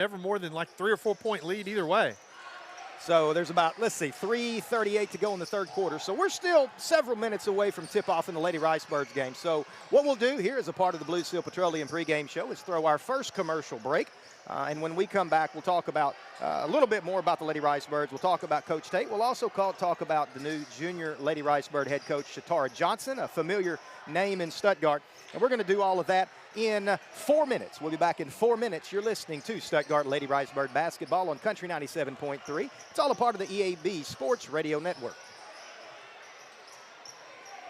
Never more than like 3 or 4 point lead either way. So there's about, let's see, 3:38 to go in the third quarter. So we're still several minutes away from tip-off in the Lady Ricebirds game. So what we'll do here as a part of the Blue Seal Petroleum pregame show is throw our first commercial break. And when we come back, we'll talk about a little bit more about the Lady Ricebirds. We'll talk about Coach Tate. We'll also talk about the new junior Lady Ricebird head coach, Shatara Johnson, a familiar name in Stuttgart. And we're going to do all of that in 4 minutes. We'll be back in 4 minutes. You're listening to Stuttgart Lady Ricebird basketball on Country 97.3. It's all a part of the EAB Sports Radio Network.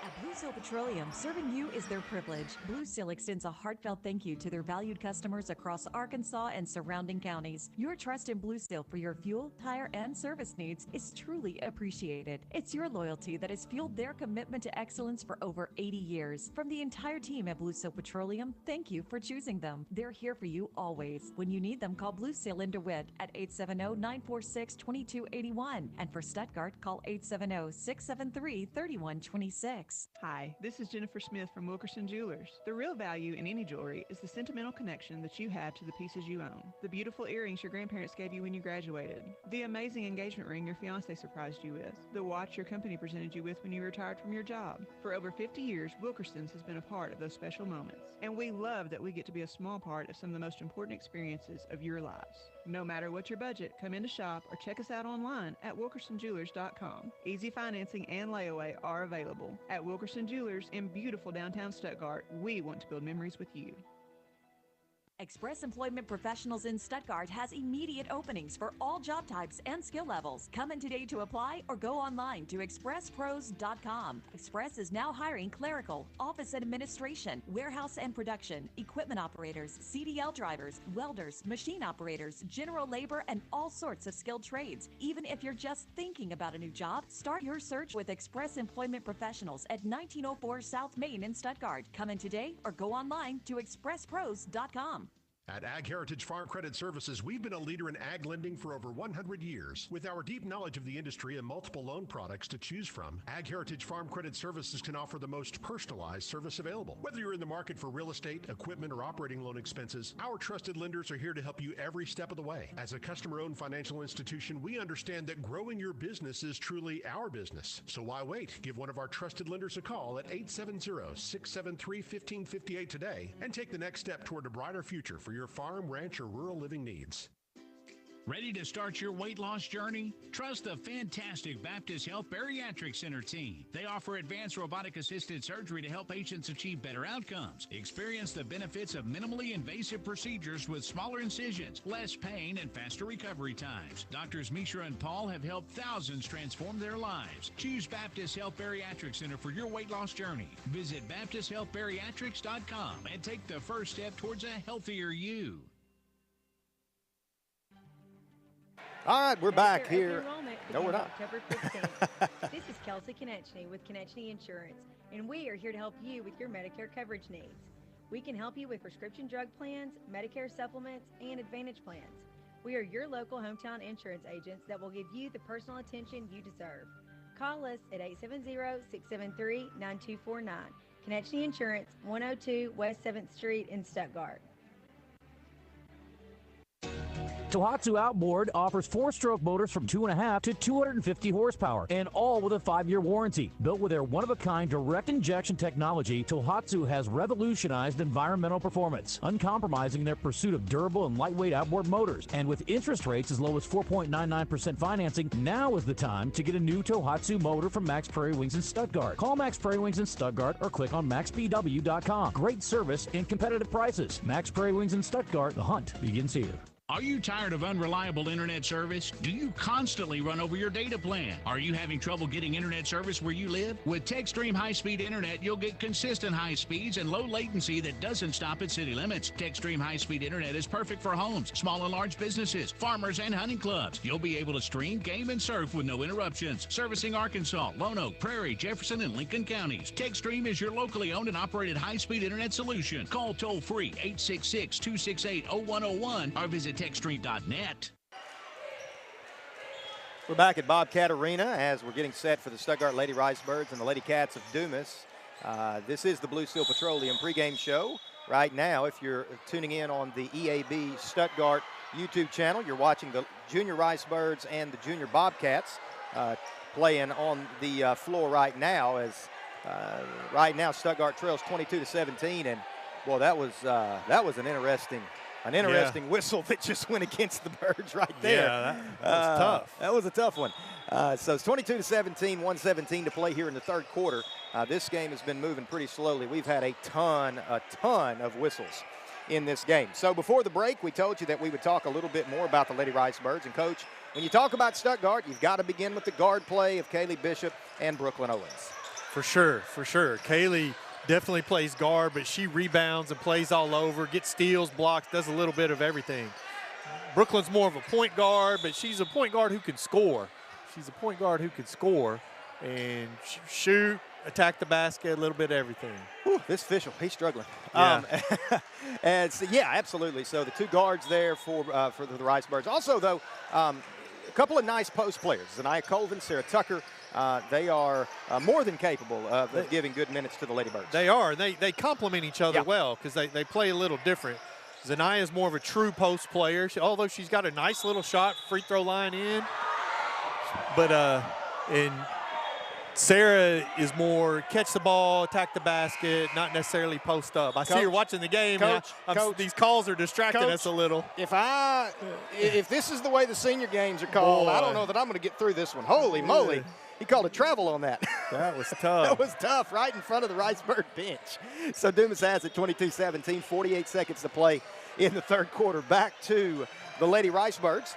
At Blue Seal Petroleum, serving you is their privilege. Blue Seal extends a heartfelt thank you to their valued customers across Arkansas and surrounding counties. Your trust in Blue Seal for your fuel, tire, and service needs is truly appreciated. It's your loyalty that has fueled their commitment to excellence for over 80 years. From the entire team at Blue Seal Petroleum, thank you for choosing them. They're here for you always. When you need them, call Blue Seal in DeWitt at 870-946-2281. And for Stuttgart, call 870-673-3126. Hi, this is Jennifer Smith from Wilkerson Jewelers. The real value in any jewelry is the sentimental connection that you have to the pieces you own. The beautiful earrings your grandparents gave you when you graduated. The amazing engagement ring your fiancé surprised you with. The watch your company presented you with when you retired from your job. For over 50 years, Wilkerson's has been a part of those special moments. And we love that we get to be a small part of some of the most important experiences of your lives. No matter what your budget, come in to shop or check us out online at wilkersonjewelers.com. Easy financing and layaway are available. At Wilkerson Jewelers in beautiful downtown Stuttgart, we want to build memories with you. Express Employment Professionals in Stuttgart has immediate openings for all job types and skill levels. Come in today to apply or go online to expresspros.com. Express is now hiring clerical, office administration, warehouse and production, equipment operators, CDL drivers, welders, machine operators, general labor, and all sorts of skilled trades. Even if you're just thinking about a new job, start your search with Express Employment Professionals at 1904 South Main in Stuttgart. Come in today or go online to expresspros.com. At Ag Heritage Farm Credit Services, we've been a leader in ag lending for over 100 years. With our deep knowledge of the industry and multiple loan products to choose from, Ag Heritage Farm Credit Services can offer the most personalized service available. Whether you're in the market for real estate, equipment, or operating loan expenses, our trusted lenders are here to help you every step of the way. As a customer-owned financial institution, we understand that growing your business is truly our business. So why wait? Give one of our trusted lenders a call at 870-673-1558 today and take the next step toward a brighter future for your farm, ranch, or rural living needs. Ready to start your weight loss journey? Trust the fantastic Baptist Health Bariatric Center team. They offer advanced robotic-assisted surgery to help patients achieve better outcomes. Experience the benefits of minimally invasive procedures with smaller incisions, less pain, and faster recovery times. Doctors Mishra and Paul have helped thousands transform their lives. Choose Baptist Health Bariatric Center for your weight loss journey. Visit BaptistHealthBariatrics.com and take the first step towards a healthier you. All right, we're back here. No, we're not. October 15th. This is Kelsey Konechny with Konechny Insurance, and we are here to help you with your Medicare coverage needs. We can help you with prescription drug plans, Medicare supplements, and Advantage plans. We are your local hometown insurance agents that will give you the personal attention you deserve. Call us at 870-673-9249. Konechny Insurance, 102 West 7th Street in Stuttgart. Tohatsu Outboard offers 4-stroke motors from 2.5 to 250 horsepower, and all with a 5-year warranty. Built with their one-of-a-kind direct injection technology, Tohatsu has revolutionized environmental performance, uncompromising their pursuit of durable and lightweight outboard motors. And with interest rates as low as 4.99% financing, now is the time to get a new Tohatsu motor from Max Prairie Wings in Stuttgart. Call Max Prairie Wings in Stuttgart or click on maxbw.com. Great service and competitive prices. Max Prairie Wings in Stuttgart. The hunt begins here. Are you tired of unreliable internet service? Do you constantly run over your data plan? Are you having trouble getting internet service where you live? With TextStream high-speed internet, you'll get consistent high speeds and low latency that doesn't stop at city limits. TextStream high-speed internet is perfect for homes, small and large businesses, farmers, and hunting clubs. You'll be able to stream, game, and surf with no interruptions. Servicing Arkansas, Lone Oak, Prairie, Jefferson, and Lincoln counties. TextStream is your locally owned and operated high-speed internet solution. Call toll-free 866-268-0101 or visit TextStream.net. We're back at Bobcat Arena as we're getting set for the Stuttgart Lady Ricebirds and the Lady Cats of Dumas. This is the Blue Seal Petroleum pregame show. Right now, if you're tuning in on the EAB Stuttgart YouTube channel, you're watching the Junior Ricebirds and the Junior Bobcats playing on the floor right now. As right now Stuttgart trails 22-17, and boy, that was an interesting whistle that just went against the Birds right there. Yeah, that was tough. That was a tough one. So it's 22-17, 1:17 to play here in the third quarter. This game has been moving pretty slowly. We've had a ton of whistles in this game. So before the break, we told you that we would talk a little bit more about the Lady Ricebirds. And, Coach, when you talk about Stuttgart, you've got to begin with the guard play of Kaylee Bishop and Brooklyn Owens. For sure. Kaylee definitely plays guard, but she rebounds and plays all over, gets steals, blocks, does a little bit of everything. Brooklyn's more of a point guard, but she's a point guard who can score. And shoot, attack the basket, a little bit of everything. Whew, this official, he's struggling. Yeah. And so, yeah, absolutely. So the two guards there for the Ricebirds. Also, though, a couple of nice post players. Zanaya Colvin, Sarah Tucker. They are more than capable of giving good minutes to the Lady Birds. They are. They complement each other well because they play a little different. Zanaya is more of a true post player, although she's got a nice little shot, free throw line in. But and Sarah is more catch the ball, attack the basket, not necessarily post up. I see her watching the game. Coach, these calls are distracting us a little. If this is the way the senior games are called, I don't know that I'm going to get through this one. Holy moly. He called a travel on that. That was tough. That was tough, right in front of the Ricebird bench. So Dumas has it 22-17, 48 seconds to play in the third quarter. Back to the Lady Ricebirds.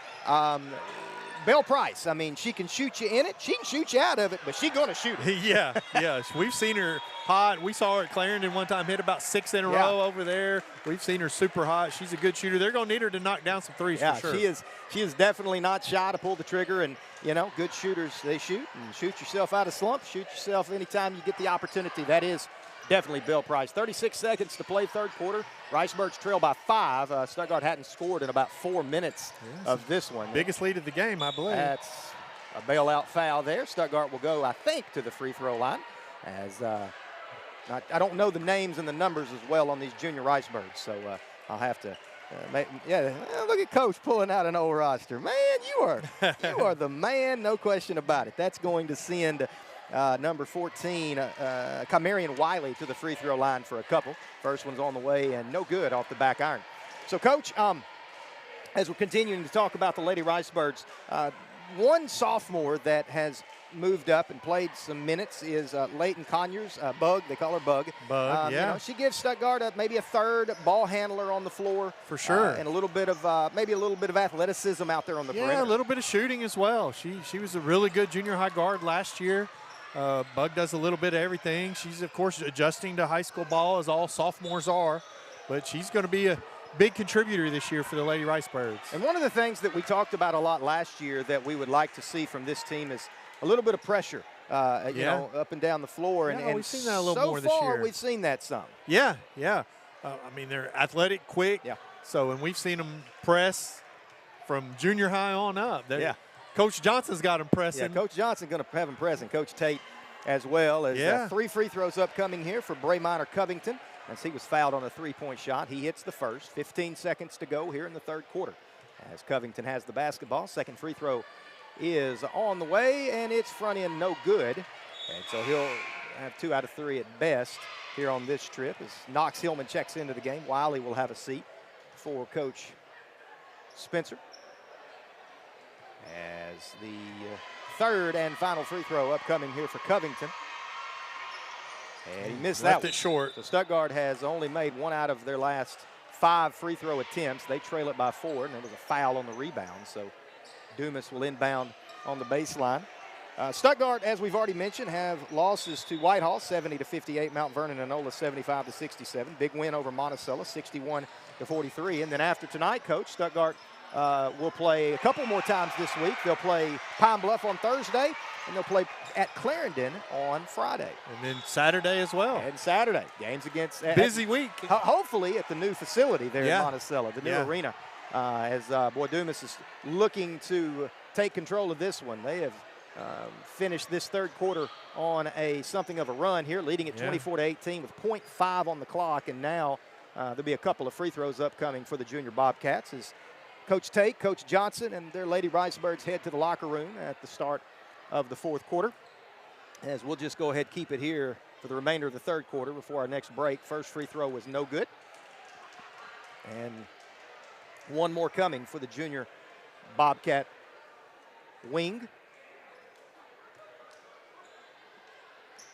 Belle Price, I mean, she can shoot you in it. She can shoot you out of it, but she's going to shoot it. Yeah. We've seen her hot. We saw her at Clarendon one time, hit about 6 in a row over there. We've seen her super hot. She's a good shooter. They're going to need her to knock down some threes for sure. She is definitely not shy to pull the trigger. And, good shooters, they shoot. And shoot yourself out of slump. Shoot yourself anytime you get the opportunity. That is definitely Belle Price. 36 seconds to play third quarter. Ricebirds trail by 5. Stuttgart hadn't scored in about 4 minutes of this one. Biggest lead of the game, I believe. That's a bailout foul there. Stuttgart will go, I think, to the free throw line. As I don't know the names and the numbers as well on these junior Ricebirds, so I'll have to look at Coach pulling out an old roster. Man, you are the man, no question about it. That's going to send number 14, Kamarian Wiley, to the free throw line for a couple. First one's on the way and no good off the back iron. So, Coach, as we're continuing to talk about the Lady Ricebirds, one sophomore that has moved up and played some minutes is Leighton Conyers, Bug. They call her Bug. She gives Stuttgart maybe a third ball handler on the floor. For sure. And a little bit of athleticism out there on the perimeter. Yeah, a little bit of shooting as well. She was a really good junior high guard last year. Bug does a little bit of everything. She's, of course, adjusting to high school ball, as all sophomores are. But she's going to be a big contributor this year for the Lady Ricebirds. And one of the things that we talked about a lot last year that we would like to see from this team is a little bit of pressure, up and down the floor. And we've seen that a little more this year. So far, we've seen that some. Yeah. They're athletic, quick. Yeah. So, and we've seen them press from junior high on up. Coach Johnson's got them pressing. Yeah, Coach Johnson going to have them pressing. Coach Tate as well. As 3 free throws upcoming here for Bray Minor Covington, as he was fouled on a three-point shot. He hits the first. 15 seconds to go here in the third quarter as Covington has the basketball. Second free throw is on the way, and it's front end no good. And so he'll have 2 out of 3 at best here on this trip as Knox Hillman checks into the game. Wiley will have a seat for Coach Spencer. As the third and final free throw upcoming here for Covington. And he missed that one. Left it short. So Stuttgart has only made 1 out of their last 5 free throw attempts. They trail it by 4, and there was a foul on the rebound. So Dumas will inbound on the baseline. Stuttgart, as we've already mentioned, have losses to Whitehall, 70-58, Mount Vernon and Nola, 75-67. Big win over Monticello, 61-43. And then after tonight, Coach, Stuttgart will play a couple more times this week. They'll play Pine Bluff on Thursday, and they'll play at Clarendon on Friday. And then Saturday as well. And Saturday, games against busy week. Hopefully at the new facility there in Monticello, the new arena. As Dumas is looking to take control of this one. They have finished this third quarter on something of a run here, leading at 24-18 with 0.5 on the clock, and now there'll be a couple of free throws upcoming for the junior Bobcats as Coach Tate, Coach Johnson, and their Lady Ricebirds head to the locker room at the start of the fourth quarter. As we'll just go ahead and keep it here for the remainder of the third quarter before our next break. First free throw was no good. And one more coming for the junior Bobcat wing.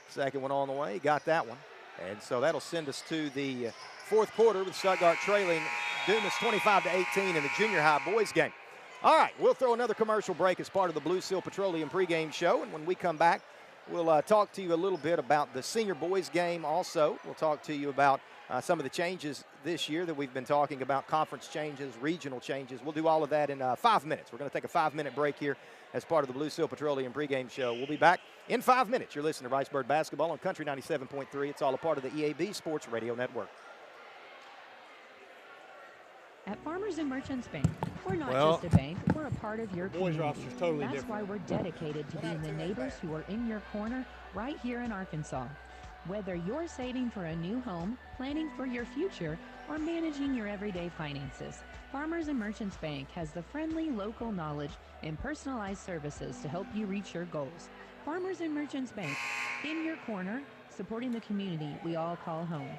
Second one on the way, got that one. And so that'll send us to the fourth quarter with Stuttgart trailing Dumas 25-18 in the junior high boys game. All right, we'll throw another commercial break as part of the Blue Seal Petroleum pregame show. And when we come back, we'll talk to you a little bit about the senior boys game also. We'll talk to you about some of the changes this year that we've been talking about, conference changes, regional changes. We'll do all of that in 5 minutes. We're going to take a 5-minute break here as part of the Blue Seal Petroleum pregame show. We'll be back in 5 minutes. You're listening to Ricebird Basketball on Country 97.3. It's all a part of the EAB Sports Radio Network. At Farmers and Merchants Bank, we're not just a bank, we're a part of your Boys community. roster's totally That's different. why we're dedicated to being the neighbors who are in your corner right here in Arkansas. Whether you're saving for a new home, planning for your future, or managing your everyday finances, Farmers and Merchants Bank has the friendly local knowledge and personalized services to help you reach your goals. Farmers and Merchants Bank, in your corner, supporting the community we all call home.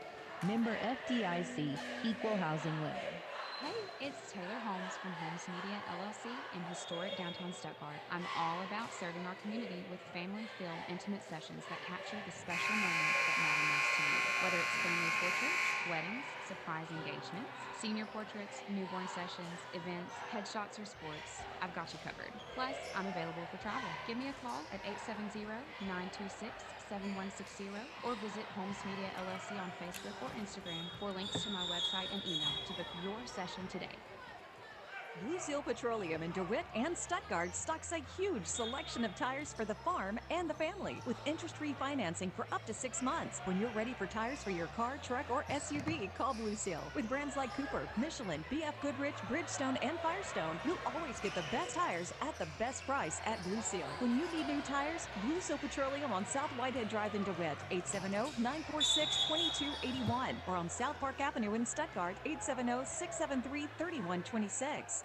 Member FDIC, Equal Housing Lender. Hey, it's Taylor Holmes from Holmes Media LLC in historic downtown Stuttgart. I'm all about serving our community with family-filled, intimate sessions that capture the special moments that matter most to you. Whether it's family portraits, weddings, surprise engagements, senior portraits, newborn sessions, events, headshots, or sports, I've got you covered. Plus, I'm available for travel. Give me a call at 870-926-7160 or visit Holmes Media LLC on Facebook or Instagram for links to my website and email to book your session today. Blue Seal Petroleum in DeWitt and Stuttgart stocks a huge selection of tires for the farm and the family with interest-free financing for up to 6 months. When you're ready for tires for your car, truck, or SUV, call Blue Seal. With brands like Cooper, Michelin, BF Goodrich, Bridgestone, and Firestone, you'll always get the best tires at the best price at Blue Seal. When you need new tires, Blue Seal Petroleum on South Whitehead Drive in DeWitt, 870-946-2281, or on South Park Avenue in Stuttgart, 870-673-3126.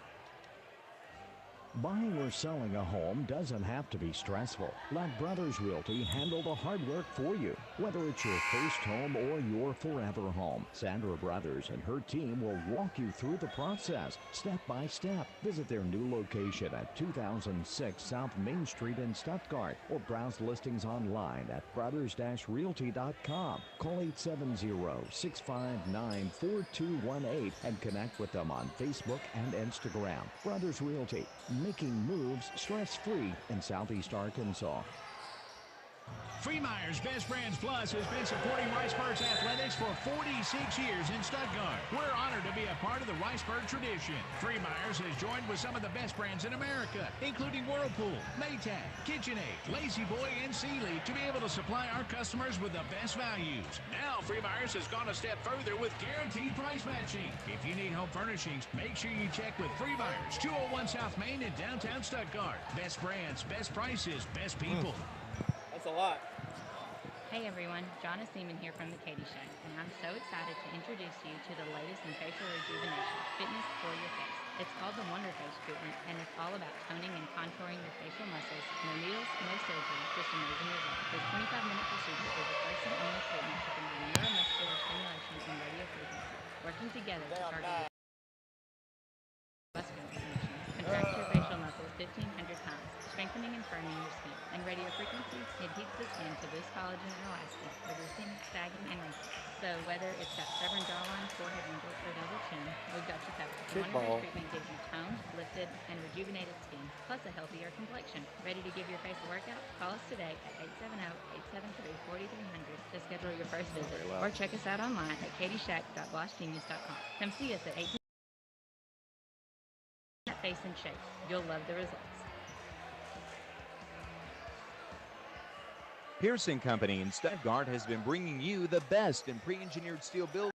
Buying or selling a home doesn't have to be stressful. Let Brothers Realty handle the hard work for you. Whether it's your first home or your forever home, Sandra Brothers and her team will walk you through the process, step by step. Visit their new location at 2006 South Main Street in Stuttgart or browse listings online at brothers-realty.com. Call 870-659-4218 and connect with them on Facebook and Instagram. Brothers Realty, making moves stress-free in Southeast Arkansas. Freemeyer's Best Brands Plus has been supporting Ricebirds athletics for 46 years in Stuttgart. We're honored to be a part of the Ricebird tradition. Freemeyer's has joined with some of the best brands in America, including Whirlpool, Maytag, KitchenAid, Lazy Boy, and Sealy, to be able to supply our customers with the best values. Now Freemeyer's has gone a step further with guaranteed price matching. If you need home furnishings, make sure you check with Freemeyer's, 201 South Main in downtown Stuttgart. Best brands, best prices, best people. That's a lot. Hey everyone, Jonna Seaman here from the Katie Shack, and I'm so excited to introduce you to the latest in facial rejuvenation, fitness for your face. It's called the Wonder Face treatment, and it's all about toning and contouring your facial muscles. No needles, no surgery, just amazing results. This 25-minute procedure is a first and only treatment to combine neuromuscular stimulation and radio frequency, working together to target muscular connections. Contract your facial muscles 1,500 times, strengthening and firming your skin. And radio frequency, it heats the skin to boost collagen and elastin, reducing sagging and wrinkles. So whether it's that stubborn jawline, forehead wrinkles, or double chin, we've got you covered. The Wonder Face treatment gives you toned, lifted, and rejuvenated skin, plus a healthier complexion. Ready to give your face a workout? Call us today at 870-873-4300 to schedule your first visit. Or check us out online at katieshack.glossgenius.com. Come see us at 18 Face and Shape. You'll love the results. Pearson Company in Stuttgart has been bringing you the best in pre-engineered steel building.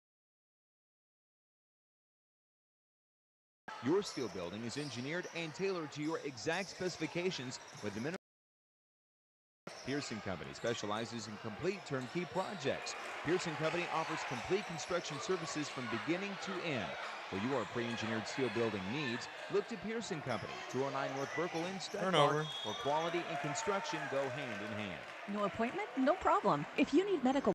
Your steel building is engineered and tailored to your exact specifications with the minimum Pearson Company specializes in complete turnkey projects. Pearson Company offers complete construction services from beginning to end. For your pre-engineered steel building needs, look to Pearson Company, 209 North Burkle in Stuttgart, where quality and construction go hand in hand. No appointment? No problem. If you need medical,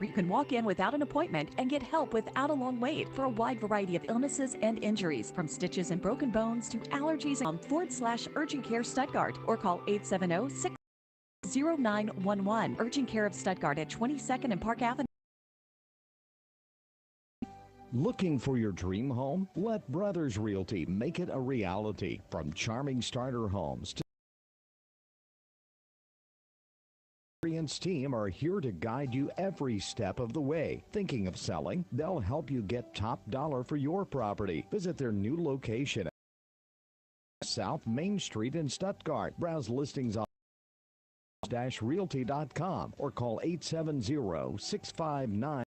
you can walk in without an appointment and get help without a long wait for a wide variety of illnesses and injuries, from stitches and broken bones to allergies. /Urgent Care Stuttgart, or call 870-60911. Urgent Care of Stuttgart at 22nd and Park Avenue. Looking for your dream home? Let Brothers Realty make it a reality. From charming starter homes to experienced team are here to guide you every step of the way. Thinking of selling? They'll help you get top dollar for your property. Visit their new location at South Main Street in Stuttgart. Browse listings on realty.com or call 870-659.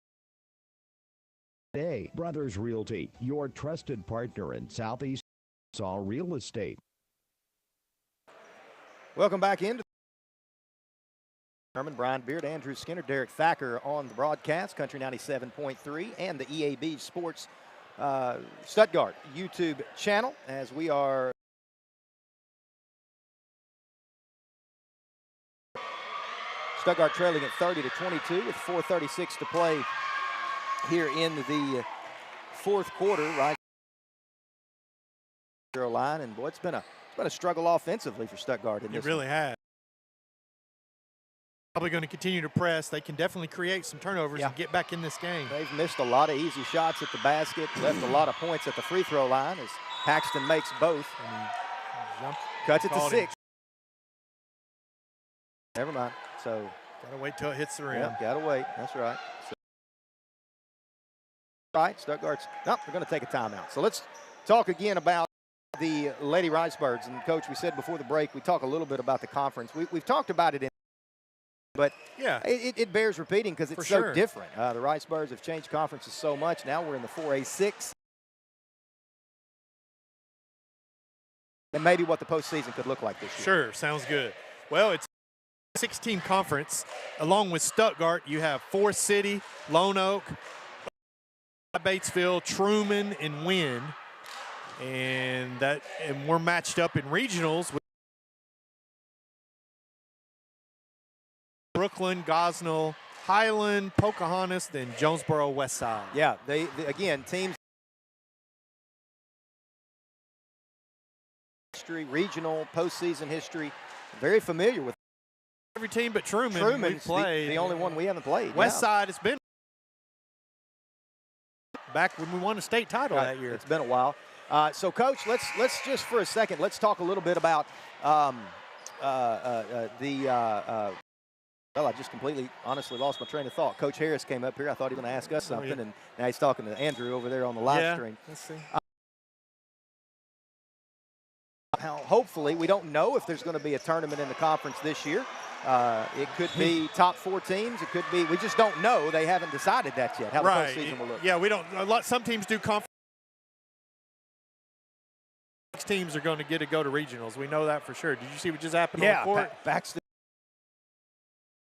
Brothers Realty, your trusted partner in Southeast Arkansas real estate. Welcome back into Herman, Brian Beard, Andrew Skinner, Derek Thacker on the broadcast, Country 97.3 and the EAB Sports Stuttgart YouTube channel, as we are Stuttgart trailing at 30-22 with 4:36 to play here in the fourth quarter. Right line, and boy, it's been a struggle offensively for Stuttgart in this. It really has. Probably going to continue to press. They can definitely create some turnovers and get back in this game. They've missed a lot of easy shots at the basket, left a lot of points at the free throw line as Paxton makes both. Cuts it to 6. Never mind. So gotta wait till it hits the rim. Yeah, gotta wait. That's right. Right, Stuttgart's, they're going to take a timeout. So let's talk again about the Lady Ricebirds. And, Coach, we said before the break, we talk a little bit about the conference. We've talked about it, but yeah, it bears repeating because it's so different. The Ricebirds have changed conferences so much. Now we're in the 4A6. And maybe what the postseason could look like this year. Sure, sounds good. Well, it's a 16 conference. Along with Stuttgart, you have Forest City, Lone Oak, Batesville, Truman, and Wynn, and we're matched up in regionals with Brooklyn, Gosnell, Highland, Pocahontas, then Jonesboro West Side. Yeah, they again, teams history, regional, postseason history, very familiar with every team but Truman. Truman's the only one we haven't played. West Side has been back when we won a state title that year. It's been a while. So, Coach, let's just for a second, let's talk a little bit about well, I just completely, honestly lost my train of thought. Coach Harris came up here. I thought he was going to ask us something, and now he's talking to Andrew over there on the live stream. Let's see. Hopefully, we don't know if there's going to be a tournament in the conference this year. It could be top 4 teams. It could be, we just don't know. They haven't decided that yet, how the postseason will look. Yeah, we don't. Some teams do conference. Teams are going to get to go to regionals. We know that for sure. Did you see what just happened on the court? Baxter.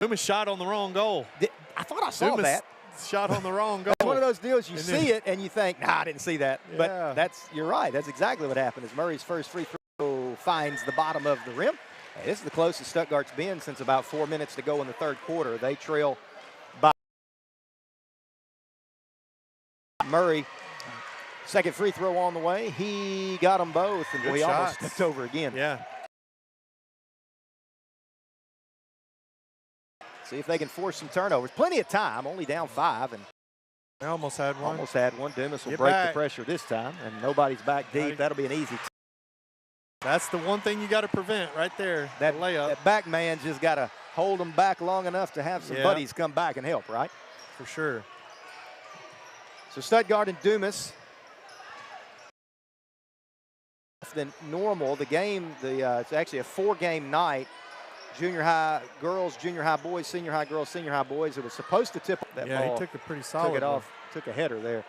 Dumas shot on the wrong goal. I thought I saw that. Shot on the wrong goal. It's one of those deals you see it and you think, nah, I didn't see that. Yeah. But you're right. That's exactly what happened. As Murray's first free throw finds the bottom of the rim. Hey, this is the closest Stuttgart's been since about 4 minutes to go in the third quarter. They trail by Murray. Second free throw on the way. He got them both, and we almost stepped over again. Yeah. See if they can force some turnovers. Plenty of time, only down 5. And they almost had one. Almost had one. Dumas will break the pressure this time, and nobody's back deep. That'll be an easy. That's the one thing you got to prevent right there, that layup. That back man just got to hold them back long enough to have some buddies come back and help, right? For sure. So Stuttgart and Dumas. Than normal. The game, it's actually a 4-game night. Junior high girls, junior high boys, senior high girls, senior high boys. It was supposed to tip that ball. Yeah, he took a pretty solid Took it off, took a header there,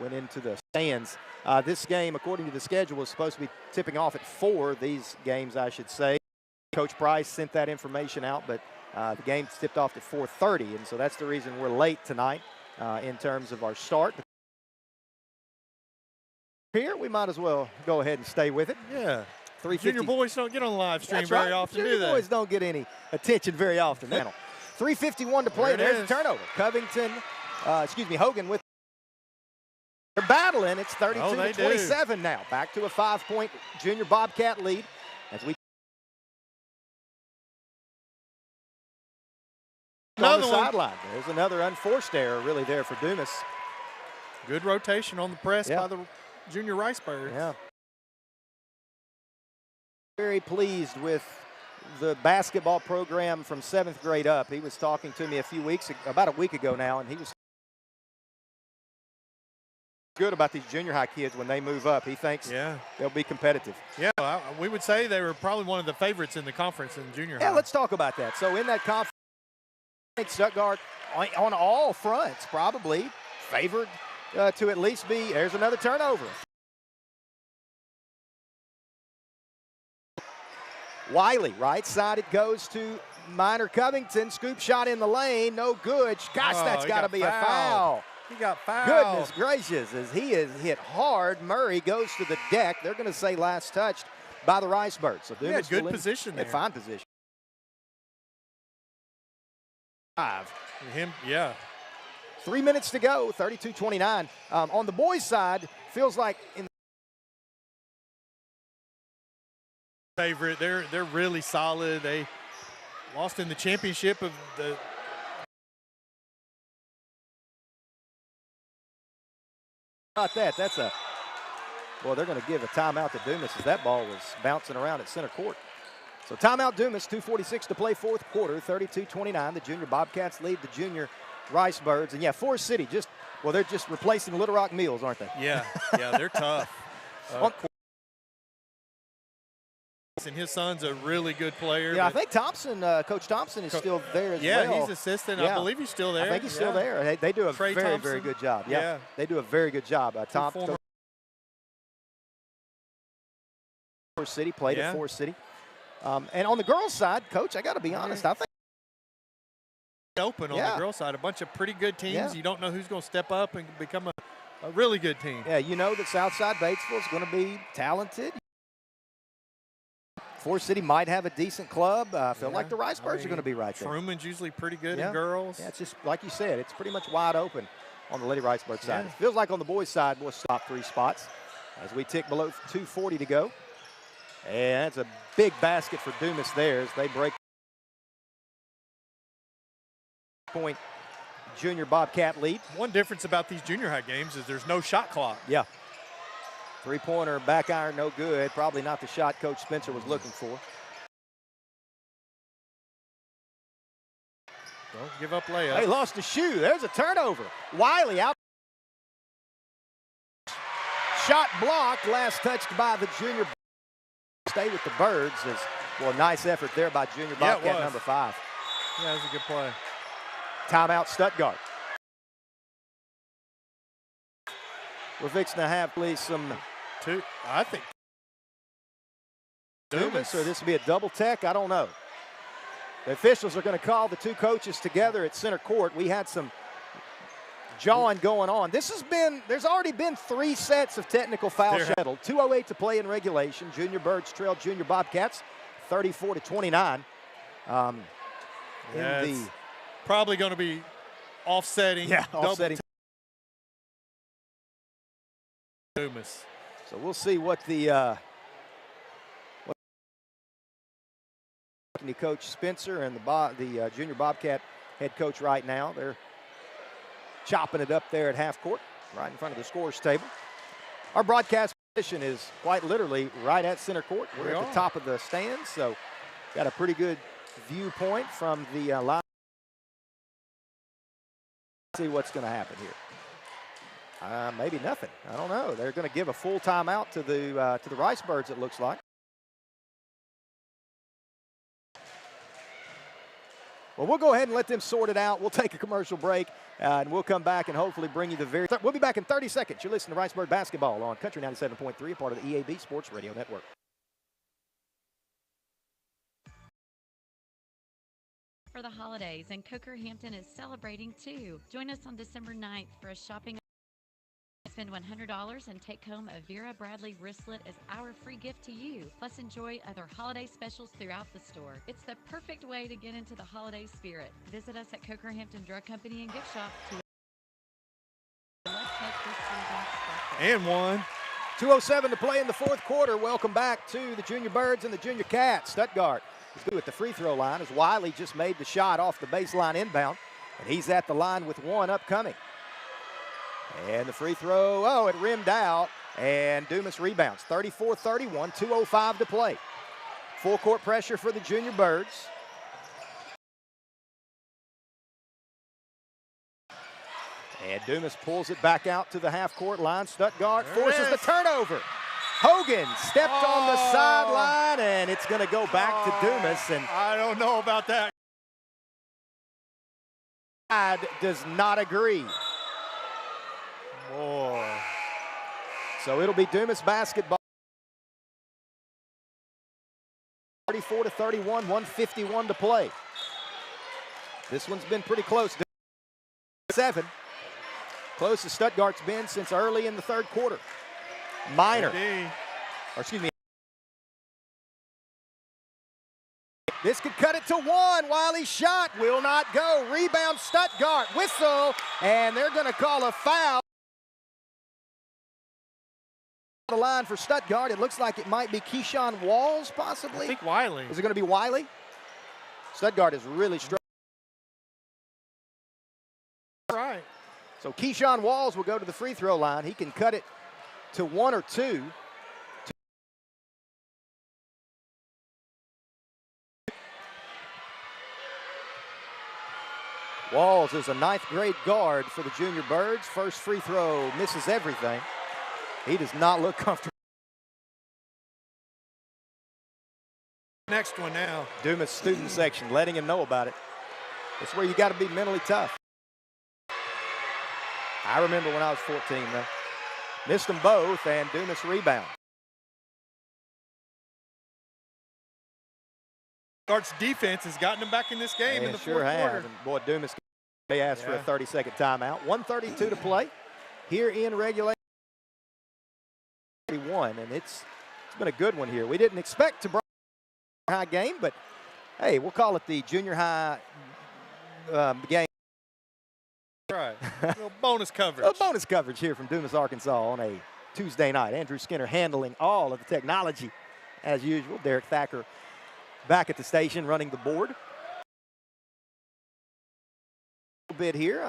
went into the stands. This game, according to the schedule, was supposed to be tipping off at 4. These games, I should say. Coach Price sent that information out, but the game tipped off at 4:30, and so that's the reason we're late tonight in terms of our start. Here, we might as well go ahead and stay with it. Yeah. 350. Junior boys don't get on the live stream That's very right. often, Junior do they? boys don't get any attention very often. 3:51 to play. There it There's a is. turnover. Hogan with. They're battling. It's 32 to 27 now. Back to a 5-point Junior Bobcat lead as we. On the sideline. There's another unforced error really there for Dumas. Good rotation on the press by the Junior Ricebirds. Yeah. Very pleased with the basketball program from 7th grade up. He was talking to me about a week ago now, and he was good about these junior high kids when they move up. He thinks they'll be competitive. Yeah, we would say they were probably one of the favorites in the conference in junior high. Yeah, let's talk about that. So in that conference, Stuttgart on all fronts probably favored to at least be. There's another turnover. Wiley, right side, it goes to Minor Covington. Scoop shot in the lane, no good. Gosh, that's got to be a foul. He got fouled. Goodness gracious, as he is hit hard. Murray goes to the deck. They're going to say last touched by the Ricebirds. So Dumas good position there. Fine position. 5. Him, yeah. 3 minutes to go, 32-29. On the boys' side, feels like in favorite. They're really solid. They lost in the championship of the. About that, that's a. Well, they're going to give a timeout to Dumas as that ball was bouncing around at center court. So timeout Dumas, 2:46 to play, fourth quarter, 32-29. The Junior Bobcats lead the Junior Ricebirds. And yeah, Forest City they're just replacing Little Rock Mills, aren't they? Yeah, they're tough. And his son's a really good player. Yeah, I think Thompson, Coach Thompson is still there as well. Yeah, he's assistant. I believe he's still there. I think he's still there. They do a very good job. Yeah, they do a very good job. Forest City, played at Forest City. And on the girls' side, Coach, I got to be honest, I think open on the girls' side. A bunch of pretty good teams. You don't know who's going to step up and become a really good team. Yeah, you know that Southside Batesville is going to be talented. Forest City might have a decent club. I feel like the Ricebirds are going to be right there. Truman's usually pretty good in girls. Yeah, it's just like you said, it's pretty much wide open on the Lady Ricebird side. It feels like on the boys' side, we'll stop 3 spots as we tick below 2:40 to go. And it's a big basket for Dumas there as they break point Junior Bobcat lead. One difference about these junior high games is there's no shot clock. Yeah. 3-pointer, back iron, no good. Probably not the shot Coach Spencer was looking for. Don't give up layup. They lost a shoe. There's a turnover. Wiley out. Shot blocked. Last touched by the Junior. Stay with the Birds. Nice effort there by Junior Bobcat number 5. Yeah, that was a good play. Timeout Stuttgart. We're fixing to have, please, some. I think. Dumas, or this will be a double tech. I don't know. The officials are going to call the two coaches together at center court. We had some jawing going on. There's already been 3 sets of technical fouls settled. 2:08 to play in regulation. Junior Birds trail Junior Bobcats 34-29. It's probably going to be offsetting. Yeah, offsetting. Dumas. So we'll see what the Coach Spencer and the Junior Bobcat head coach right now. They're chopping it up there at half court, right in front of the scorers table. Our broadcast position is quite literally right at center court. We're at the top of the stands, so got a pretty good viewpoint from the line. See what's going to happen here. Maybe nothing. I don't know. They're going to give a full timeout to the Ricebirds, it looks like. Well, we'll go ahead and let them sort it out. We'll take a commercial break, and we'll come back and hopefully bring you we'll be back in 30 seconds. You're listening to Ricebird Basketball on Country 97.3, a part of the EAB Sports Radio Network. for the holidays, and Coker Hampton is celebrating too. Join us on December 9th for a shopping. Spend $100 and take home a Vera Bradley wristlet as our free gift to you. Plus, enjoy other holiday specials throughout the store. It's the perfect way to get into the holiday spirit. Visit us at Coker Hampton Drug Company and Gift Shop to let's make this season special. And one. 2:07 to play in the fourth quarter. Welcome back to the Junior Birds and the Junior Cats. Stuttgart is due at the free throw line as Wiley just made the shot off the baseline inbound, and he's at the line with one upcoming. And the free throw, oh, it rimmed out, and Dumas rebounds. 34-31, 2:05 to play. Full court pressure for the Junior Birds. And Dumas pulls it back out to the half-court line. Stuttgart forces the turnover. Hogan stepped on the sideline, and it's going to go back to Dumas. And I don't know about that. Does not agree. Boy. So it'll be Dumas basketball. 34-31, 1:51 to play. This one's been pretty close. 7. Close as Stuttgart's been since early in the third quarter. Minor. Or excuse me. This could cut it to one. Wiley's shot will not go. Rebound Stuttgart. Whistle. And they're going to call a foul. The line for Stuttgart. It looks like it might be Keyshawn Walls, possibly. I think Wiley. Is it going to be Wiley? Stuttgart is really strong. Right. So Keyshawn Walls will go to the free throw line. He can cut it to one or two. Walls is a 9th grade guard for the Junior Birds. First free throw misses everything. He does not look comfortable. Next one now. Dumas student section letting him know about it. That's where you got to be mentally tough. I remember when I was 14, though. Missed them both, and Dumas rebound. Stuttgart's defense has gotten them back in this game in the fourth quarter. And boy, Dumas, they asked for a 30-second timeout. 1:32 to play here in regulation. 31, and it's been a good one here. We didn't expect to bring a high game, but hey, we'll call it the junior high game. Right. A little bonus coverage. A bonus coverage here from Dumas, Arkansas on a Tuesday night. Andrew Skinner handling all of the technology as usual. Derek Thacker back at the station running the board. A bit here.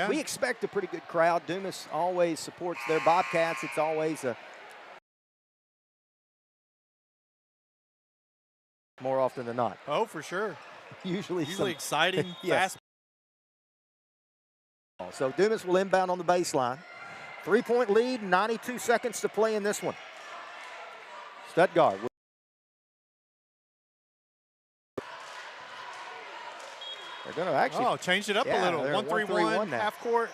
We expect a pretty good crowd. Dumas always supports their Bobcats. It's always a more often than not. Oh, for sure. Usually exciting, fast. So Dumas will inbound on the baseline. 3-point lead, 92 seconds to play in this one. Stuttgart. They're going to actually change it up a little. 1-3-1, half court.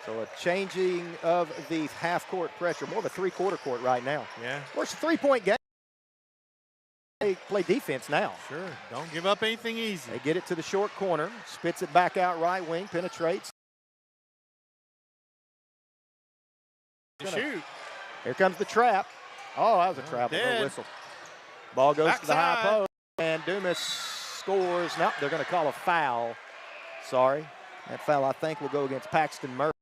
So a changing of the half court pressure, more of a three-quarter court right now. Yeah. Of course, a 3-point game. They play defense now. Sure. Don't give up anything easy. They get it to the short corner, spits it back out right wing, penetrates. Shoot. Here comes the trap. Oh, that was a trap. No whistle. Ball goes to the high post, and Dumas scores. Now they're going to call a foul. Sorry. That foul, I think, will go against Paxton Murphy.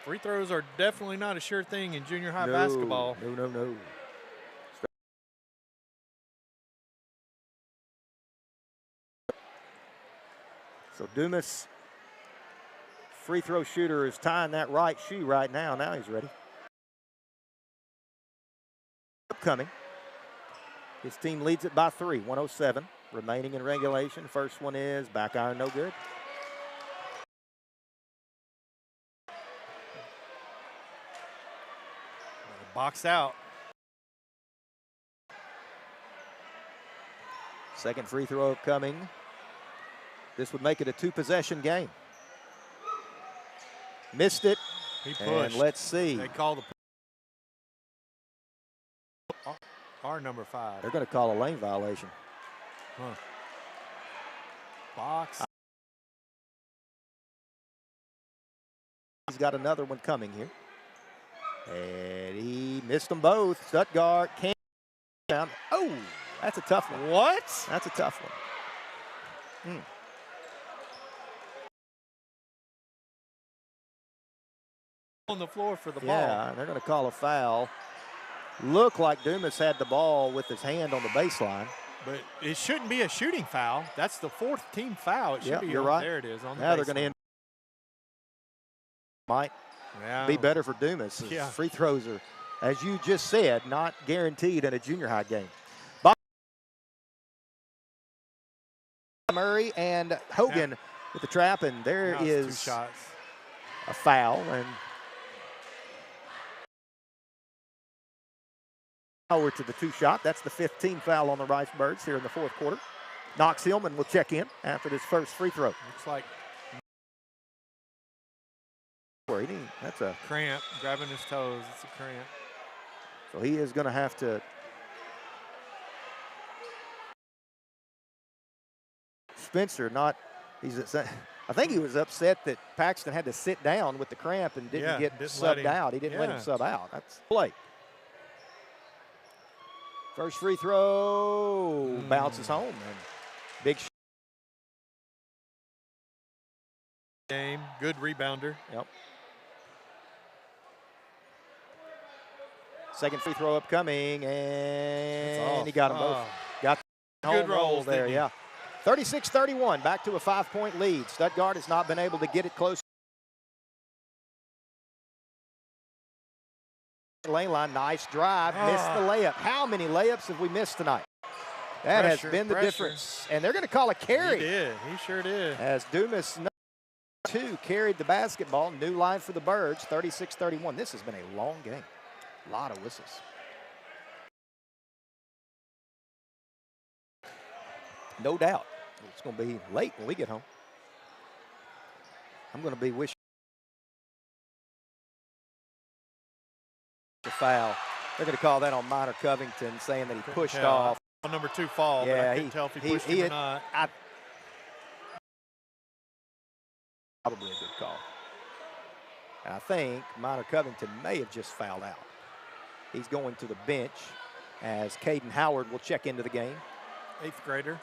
Free throws are definitely not a sure thing in junior high basketball. No. So Dumas, free throw shooter, is tying that right shoe right now. Now he's ready. Upcoming. His team leads it by 3, 107 remaining in regulation. First one is back iron, no good. Box out. Second free throw coming. This would make it a 2-possession game. Missed it. He pushed. And let's see. They call the Our number 5. They're going to call a lane violation. Huh. Box. He's got another one coming here. And he missed them both. Stuttgart can't down. Oh, that's a tough one. What? That's a tough one. On the floor for the ball. Yeah, they're going to call a foul. Looked like Dumas had the ball with his hand on the baseline. But it shouldn't be a shooting foul. That's the 4th team foul. It should be. You're right. There it is on the Now baseline. they're going to end. Might be better for Dumas. Yeah. Free throws are, as you just said, not guaranteed in a junior high game. Murray and Hogan with the trap, and there is 2 shots. A foul. And Howard to the 2-shot. That's the 5th team foul on the Rice Birds here in the 4th quarter. Knox Hillman will check in after this first free throw. Looks like that's a cramp, grabbing his toes. It's a cramp. So he is going to have to Spencer I think he was upset that Paxton had to sit down with the cramp and didn't get subbed out. He didn't let him sub out. That's play. First free throw bounces home. And big game. Good rebounder. Yep. Second free throw upcoming, and he got them both. Got the good home roll rolls there, yeah. 36-31, back to a 5-point lead. Stuttgart has not been able to get it close. Lane line, nice drive, missed the layup. How many layups have we missed tonight? That has been the difference. And they're going to call a carry. He did. He sure did. As Dumas, #2, carried the basketball. New line for the Birds, 36-31. This has been a long game. A lot of whistles. No doubt. It's going to be late when we get home. I'm going to be wishing the foul. They're going to call that on Minor Covington, saying that he pushed off. Number 2 fall, yeah, but I couldn't tell if he pushed him or not. Probably a good call. And I think Minor Covington may have just fouled out. He's going to the bench as Caden Howard will check into the game. 8th grader.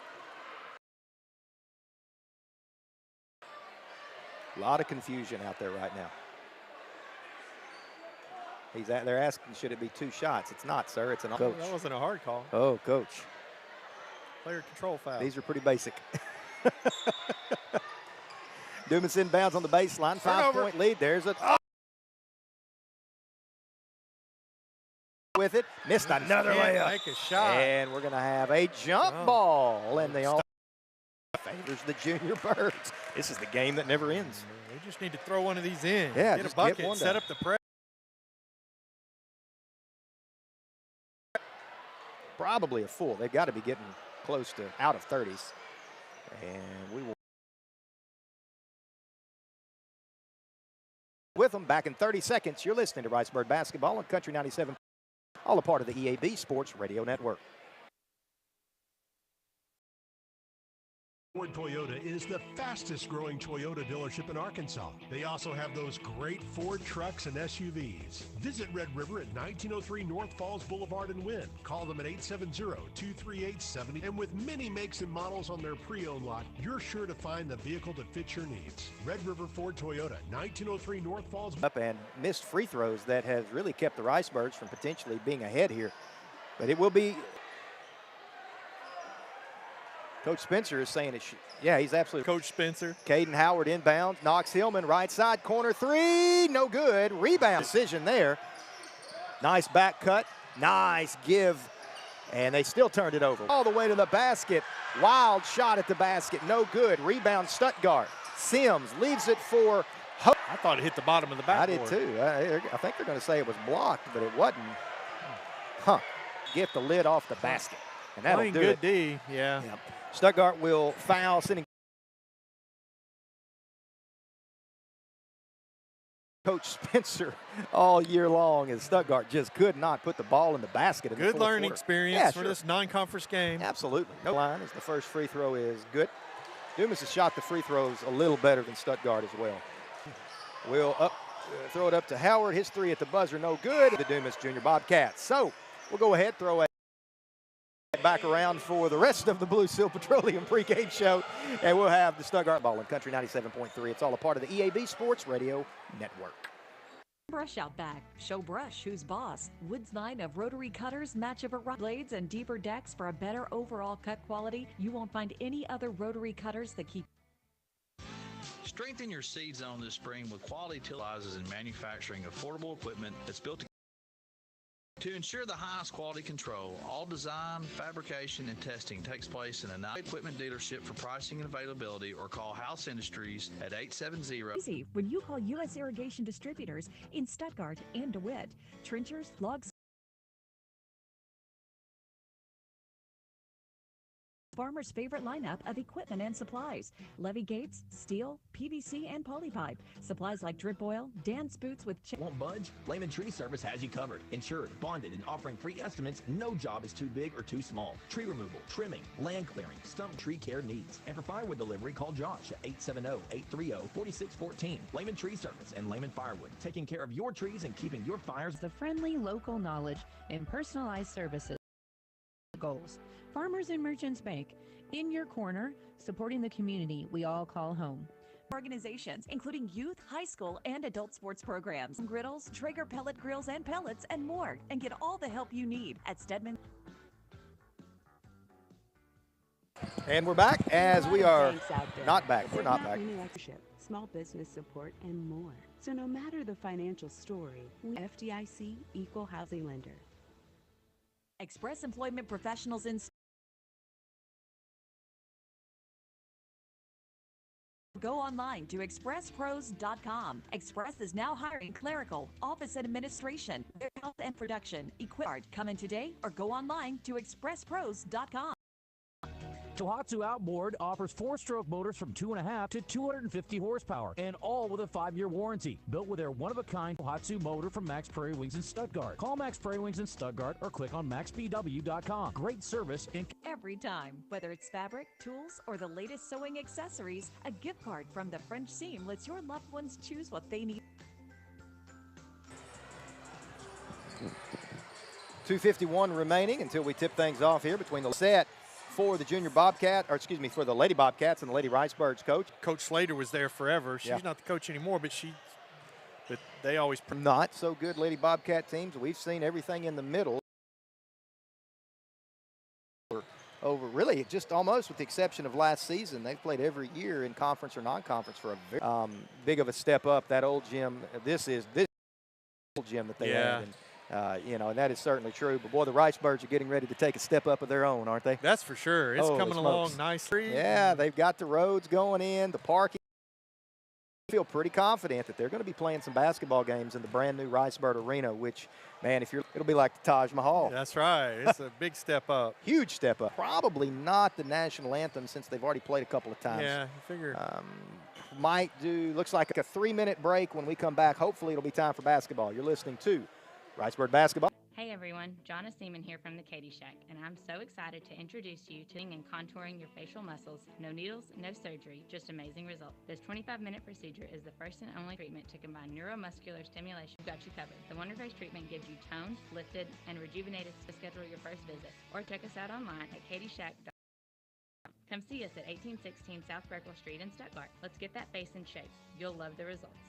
A lot of confusion out there right now. They're asking, should it be 2 shots? It's not, sir. It's an coach. That wasn't a hard call. Oh, coach. Player control foul. These are pretty basic. Dumas inbounds on the baseline. 5-point lead. There's a with it. Missed another layup. Make a shot. And we're going to have a jump ball. And they all favors the junior Birds. This is the game that never ends. We just need to throw one of these in. Yeah, get a bucket, set up the press. Probably a full. They've got to be getting close to out of 30s. And we will with them back in 30 seconds. You're listening to Rice Bird Basketball on Country 97, all a part of the EAB Sports Radio Network. Ford Toyota is the fastest growing Toyota dealership in Arkansas. They also have those great Ford trucks and SUVs. Visit Red River at 1903 North Falls Boulevard in Wynn. Call them at 870-238-70. And with many makes and models on their pre-owned lot, you're sure to find the vehicle that fits your needs. Red River Ford Toyota, 1903 North Falls. Up and missed free throws that has really kept the Rice Birds from potentially being ahead here. But it will be. Coach Spencer is saying it should. Yeah, he's absolutely. Coach Spencer. Caden Howard inbounds. Knox Hillman, right side corner 3. No good. Rebound decision there. Nice back cut. Nice give. And they still turned it over. All the way to the basket. Wild shot at the basket. No good. Rebound Stuttgart. Sims leaves it for Hope. I thought it hit the bottom of the backboard. I did too. I think they're going to say it was blocked, but it wasn't. Huh. Get the lid off the basket. And that'll do good it. D, yeah. Stuttgart will foul, sending Coach Spencer all year long, as Stuttgart just could not put the ball in the basket in the Good fourth learning quarter. experience for this non-conference game. Absolutely. No line as the first free throw is good. Dumas has shot the free throws a little better than Stuttgart as well. Will throw it up to Howard. His three at the buzzer, no good. The Dumas Junior Bobcats. So we'll go ahead, throw it back around for the rest of the Blue Seal Petroleum pregame show, and we'll have the Stuttgart ball in Country 97.3. It's all a part of the EAB Sports Radio Network. Brush out back. Show Brush who's boss. Wood's line of rotary cutters match of blades and deeper decks for a better overall cut quality. You won't find any other rotary cutters that keep. Strengthen your seed zone this spring with quality tillizers and manufacturing affordable equipment that's built to ensure the highest quality control. All design, fabrication, and testing takes place in a nice equipment dealership. For pricing and availability, or call House Industries at 870. Easy when you call U.S. Irrigation Distributors in Stuttgart and DeWitt. Trenchers, logs, farmers' favorite lineup of equipment and supplies. Levee gates, steel, PVC, and polypipe. Supplies like drip oil, dance boots with Won't budge? Layman Tree Service has you covered. Insured, bonded, and offering free estimates. No job is too big or too small. Tree removal, trimming, land clearing, stump tree care needs. And for firewood delivery, call Josh at 870-830-4614. Layman Tree Service and Layman Firewood, taking care of your trees and keeping your fires. The friendly local knowledge and personalized services goals. Farmers and Merchants Bank, in your corner, supporting the community we all call home. Organizations, including youth, high school, and adult sports programs, griddles, Traeger pellet grills and pellets, and more. And get all the help you need at Stedman. And we're back as we are not back. We're not back. Small business support, and more. So no matter the financial story, FDIC Equal Housing Lender. Express Employment Professionals in. Go online to expresspros.com. Express is now hiring clerical, office administration, warehouse and production. Equipment. Come in today or go online to expresspros.com. Tohatsu Outboard offers 4-stroke motors from 2.5 to 250 horsepower, and all with a 5-year warranty. Built with their one-of-a-kind Tohatsu motor from Max Prairie Wings in Stuttgart. Call Max Prairie Wings in Stuttgart or click on maxbw.com. Great service in every time. Whether it's fabric, tools, or the latest sewing accessories, a gift card from the French Seam lets your loved ones choose what they need. 2:51 remaining until we tip things off here between the set. For the junior Bobcat, or excuse me, for the Lady Bobcats and the Lady Ricebirds coach. Coach Slater was there forever. She's not the coach anymore, but they always. Not so good Lady Bobcat teams. We've seen everything in the middle. Over really just almost with the exception of last season. They've played every year in conference or non-conference for a very big of a step up. That old gym, this old gym that they had. And, and that is certainly true. But, boy, the Ricebirds are getting ready to take a step up of their own, aren't they? That's for sure. It's coming along nicely. Yeah, they've got the roads going in, the parking. I feel pretty confident that they're going to be playing some basketball games in the brand-new Ricebird Arena, which, man, it'll be like the Taj Mahal. That's right. It's a big step up. Huge step up. Probably not the national anthem since they've already played a couple of times. Yeah, you figure. Looks like a 3-minute break. When we come back, hopefully it'll be time for basketball. You're listening to Ricebird Basketball. Hey everyone, Jonna Seaman here from the Katie Shack, and I'm so excited to introduce you to and contouring your facial muscles. No needles, no surgery, just amazing results. This 25-minute procedure is the first and only treatment to combine neuromuscular stimulation. We've got you covered. The Wonder Face treatment gives you toned, lifted, and rejuvenated. To schedule your first visit, or check us out online at katieshack.com. Come see us at 1816 South Breckle Street in Stuttgart. Let's get that face in shape. You'll love the results.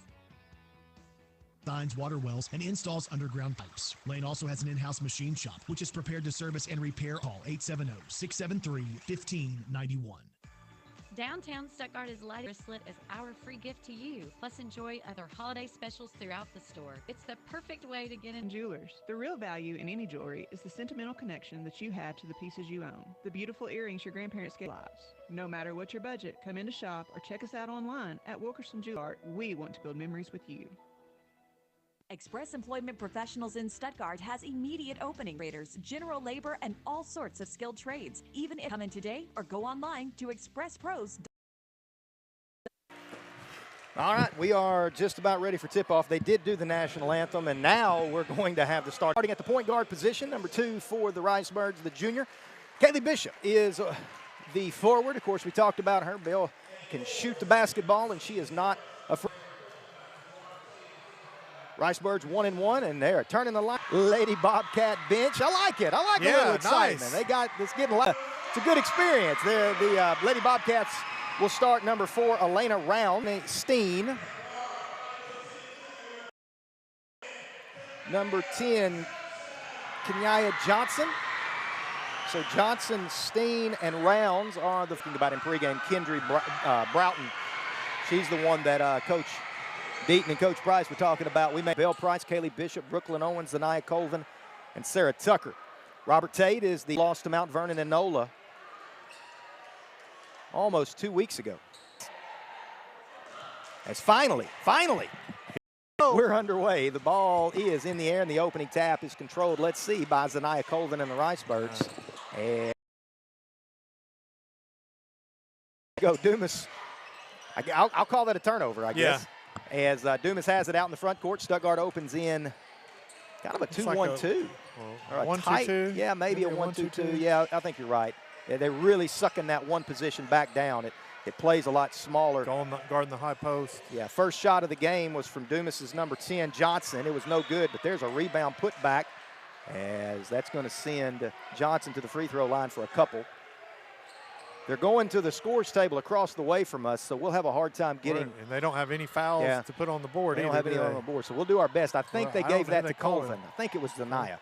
Designs water wells and installs underground pipes. Lane also has an in-house machine shop, which is prepared to service and repair. Call 870-673-1591. Downtown Stuttgart is lighted wristlet as our free gift to you. Plus, enjoy other holiday specials throughout the store. It's the perfect way to get in. Jewelers. The real value in any jewelry is the sentimental connection that you have to the pieces you own. The beautiful earrings your grandparents gave lives. No matter what your budget, come in to shop or check us out online at Wilkerson Jewelry. We want to build memories with you. Express Employment Professionals in Stuttgart has immediate opening. Raiders, general labor, and all sorts of skilled trades. Even if come in today or go online to expresspros. All right, we are just about ready for tip-off. They did do the national anthem, and now we're going to have the starting at the point guard position. Number 2 for the Ricebirds, the junior. Kaylee Bishop is the forward. Of course, we talked about her. Bill can shoot the basketball, and she is not afraid. Ricebirds 1-1, and they're turning the line. Lady Bobcat bench. I like it. I like a little excitement. Nice. They got this getting a lot. It's a good experience. The Lady Bobcats will start number 4, Elena Round. Steen. Number 10, Kenyaya Johnson. So Johnson, Steen, and Rounds are the thing about in pregame. Kendry Broughton. She's the one that Coach Deaton and Coach Price were talking about. We made Belle Price, Kaylee Bishop, Brooklyn Owens, Zanaya Colvin, and Sarah Tucker. Robert Tate is the lost to Mount Vernon and NOLA almost 2 weeks ago. As finally, we're underway. The ball is in the air, and the opening tap is controlled, let's see, by Zanaya Colvin and the Ricebirds. And go Dumas. I'll call that a turnover, I guess. As Dumas has it out in the front court. Stuttgart opens in kind of a 2-1-2. Or a 1-2-2? Yeah, maybe a 1-2-2. Yeah, I think you're right. They're really sucking that one position back down. It plays a lot smaller. Guarding the high post. Yeah, first shot of the game was from Dumas's number 10, Johnson. It was no good, but there's a rebound put back, as that's going to send Johnson to the free throw line for a couple. They're going to the scores table across the way from us, so we'll have a hard time getting. And they don't have any fouls to put on the board. They don't have any on the board, so we'll do our best. I think they gave that to Colvin. I think it was Zanaya.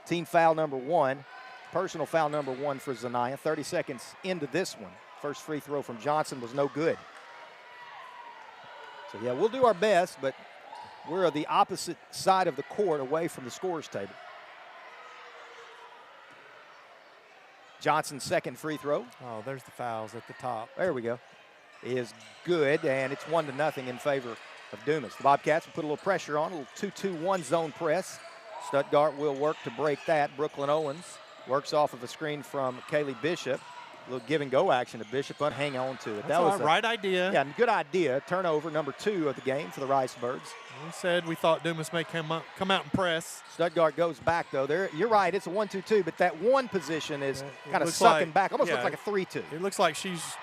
Team foul number 1, personal foul number 1 for Zanaya. 30 seconds into this one. First free throw from Johnson was no good. So, yeah, we'll do our best, but we're on the opposite side of the court away from the scores table. Johnson's second free throw. Oh, there's the fouls at the top. There we go. Is good, and it's 1-0 in favor of Dumas. The Bobcats will put a little pressure on, a little 2-2-1 zone press. Stuttgart will work to break that. Brooklyn Owens works off of a screen from Kaylee Bishop. A little give-and-go action to Bishop, but hang on to it. That was the right idea. Yeah, good idea. Turnover, number 2 of the game for the Ricebirds. We said we thought Dumas may come out and press. Stuttgart goes back, though. You're right, it's a 1-2-2, but that one position is kind of sucking back. Almost looks like a 3-2. It looks like she's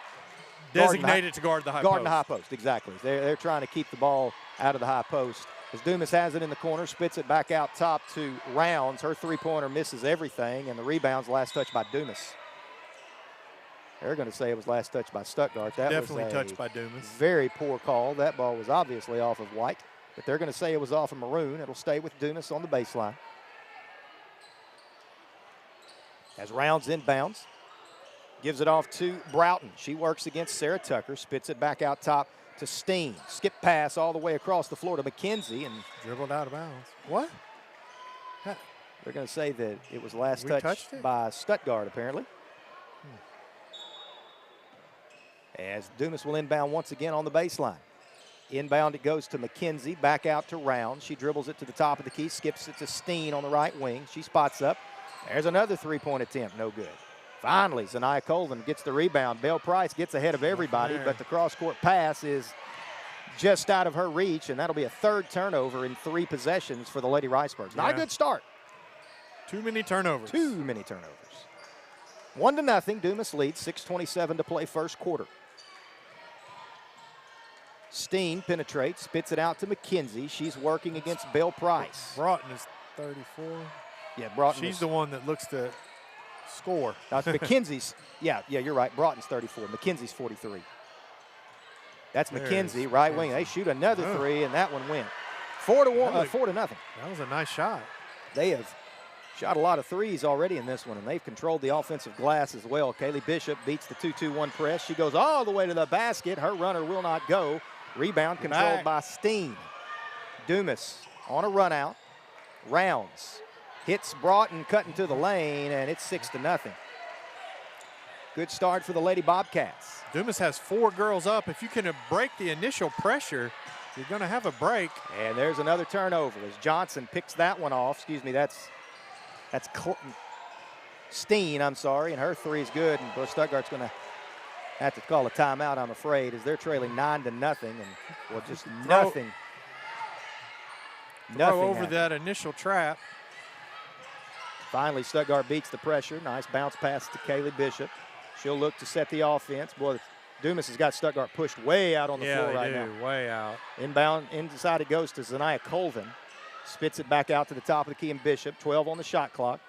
designated to guard the high post. Guarding the high post, exactly. They're trying to keep the ball out of the high post. As Dumas has it in the corner, spits it back out top to Rounds. Her three-pointer misses everything, and the rebound's last touch by Dumas. They're going to say it was last touch by Stuttgart. That definitely was touched by Dumas. Very poor call. That ball was obviously off of White, but they're going to say it was off of Maroon. It'll stay with Dumas on the baseline. As Rounds inbounds, gives it off to Broughton. She works against Sarah Tucker, spits it back out top to Steen. Skip pass all the way across the floor to McKenzie and dribbled out of bounds. What? They're going to say that it was last touch by Stuttgart, apparently. As Dumas will inbound once again on the baseline. Inbound it goes to McKenzie, back out to Round. She dribbles it to the top of the key, skips it to Steen on the right wing. She spots up. There's another three-point attempt, no good. Finally, Zanaya Colvin gets the rebound. Belle Price gets ahead of everybody, but the cross-court pass is just out of her reach, and that'll be a third turnover in 3 possessions for the Lady Ricebirds. Not a good start. Too many turnovers. 1-0. Dumas leads, 6:27 to play first quarter. Steen penetrates, spits it out to McKenzie. She's working against Belle Price. Broughton is 34. Yeah, Broughton. She's the one that looks to score. McKenzie's, yeah, you're right. Broughton's 34. McKenzie's 43. That's McKenzie, right wing. They shoot another 3, and that one went. 4-1, 4-0. That was a nice shot. They have shot a lot of threes already in this one, and they've controlled the offensive glass as well. Kaylee Bishop beats the 2-2-1 press. She goes all the way to the basket. Her runner will not go. Rebound controlled by Steen. Dumas on a run out. Rounds. Hits Broughton cutting to the lane, and it's 6-0. Good start for the Lady Bobcats. Dumas has 4 girls up. If you can break the initial pressure, you're going to have a break. And there's another turnover as Johnson picks that one off. Excuse me, that's Steen, I'm sorry, and her 3 is good, and Stuttgart's going to have to call a timeout, I'm afraid, as they're trailing 9-0, and well, just nothing. Throw over that initial trap. Finally, Stuttgart beats the pressure. Nice bounce pass to Kaylee Bishop. She'll look to set the offense. Boy, Dumas has got Stuttgart pushed way out on the floor right now. Way out. Inbound, inside it goes to Zanaya Colvin. Spits it back out to the top of the key, and Bishop. 12 on the shot clock.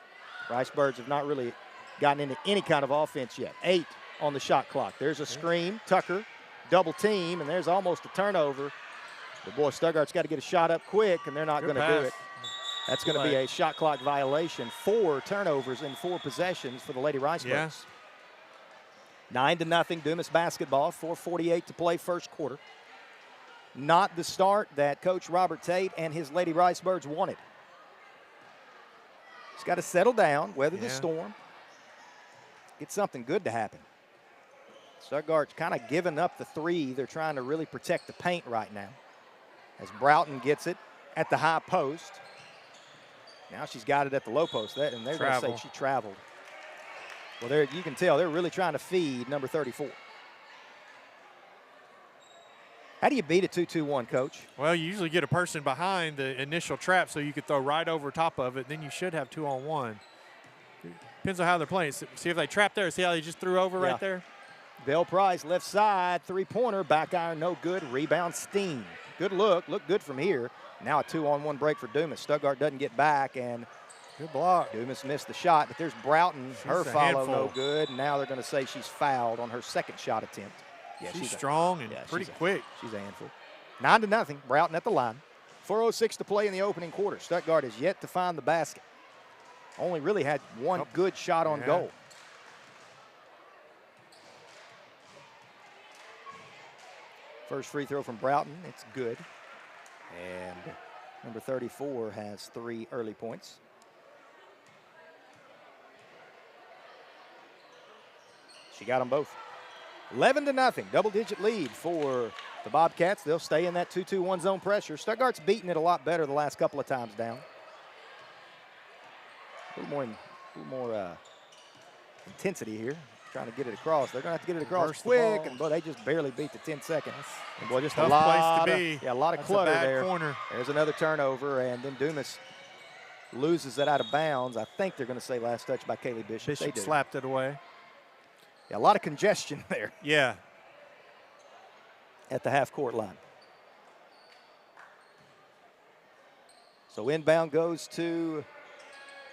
Ricebirds have not really gotten into any kind of offense yet. 8 on the shot clock. There's a screen. Tucker, double team, and there's almost a turnover. But boy, Stuttgart's got to get a shot up quick, and they're not going to do it. That's going to be a shot clock violation. 4 turnovers in 4 possessions for the Lady Ricebirds. Yeah. 9-0 Dumas basketball. 4:48 to play first quarter. Not the start that Coach Robert Tate and his Lady Ricebirds wanted. He's got to settle down, weather the storm, get something good to happen. Stuttgart's kind of giving up the 3. They're trying to really protect the paint right now. As Broughton gets it at the high post. Now she's got it at the low post, and they're going to say she traveled. Well, you can tell they're really trying to feed number 34. How do you beat a 2-2-1, Coach? Well, you usually get a person behind the initial trap so you could throw right over top of it. Then you should have 2-on-1. Depends on how they're playing. See if they trap there. See how they just threw over right there? Bell Price, left side, 3-pointer, back iron, no good. Rebound, Steen. Good look. Look good from here. Now a 2-on-1 break for Dumas. Stuttgart doesn't get back, and good block. Dumas missed the shot, but there's Broughton. Her follow no good. Now they're going to say she's fouled on her second shot attempt. Yeah, she's strong and pretty quick. She's a handful. 9-0, Broughton at the line. 4:06 to play in the opening quarter. Stuttgart has yet to find the basket. Only really had one good shot on goal. First free throw from Broughton, it's good. And number 34 has 3 early points. She got them both. 11-0, double-digit lead for the Bobcats. They'll stay in that 2-2-1 zone pressure. Stuttgart's beaten it a lot better the last couple of times down. A little more intensity here. Trying to get it across. They're going to have to get it across quick, and boy, they just barely beat the 10 seconds. And boy, just a lot place to be. Yeah, a lot of clutter there. Corner. There's another turnover, and then Dumas loses it out of bounds. I think they're going to say last touch by Kaylee Bishop. Bishop slapped it away. Yeah, a lot of congestion there. Yeah. At the half-court line. So inbound goes to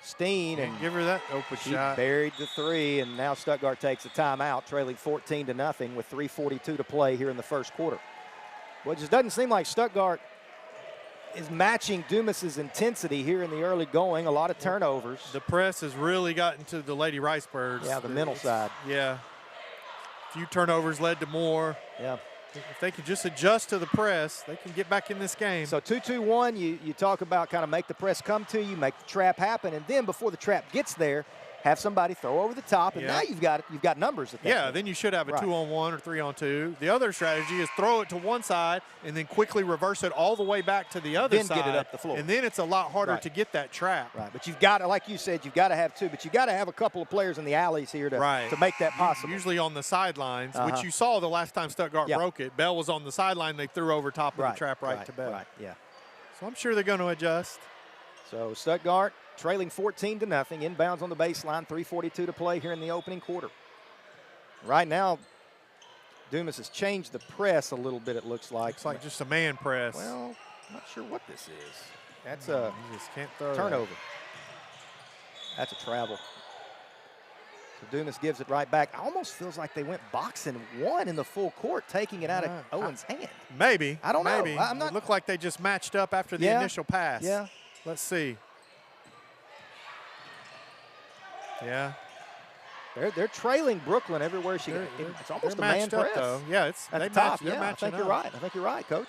Steen, and give her that open shot. Buried the 3, and now Stuttgart takes a timeout, trailing 14-0 with 3:42 to play here in the first quarter. Well, it just doesn't seem like Stuttgart is matching Dumas's intensity here in the early going. A lot of turnovers. The press has really gotten to the Lady Ricebirds. Yeah, the mental side. Yeah. A few turnovers led to more. Yeah. If they can just adjust to the press, they can get back in this game. So 2-2-1, you talk about kind of make the press come to you, make the trap happen, and then before the trap gets there, have somebody throw over the top, and now you've got numbers at that point. Then you should have a 2-on-1 or 3-on-2. The other strategy is throw it to one side and then quickly reverse it all the way back to the other side. Then get it up the floor. And then it's a lot harder to get that trap. Right, but you've got to, like you said, you've got to have 2, but you've got to have a couple of players in the alleys here to make that possible. Usually on the sidelines, which you saw the last time Stuttgart broke it. Bell was on the sideline. They threw over top of the trap to Bell. Right, yeah. So I'm sure they're going to adjust. So Stuttgart trailing 14-0, inbounds on the baseline, 3:42 to play here in the opening quarter. Right now, Dumas has changed the press a little bit, it looks like. Looks like just a man press. Well, I'm not sure what this is. That's a you just can't throw turnover. That's a travel. So Dumas gives it right back. Almost feels like they went boxing one in the full court, taking it out of Owen's hand. Maybe. I don't know. I'm not. It looked like they just matched up after the initial pass. Yeah. Let's see. Yeah. They're trailing Brooklyn everywhere she goes. It's almost a man press. Though. Yeah, it's at the top. I think you're right. I think you're right, Coach.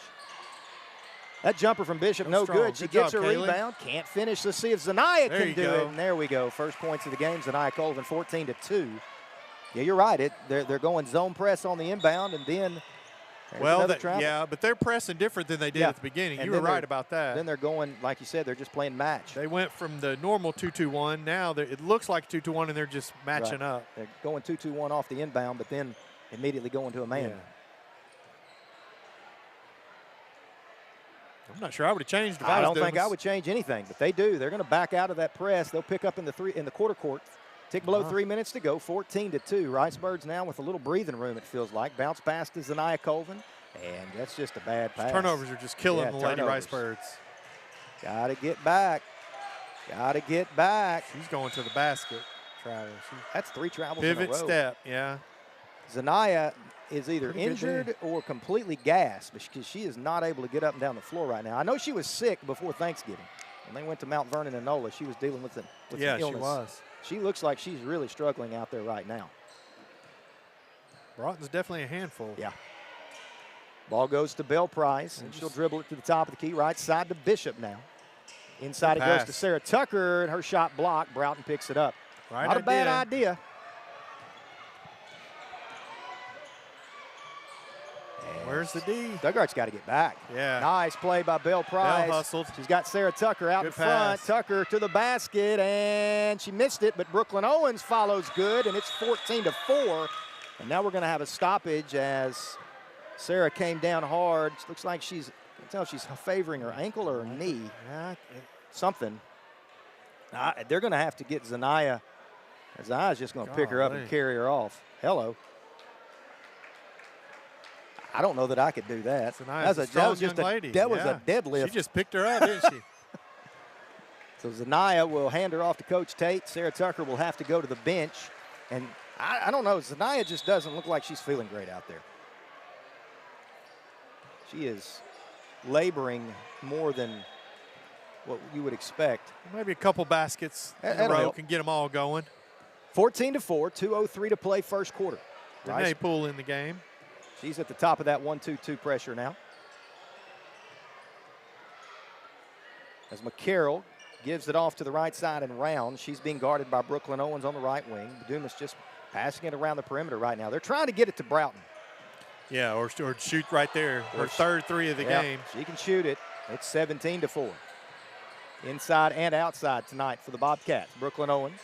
That jumper from Bishop, no good. She gets her rebound. Can't finish. Let's see if Zanaya can do it. And there we go. First points of the game. Zanaya Colvin, 14-2. Yeah, you're right. They're going zone press on the inbound, and then but they're pressing different than they did at the beginning. You were right about that. Then they're going, like you said, they're just playing match. They went from the normal 2-2-1. Now it looks like 2-2-1, and they're just matching up. They're going 2-2-1 off the inbound, but then immediately going to a man. Yeah. I'm not sure I would have changed if I I was don't think Dumas. I would change anything, but they do. They're going to back out of that press. They'll pick up in the quarter court. Tick below 3 minutes to go, 14-2. Ricebirds now with a little breathing room, it feels like. Bounce pass to Zanaya Colvin, and that's just a bad pass. Turnovers are just killing the Lady Ricebirds. Got to get back. Got to get back. She's going to the basket. Travel. That's 3 travels in a row. Pivot step, yeah. Zanaya is either injured or completely gassed because she is not able to get up and down the floor right now. I know she was sick before Thanksgiving. When they went to Mount Vernon and Nola, she was dealing with an illness. She was. She looks like she's really struggling out there right now. Broughton's definitely a handful. Yeah. Ball goes to Belle Price, and she'll dribble it to the top of the key, right side to Bishop now. Inside it goes to Sarah Tucker, and her shot blocked. Broughton picks it up. Not a bad idea. Where's the D? Stuttgart's got to get back. Yeah. Nice play by Belle Price. Bell hustled. She's got Sarah Tucker out in front. Tucker to the basket, and she missed it, but Brooklyn Owens follows good, and it's 14-4. And now we're going to have a stoppage as Sarah came down hard. Looks like I can tell she's favoring her ankle or her knee. Something. They're going to have to get Zanaya. Zanaya's just going to pick her up and carry her off. Hello. I don't know that I could do that. That was a deadlift. She just picked her up, didn't she? So Zanaya will hand her off to Coach Tate. Sarah Tucker will have to go to the bench. And I don't know, Zanaya just doesn't look like she's feeling great out there. She is laboring more than what you would expect. Maybe a couple baskets in a row can get them all going. 14-4, 2:03 to play first quarter. Renee Poole in the game. She's at the top of that 1-2-2 pressure now. As McCarroll gives it off to the right side and round. She's being guarded by Brooklyn Owens on the right wing. Dumas just passing it around the perimeter right now. They're trying to get it to Broughton. Yeah, or shoot right there. Her third 3 of the game. She can shoot it. It's 17-4. Inside and outside tonight for the Bobcats. Brooklyn Owens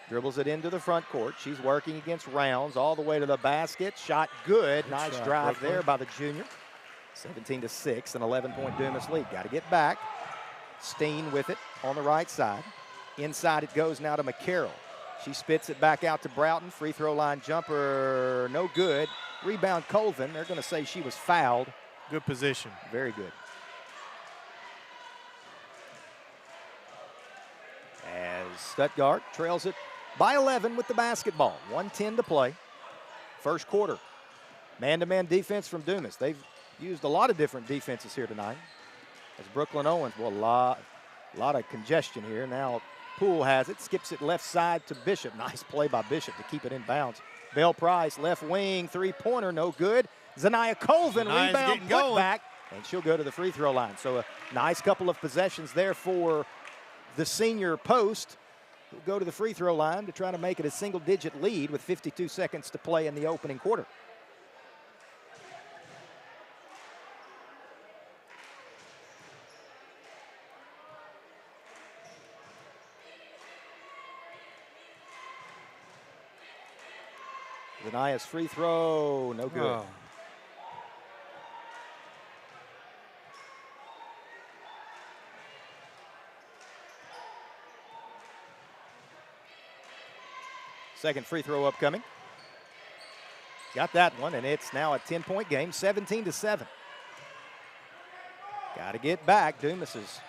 dribbles it into the front court. She's working against Rounds all the way to the basket. Shot good. Nice drive there by the junior. 17-6, an 11-point Dumas lead. Got to get back. Steen with it on the right side. Inside it goes now to McCarroll. She spits it back out to Broughton. Free throw line jumper, no good. Rebound Colvin. They're going to say she was fouled. Good position. Very good. As Stuttgart trails it by 11 with the basketball. 1:10 to play. First quarter. Man-to-man defense from Dumas. They've used a lot of different defenses here tonight. As Brooklyn Owens, well, a lot of congestion here. Now Poole has it, skips it left side to Bishop. Nice play by Bishop to keep it in bounds. Belle Price, left wing, three-pointer, no good. Zanaya Colvin, rebound, put back, and she'll go to the free throw line. So a nice couple of possessions there for the senior post. Who'll go to the free throw line to try to make it a single-digit lead with 52 seconds to play in the opening quarter. Zanaya's free throw, no good. Oh. Second free throw upcoming. Got that one, and it's now a 10-point game, 17-7. Got to get back. Dumas is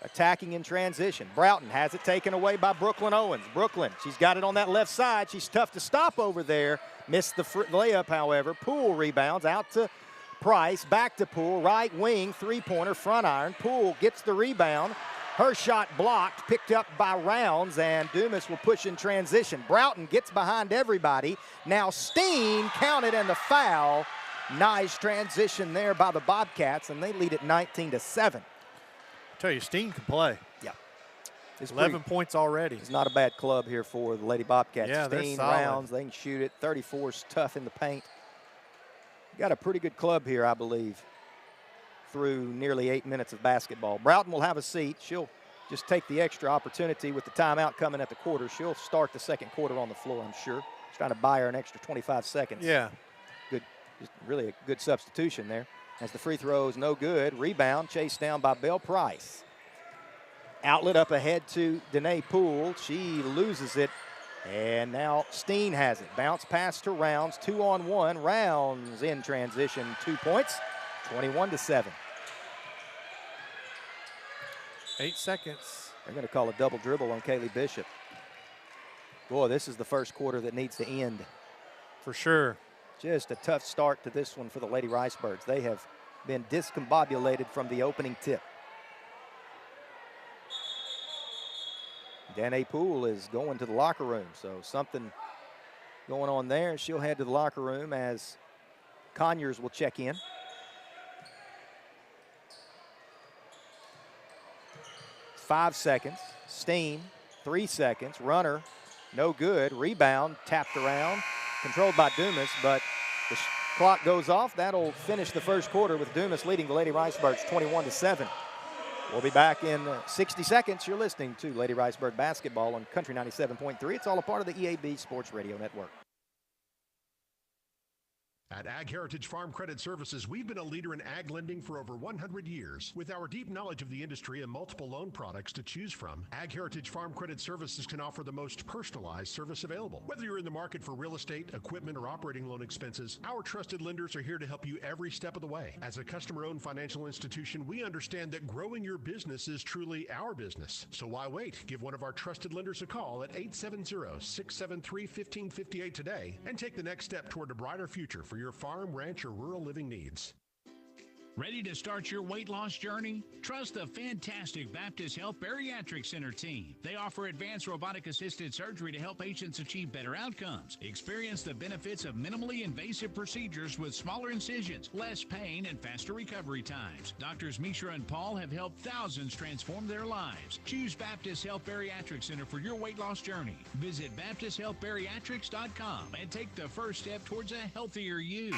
attacking in transition. Broughton has it taken away by Brooklyn Owens. Brooklyn, she's got it on that left side. She's tough to stop over there. Missed the layup, however. Poole rebounds out to Price, back to Poole, right wing, three-pointer, front iron. Poole gets the rebound. Her shot blocked, picked up by Rounds, and Dumas will push in transition. Broughton gets behind everybody. Now Steen counted and the foul. Nice transition there by the Bobcats, and they lead at 19-7. I tell you, Steen can play. Yeah. It's 11 points already. It's not a bad club here for the Lady Bobcats. Yeah, they're Steen, solid. Rounds, they can shoot it. 34's tough in the paint. Got a pretty good club here, I believe, through nearly 8 minutes of basketball. Broughton will have a seat. She'll just take the extra opportunity with the timeout coming at the quarter. She'll start the second quarter on the floor, I'm sure. He's trying to buy her an extra 25 seconds. Yeah. Good, just really a good substitution there. As the free throw is no good. Rebound chased down by Belle Price. Outlet up ahead to Danae Poole. She loses it. And now Steen has it. Bounce pass to Rounds. 2-on-1. Rounds in transition. 2 points. 21-7. 8 seconds. They're going to call a double dribble on Kaylee Bishop. Boy, this is the first quarter that needs to end. For sure. Just a tough start to this one for the Lady Ricebirds. They have been discombobulated from the opening tip. Danae Poole is going to the locker room, so something going on there. She'll head to the locker room as Conyers will check in. Five seconds. Steen, 3 seconds. Runner, no good. Rebound, tapped around, controlled by Dumas, but the clock goes off. That'll finish the first quarter with Dumas leading the Lady Ricebirds 21-7. We'll be back in 60 seconds. You're listening to Lady Ricebird basketball on Country 97.3. It's all a part of the EAB Sports Radio Network. At Ag Heritage Farm Credit Services, we've been a leader in ag lending for over 100 years. With our deep knowledge of the industry and multiple loan products to choose from, Ag Heritage Farm Credit Services can offer the most personalized service available. Whether you're in the market for real estate, equipment, or operating loan expenses, our trusted lenders are here to help you every step of the way. As a customer-owned financial institution, we understand that growing your business is truly our business. So why wait? Give one of our trusted lenders a call at 870-673-1558 today and take the next step toward a brighter future for your farm, ranch, or rural living needs. Ready to start your weight loss journey? Trust the fantastic Baptist Health Bariatric Center team. They offer advanced robotic-assisted surgery to help patients achieve better outcomes. Experience the benefits of minimally invasive procedures with smaller incisions, less pain, and faster recovery times. Doctors Mishra and Paul have helped thousands transform their lives. Choose Baptist Health Bariatric Center for your weight loss journey. Visit BaptistHealthBariatrics.com and take the first step towards a healthier you.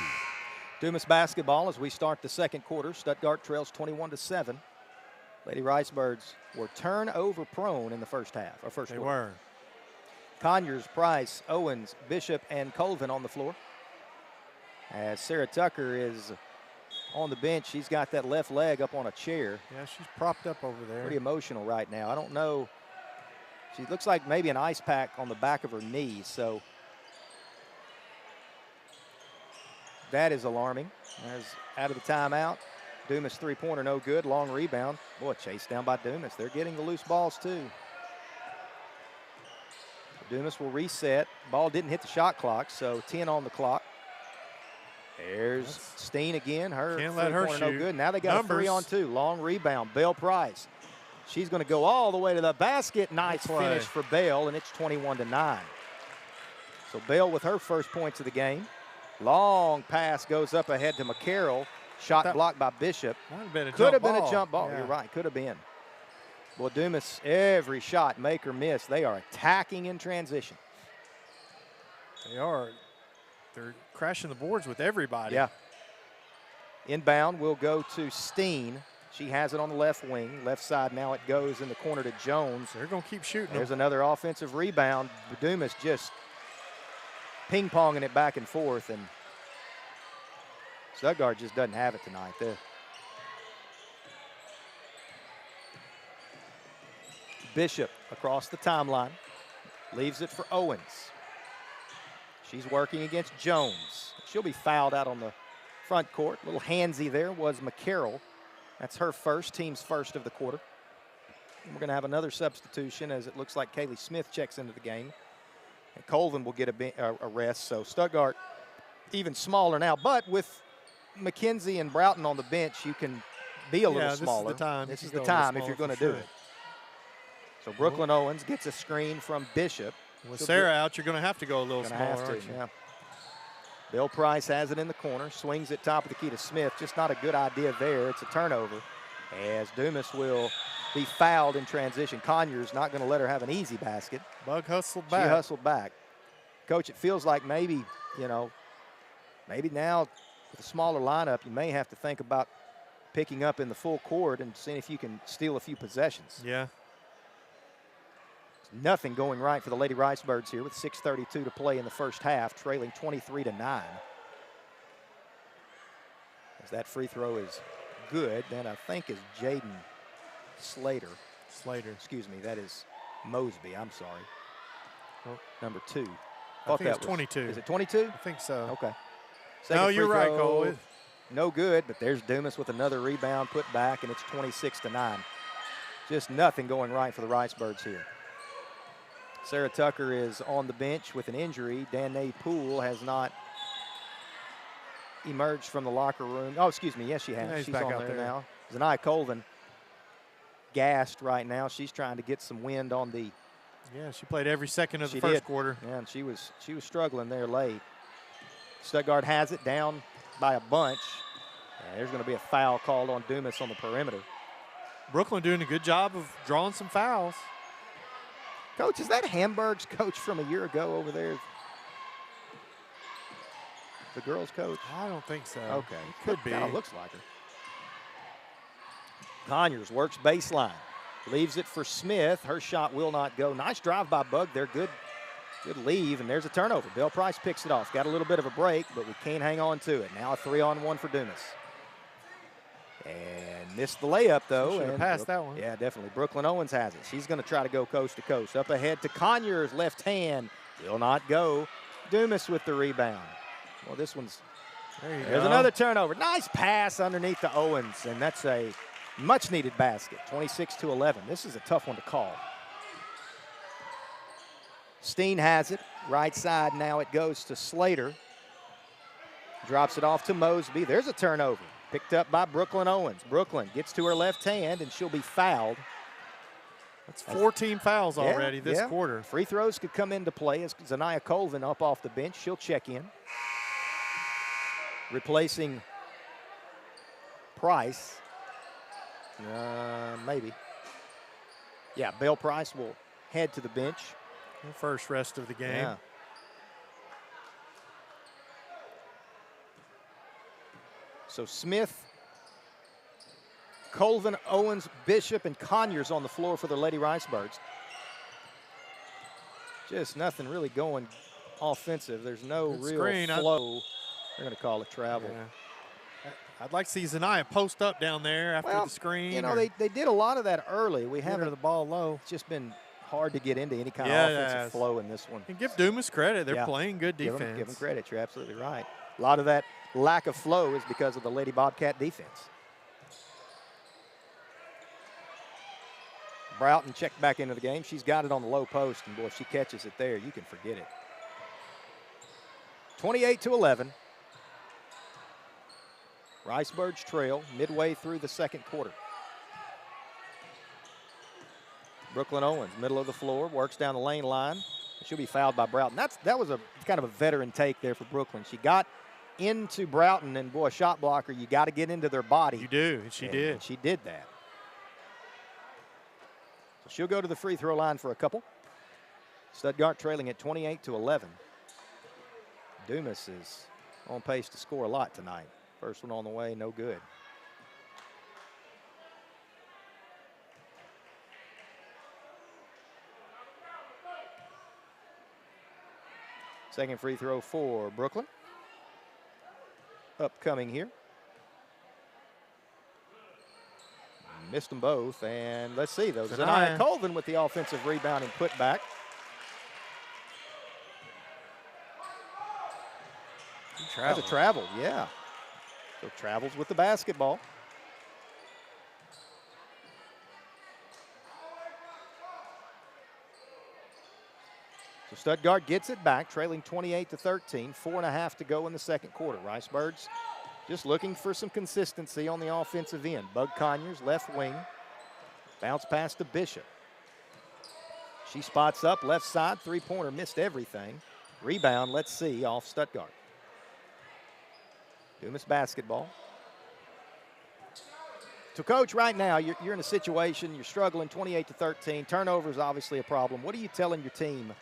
Dumas basketball as we start the second quarter. Stuttgart trails 21-7. Lady Ricebirds were turnover prone in the first half, or first quarter. They were. Conyers, Price, Owens, Bishop, and Colvin on the floor. As Sarah Tucker is on the bench, she's got that left leg up on a chair. Yeah, she's propped up over there. Pretty emotional right now. I don't know. She looks like maybe an ice pack on the back of her knee, so that is alarming. As out of the timeout, Dumas three-pointer no good, long rebound. Boy, chased down by Dumas. They're getting the loose balls too. Dumas will reset. Ball didn't hit the shot clock, so 10 on the clock. There's Steen again. Her three-pointer no good. Now they got a 3-on-2. Long rebound. Belle Price. She's going to go all the way to the basket. Nice finish for Belle, and it's 21-9. So Belle with her first points of the game. Long pass goes up ahead to McCarroll. Shot blocked by Bishop. Could have been a jump ball. You're right. Could have been. Well, Dumas, every shot, make or miss, they are attacking in transition. They are. They're crashing the boards with everybody. Yeah. Inbound will go to Steen. She has it on the left wing. Left side now it goes in the corner to Jones. They're going to keep shooting. There's another offensive rebound. Dumas just ping-ponging it back and forth, and Stuttgart just doesn't have it tonight. Bishop across the timeline, leaves it for Owens. She's working against Jones. She'll be fouled out on the front court. A little handsy there was McCarroll. That's her first, team's first of the quarter. And we're going to have another substitution as it looks like Kaylee Smith checks into the game. And Colvin will get a rest. So Stuttgart even smaller now. But with McKenzie and Broughton on the bench, you can be a little smaller. This is the time if you're going to do it. So Brooklyn Owens gets a screen from Bishop. With Sarah out, you're going to have to go a little smaller, aren't you? Yeah. Belle Price has it in the corner, swings it top of the key to Smith. Just not a good idea there. It's a turnover as Dumas will be fouled in transition. Conyers not going to let her have an easy basket. Bug hustled back. She hustled back. Coach, it feels like maybe, maybe now with a smaller lineup, you may have to think about picking up in the full court and seeing if you can steal a few possessions. Yeah. Nothing going right for the Lady Ricebirds here with 6:32 to play in the first half, trailing 23-9. As that free throw is good, then I think is Jaden Slater. Excuse me, that is Mosby. I'm sorry. Oh. Number 2. I think it's 22. Is it 22? I think so. Okay. No, you're right, Cole. No good, but there's Dumas with another rebound put back, and it's 26-9. Just nothing going right for the Ricebirds here. Sarah Tucker is on the bench with an injury. Danae Poole has not emerged from the locker room. Oh, excuse me. Yes, she has. Yeah, she's back on out there now. Zanaya Colvin gassed right now. She's trying to get some wind on the. Yeah, she played every second of the first quarter. Yeah, and she was struggling there late. Stuttgart has it down by a bunch. And there's going to be a foul called on Dumas on the perimeter. Brooklyn doing a good job of drawing some fouls. Coach, is that Hamburg's coach from a year ago over there? The girls' coach? I don't think so. Okay. It could be. Kind of looks like her. Conyers works baseline. Leaves it for Smith. Her shot will not go. Nice drive by Bug there. Good leave, and there's a turnover. Bill Price picks it off. Got a little bit of a break, but we can't hang on to it. Now a 3-on-1 for Dumas. And missed the layup, though. Should have passed that one. Yeah, definitely. Brooklyn Owens has it. She's going to try to go coast to coast. Up ahead to Conyers, left hand. Will not go. Dumas with the rebound. Well, this one's. There's another turnover. Nice pass underneath to Owens, and that's a much-needed basket. 26-11. This is a tough one to call. Steen has it. Right side now it goes to Slater. Drops it off to Mosby. There's a turnover. Picked up by Brooklyn Owens. Brooklyn gets to her left hand, and she'll be fouled. That's 14 fouls already this quarter. Free throws could come into play as Zanaya Colvin up off the bench. She'll check in. Replacing Price. Maybe. Yeah, Bell Price will head to the bench. The first rest of the game. Yeah. So Smith, Colvin, Owens, Bishop, and Conyers on the floor for the Lady Ricebirds. Just nothing really going offensive. There's no real flow. They're going to call it travel. Yeah. I'd like to see Zanaya post up down there after the screen. You know, they did a lot of that early. We haven't the ball low. It's just been hard to get into any kind of offensive flow in this one. And give Dumas credit. They're playing good defense. Give them credit. You're absolutely right. A lot of that lack of flow is because of the Lady Bobcat defense. Broughton checked back into the game. She's got it on the low post, and boy, if she catches it there, you can forget it. 28-11. Ricebirds trail midway through the second quarter. Brooklyn Owens, middle of the floor, works down the lane line. She'll be fouled by Broughton. That was a kind of a veteran take there for Brooklyn. She got into Broughton, and boy, shot blocker, you got to get into their body. You do, and she did. And she did that. So she'll go to the free throw line for a couple. Stuttgart trailing at 28-11. Dumas is on pace to score a lot tonight. First one on the way, no good. Second free throw for Brooklyn. Upcoming here. Missed them both, and let's see, though. Zanaya Colvin with the offensive rebound and putback. That's a travel, yeah. So travels with the basketball. So Stuttgart gets it back, trailing 28-13, 4.5 to go in the second quarter. Ricebirds just looking for some consistency on the offensive end. Bug Conyers, left wing. Bounce pass to Bishop. She spots up, left side, three-pointer, missed everything. Rebound, let's see, off Stuttgart. Dumas basketball. So, Coach, right now, you're in a situation, you're struggling, 28-13. Turnover is obviously a problem. What are you telling your team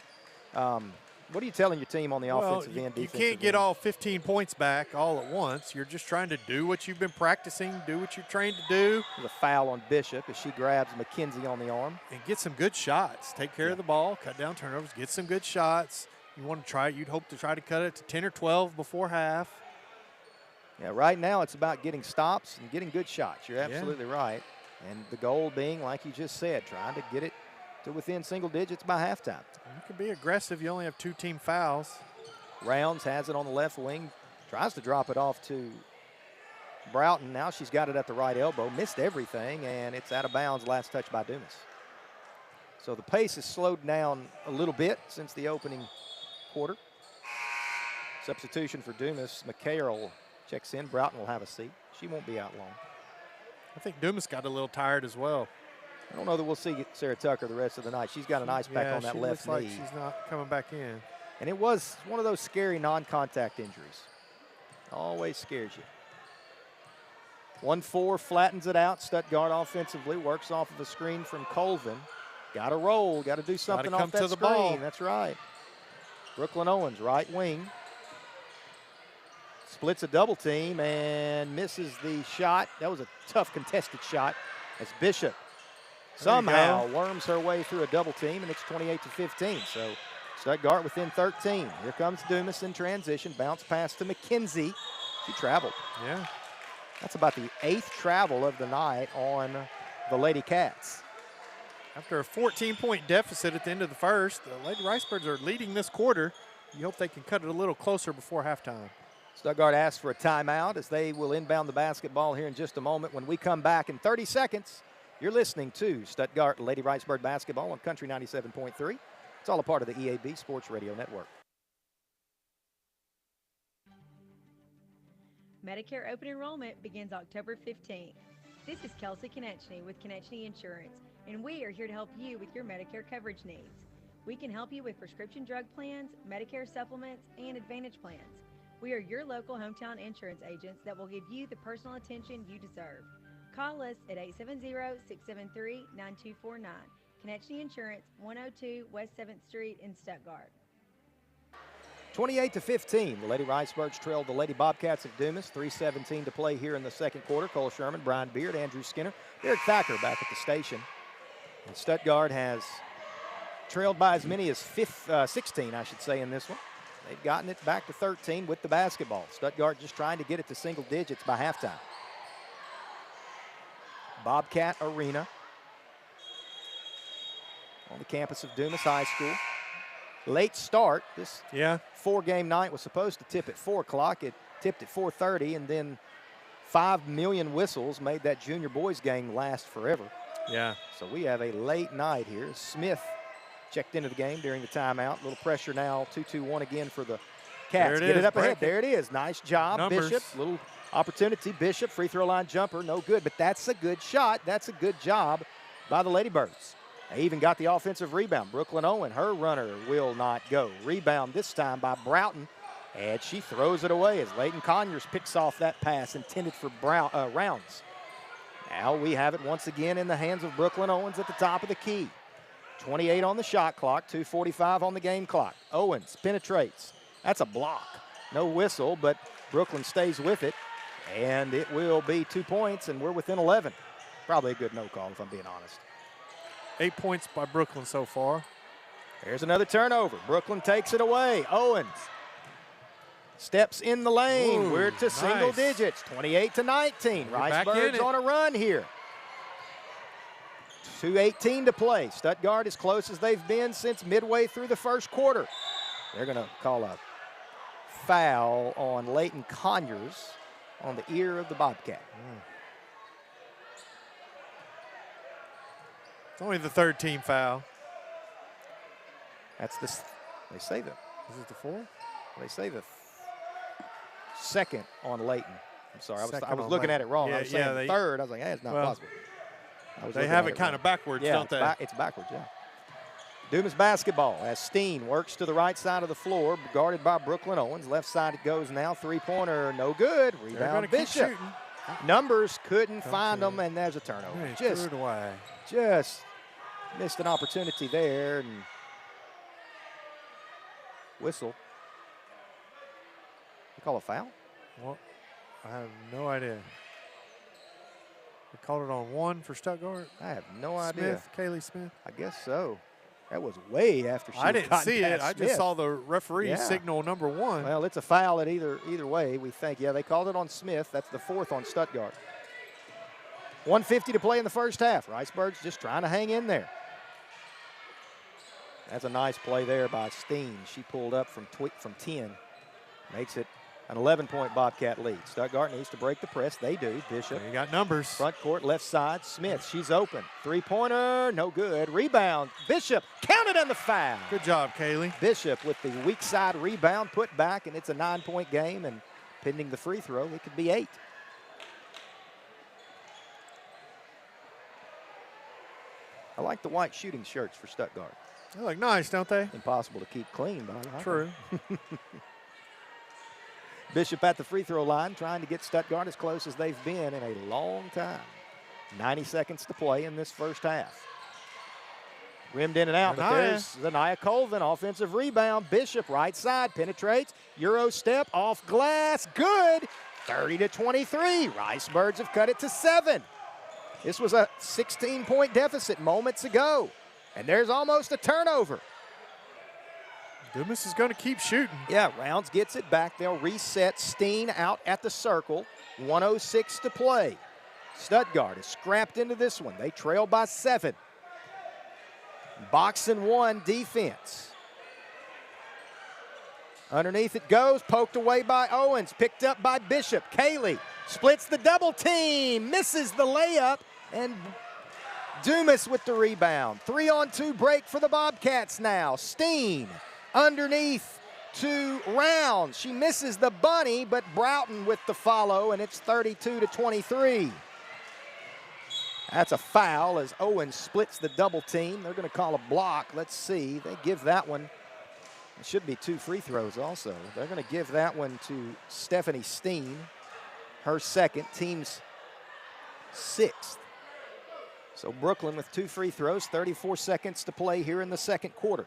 What are you telling your team on the offensive end, you defensive can't get end? all 15 points back all at once. You're just trying to do what you've been practicing, do what you're trained to do. There's a foul on Bishop as she grabs McKenzie on the arm. And get some good shots. Take care of the ball, cut down turnovers, get some good shots. You want to try, you'd hope to try to cut it to 10 or 12 before half. Yeah, right now it's about getting stops and getting good shots. You're absolutely right. And the goal being, like you just said, trying to get it to within single digits by halftime. You can be aggressive. You only have 2 team fouls. Rounds has it on the left wing. Tries to drop it off to Broughton. Now she's got it at the right elbow. Missed everything, and it's out of bounds. Last touch by Dumas. So the pace has slowed down a little bit since the opening quarter. Substitution for Dumas. McCarroll checks in. Broughton will have a seat. She won't be out long. I think Dumas got a little tired as well. I don't know that we'll see Sarah Tucker the rest of the night. She's got an ice pack on that left looks knee. like she's not coming back in. And it was one of those scary non-contact injuries. Always scares you. 1-4 flattens it out. Stuttgart offensively works off of a screen from Colvin. Got to roll. Got to do something off that screen. Ball. That's right. Brooklyn Owens, right wing. Splits a double team and misses the shot. That was a tough contested shot as Bishop somehow worms her way through a double team, and it's 28-15. So Stuttgart within 13. Here comes Dumas in transition. Bounce pass to McKenzie. She traveled. Yeah. That's about the 8th travel of the night on the Lady Cats. After a 14-point deficit at the end of the first, the Lady Ricebirds are leading this quarter. You hope they can cut it a little closer before halftime. Stuttgart asks for a timeout as they will inbound the basketball here in just a moment. When we come back in 30 seconds, you're listening to Stuttgart Lady Ricebird basketball on Country 97.3. It's all a part of the EAB Sports Radio Network. Medicare open enrollment begins October 15th. This is Kelsey Konechny with Konechny Insurance, and we are here to help you with your Medicare coverage needs. We can help you with prescription drug plans, Medicare supplements, and Advantage plans. We are your local hometown insurance agents that will give you the personal attention you deserve. Call us at 870-673-9249. Konechny Insurance, 102 West 7th Street in Stuttgart. 28-15, the Lady Ricebirds trailed the Lady Bobcats of Dumas. 3:17 to play here in the second quarter. Cole Sherman, Brian Beard, Andrew Skinner, Derek Thacker back at the station. And Stuttgart has trailed by as many as 16, I should say, in this one. They've gotten it back to 13 with the basketball. Stuttgart just trying to get it to single digits by halftime. Bobcat Arena on the campus of Dumas High School. Late start. This 4-game night was supposed to tip at 4 o'clock. It tipped at 4:30, and then 5 million whistles made that junior boys game last forever. Yeah. So we have a late night here. Smith checked into the game during the timeout. A little pressure now. 2-2-1 again for the Cats. Get it up ahead. There it is. Nice job, Numbers. Bishop. Little opportunity. Bishop, free throw line jumper. No good, but that's a good shot. That's a good job by the Ladybirds. They even got the offensive rebound. Brooklyn Owen, her runner will not go. Rebound this time by Broughton, and she throws it away as Leighton Conyers picks off that pass intended for Rounds. Now we have it once again in the hands of Brooklyn Owens at the top of the key. 28 on the shot clock, 2:45 on the game clock. Owens penetrates. That's a block. No whistle, but Brooklyn stays with it, and it will be 2 points, and we're within 11. Probably a good no call if I'm being honest. 8 points by Brooklyn so far. There's another turnover. Brooklyn takes it away. Owens steps in the lane. Ooh, we're to single digits, 28-19. Ricebirds on a run here. 2:18 to play. Stuttgart as close as they've been since midway through the first quarter. They're going to call a foul on Leighton Conyers on the ear of the Bobcat. It's only the 3rd team foul. That's the, they say the. Is it the 4th? They say the second on Leighton. I'm sorry, I was looking Leighton. at it wrong. Yeah, I was saying they, third. I was like, hey, it's not possible. They have it kind of backwards, don't they? It's backwards, yeah. Dumas basketball as Steen works to the right side of the floor, guarded by Brooklyn Owens. Left side it goes now. Three-pointer, no good. Rebound, Bishop. Numbers couldn't find them, and there's a turnover. Just threw it away. Just missed an opportunity there. And whistle. You call a foul? Well, I have no idea. They called it on 1 for Stuttgart. I have no idea. Kaylee Smith. I guess so. That was way after she I didn't see it. I Smith. just saw the referee signal number 1. Well, it's a foul at either way, we think. Yeah, they called it on Smith. That's the 4th on Stuttgart. 1:50 to play in the first half. Riceburg's just trying to hang in there. That's a nice play there by Steen. She pulled up from 10. Makes it an 11-point Bobcat lead. Stuttgart needs to break the press. They do. Bishop. You got numbers. Front court, left side. Smith, she's open. Three-pointer, no good. Rebound. Bishop, counted on the foul. Good job, Kaylee. Bishop with the weak side rebound, put back, and it's a 9-point game. And pending the free throw, it could be 8. I like the white shooting shirts for Stuttgart. They look nice, don't they? Impossible to keep clean, but I like True. them. Bishop at the free throw line, trying to get Stuttgart as close as they've been in a long time. 90 seconds to play in this first half. Rimmed in and out, but there's Zanaya Colvin, offensive rebound. Bishop, right side, penetrates. Euro step, off glass, good. 30-23. Ricebirds have cut it to 7. This was a 16-point deficit moments ago, and there's almost a turnover. Dumas is going to keep shooting. Yeah, Rounds gets it back. They'll reset. Steen out at the circle. 1:06 to play. Stuttgart is scrapped into this one. They trail by 7. Box and 1 defense. Underneath it goes, poked away by Owens, picked up by Bishop. Kaylee splits the double team, misses the layup, and Dumas with the rebound. 3-on-2 break for the Bobcats now. Steen underneath to Rounds. She misses the bunny, but Broughton with the follow, and it's 32-23. That's a foul as Owens splits the double team. They're going to call a block. Let's see. They give that one. It should be 2 free throws also. They're going to give that one to Stephanie Steen, her second, team's 6th. So Brooklyn with 2 free throws, 34 seconds to play here in the second quarter.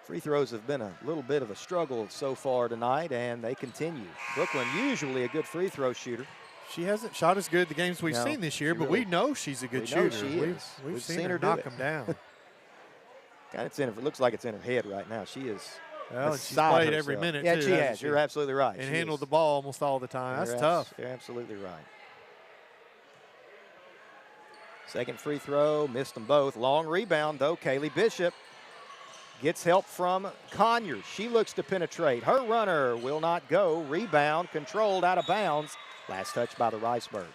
Free throws have been a little bit of a struggle so far tonight, and they continue. Brooklyn usually a good free throw shooter. She hasn't shot as good the games we've seen this year, but we know she's a good shooter. We've seen her knock them down. It looks like it's in her head right now. She is. Well, and she's played every minute, yeah, too. she has. You're absolutely right. And handled the ball almost all the time. That's tough. You're absolutely right. Second free throw, missed them both. Long rebound, though. Kaylee Bishop gets help from Conyers. She looks to penetrate. Her runner will not go. Rebound controlled out of bounds. Last touch by the Ricebirds.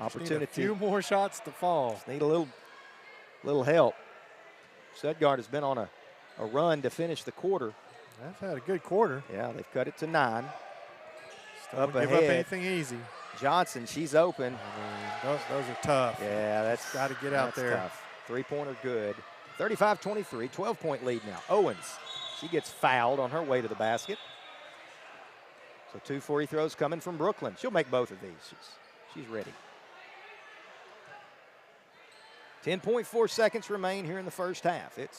Opportunity. Need a few more shots to fall. Just need a little help. Stuttgart has been on a run to finish the quarter. They've had a good quarter. Yeah, they've cut it to 9. Up ahead. Give up anything easy. Johnson, she's open. Those are tough. Yeah, that's got to get out there. Tough. 3-pointer good. 35-23, 12-point lead now. Owens, she gets fouled on her way to the basket. So 2 free throws coming from Brooklyn. She'll make both of these. She's ready. 10.4 seconds remain here in the first half. It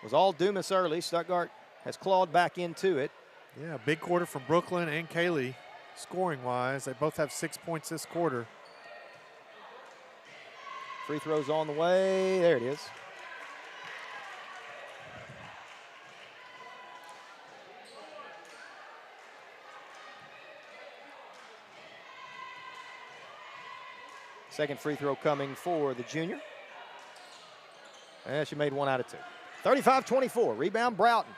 was all Dumas early. Stuttgart has clawed back into it. Yeah, big quarter from Brooklyn and Kaylee, scoring-wise. They both have 6 points this quarter. Free throws on the way. There it is. Second free throw coming for the junior. And she made 1 out of 2. 35-24, rebound Broughton.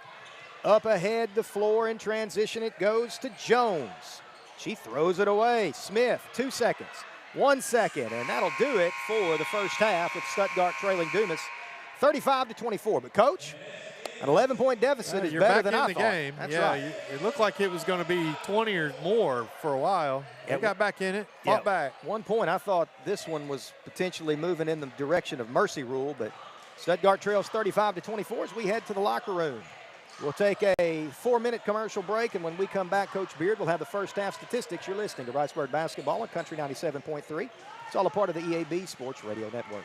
Up ahead the floor in transition, it goes to Jones. She throws it away. Smith, 2 seconds, 1 second, and that'll do it for the first half with Stuttgart trailing Dumas 35-24. But coach, an 11-point deficit is better than I thought. Game. That's yeah, right. It looked like it was going to be 20 or more for a while. They got back in it, fought back. 1 point, I thought this one was potentially moving in the direction of mercy rule, but Stuttgart trails 35-24 as we head to the locker room. We'll take a 4-minute commercial break, and when we come back, Coach Beard will have the first half statistics. You're listening to Ricebird Basketball on Country 97.3. It's all a part of the EAB Sports Radio Network.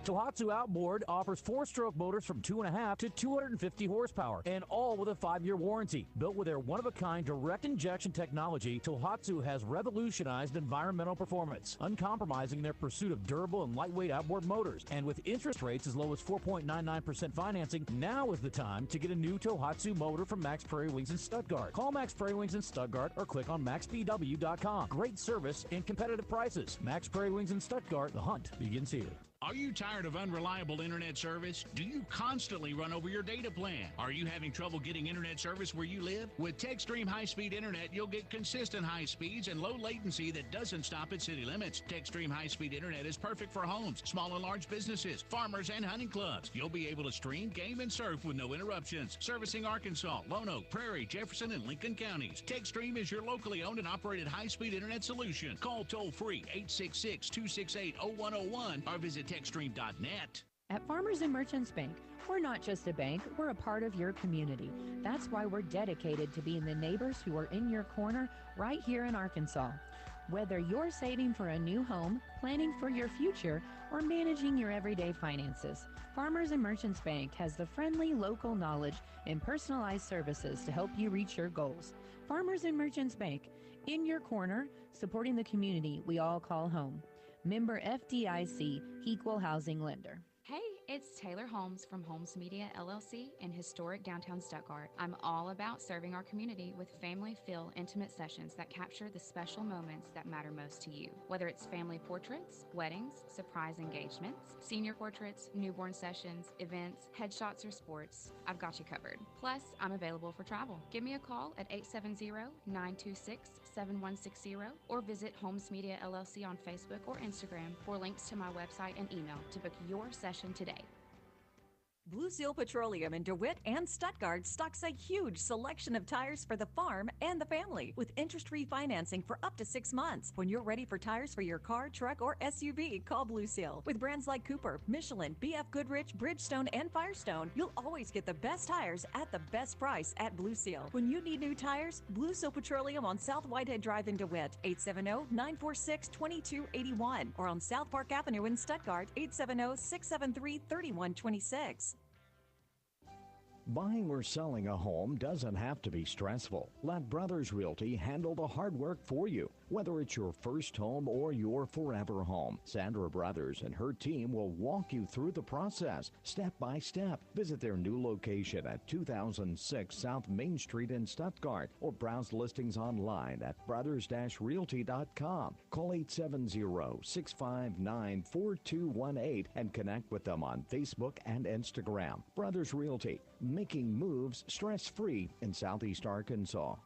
Tohatsu Outboard offers 4-stroke motors from 2.5 to 250 horsepower, and all with a 5-year warranty. Built with their one-of-a-kind direct injection technology, Tohatsu has revolutionized environmental performance, uncompromising their pursuit of durable and lightweight outboard motors. And with interest rates as low as 4.99% financing, now is the time to get a new Tohatsu motor from Max Prairie Wings in Stuttgart. Call Max Prairie Wings in Stuttgart or click on maxbw.com. Great service and competitive prices. Max Prairie Wings in Stuttgart. The hunt begins here. Are you tired of unreliable internet service? Do you constantly run over your data plan? Are you having trouble getting internet service where you live? With TechStream high-speed internet, you'll get consistent high speeds and low latency that doesn't stop at city limits. TechStream high-speed internet is perfect for homes, small and large businesses, farmers, and hunting clubs. You'll be able to stream, game, and surf with no interruptions. Servicing Arkansas, Lone Oak, Prairie, Jefferson, and Lincoln counties. TechStream is your locally owned and operated high-speed internet solution. Call toll-free 866-268-0101 or visit techstream.net. At Farmers and Merchants Bank, we're not just a bank, we're a part of your community. That's why we're dedicated to being the neighbors who are in your corner right here in Arkansas. Whether you're saving for a new home, planning for your future, or managing your everyday finances, Farmers and Merchants Bank has the friendly local knowledge and personalized services to help you reach your goals. Farmers and Merchants Bank, in your corner, supporting the community we all call home. Member FDIC, Equal Housing Lender. Hey, it's Taylor Holmes from Holmes Media LLC in historic downtown Stuttgart. I'm all about serving our community with family-feel intimate sessions that capture the special moments that matter most to you. Whether it's family portraits, weddings, surprise engagements, senior portraits, newborn sessions, events, headshots, or sports, I've got you covered. Plus, I'm available for travel. Give me a call at 870-926-7160 or visit Holmes Media LLC on Facebook or Instagram for links to my website and email to book your session today. Blue Seal Petroleum in DeWitt and Stuttgart stocks a huge selection of tires for the farm and the family with interest-free financing for up to 6 months. When you're ready for tires for your car, truck, or SUV, call Blue Seal. With brands like Cooper, Michelin, BF Goodrich, Bridgestone, and Firestone, you'll always get the best tires at the best price at Blue Seal. When you need new tires, Blue Seal Petroleum on South Whitehead Drive in DeWitt, 870-946-2281, or on South Park Avenue in Stuttgart, 870-673-3126. Buying or selling a home doesn't have to be stressful. Let Brothers Realty handle the hard work for you. Whether it's your first home or your forever home, Sandra Brothers and her team will walk you through the process, step by step. Visit their new location at 2006 South Main Street in Stuttgart or browse listings online at brothers-realty.com. Call 870-659-4218 and connect with them on Facebook and Instagram. Brothers Realty, making moves stress-free in Southeast Arkansas.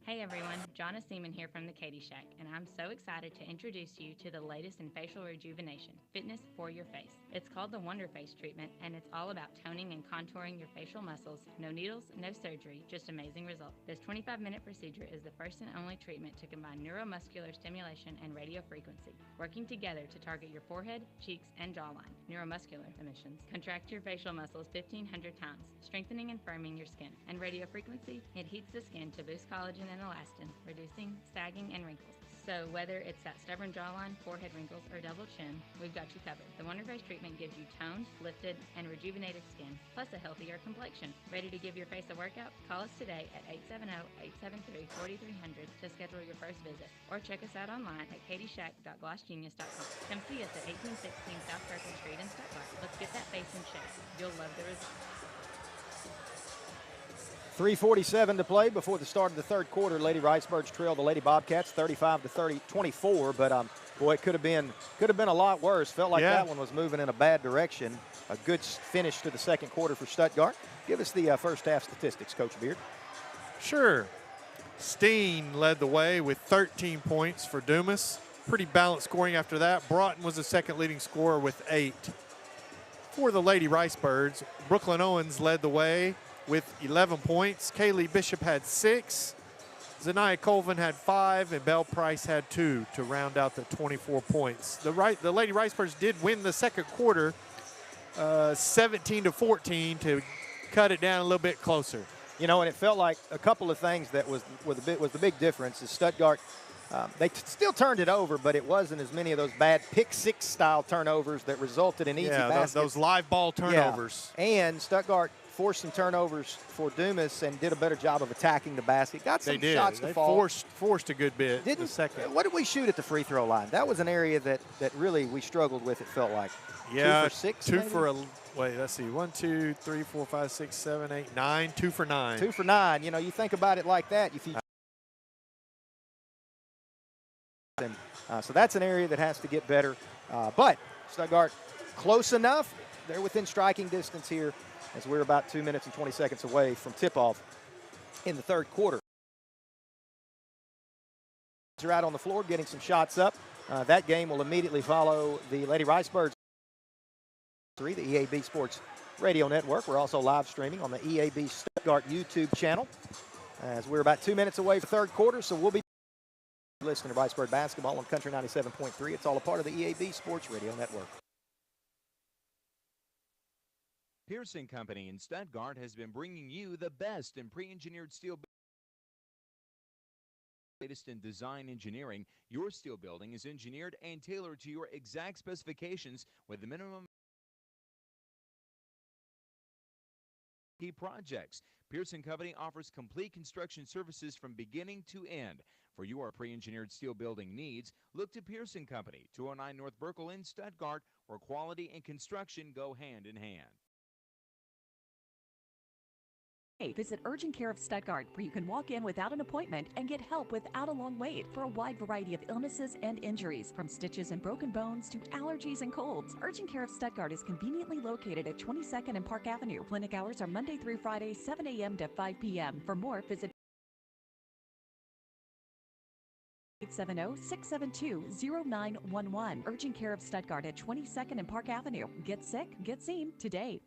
Hey everyone, Jonna Seaman here from the Katie Shack, and I'm so excited to introduce you to the latest in facial rejuvenation, fitness for your face. It's called the Wonder Face treatment, and it's all about toning and contouring your facial muscles. No needles, no surgery, just amazing results. This 25-minute procedure is the first and only treatment to combine neuromuscular stimulation and radio frequency, working together to target your forehead, cheeks, and jawline. Neuromuscular emissions contract your facial muscles 1,500 times, strengthening and firming your skin. And radio frequency, it heats the skin to boost collagen and elastin, reducing sagging and wrinkles. So whether it's that stubborn jawline, forehead wrinkles, or double chin, we've got you covered. The Wonder Face treatment gives you toned, lifted, and rejuvenated skin, plus a healthier complexion. Ready to give your face a workout? Call us today at 870-873-4300 to schedule your first visit, or check us out online at katieshack.glossgenius.com. Come see us at 1816 South Kirkland Street in Stuttgart. Let's get that face in shape. You'll love the results. 3:47 to play before the start of the third quarter. Lady Ricebirds trail the Lady Bobcats 35-24, but boy, it could have been a lot worse. Felt like that one was moving in a bad direction. A good finish to the second quarter for Stuttgart. Give us the first half statistics, Coach Beard. Sure. Steen led the way with 13 points for Dumas. Pretty balanced scoring after that. Broughton was the second leading scorer with 8. For the Lady Ricebirds, Brooklyn Owens led the way with 11 points. Kaylee Bishop had 6. Zanaya Colvin had 5, and Belle Price had 2 to round out the 24 points. The Lady Ricebirds did win the second quarter 17-14 to cut it down a little bit closer. You know, and it felt like a couple of things that was the big difference is Stuttgart They still turned it over, but it wasn't as many of those bad pick-six style turnovers that resulted in easy baskets. Those live ball turnovers. Yeah. And Stuttgart forced some turnovers for Dumas and did a better job of attacking the basket. Got some shots to fall. Forced a good bit. Didn't, what did we shoot at the free throw line? That was an area that really we struggled with, it felt like. Yeah, 2 for 6, two maybe? for wait, let's see. 1, 2, 3, 4, 5, 6, 7, 8, 9. 2 for 9. 2 for 9. You know, you think about it like that. So that's an area that has to get better. But Stuttgart close enough. They're within striking distance here as we're about 2 minutes and 20 seconds away from tip-off in the third quarter. They're out on the floor getting some shots up. That game will immediately follow the Lady Ricebirds 3, the EAB Sports Radio Network. We're also live streaming on the EAB Stuttgart YouTube channel as we're about 2 minutes away from the third quarter, so we'll be listening to Ricebird basketball on Country 97.3. It's all a part of the EAB Sports Radio Network. Pearson Company in Stuttgart has been bringing you the best in pre-engineered steel. Latest in design engineering, your steel building is engineered and tailored to your exact specifications with the minimum key projects. Pearson Company offers complete construction services from beginning to end. For your pre-engineered steel building needs, look to Pearson Company, 209 North Burkle in Stuttgart, where quality and construction go hand in hand. Visit Urgent Care of Stuttgart, where you can walk in without an appointment and get help without a long wait for a wide variety of illnesses and injuries, from stitches and broken bones to allergies and colds. Urgent Care of Stuttgart is conveniently located at 22nd and Park Avenue. Clinic hours are Monday through Friday, 7 a.m. to 5 p.m. For more, visit 870-672-0911. Urgent Care of Stuttgart at 22nd and Park Avenue. Get sick, get seen today.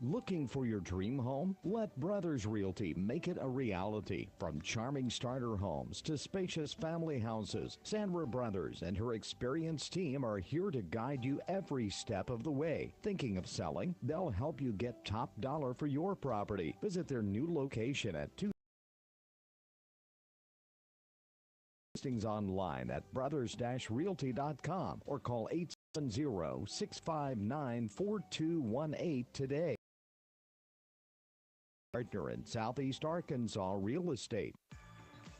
Looking for your dream home? Let Brothers Realty make it a reality. From charming starter homes to spacious family houses, Sandra Brothers and her experienced team are here to guide you every step of the way. Thinking of selling? They'll help you get top dollar for your property. Visit their new location at 2 listings online at brothers-realty.com or call 870-659-4218 today. Partner in Southeast Arkansas Real Estate.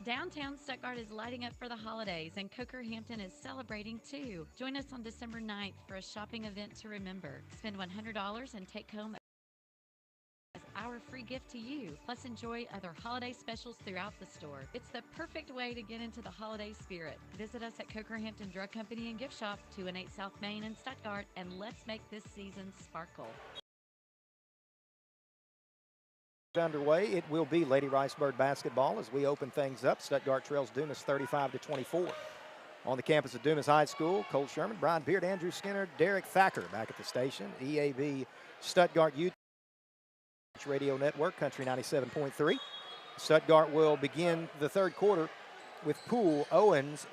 Downtown Stuttgart is lighting up for the holidays, and Coker Hampton is celebrating too. Join us on December 9th for a shopping event to remember. Spend $100 and take home as our free gift to you. Plus, enjoy other holiday specials throughout the store. It's the perfect way to get into the holiday spirit. Visit us at Coker Hampton Drug Company and Gift Shop, 218 South Main in Stuttgart, and let's make this season sparkle. Underway, it will be Lady Ricebird basketball as we open things up. Stuttgart trails Dumas 35-24. On the campus of Dumas High School, Cole Sherman, Brian Beard, Andrew Skinner, Derek Thacker back at the station. EAB Stuttgart Youth Radio Network, Country 97.3. Stuttgart will begin the third quarter with Poole Owens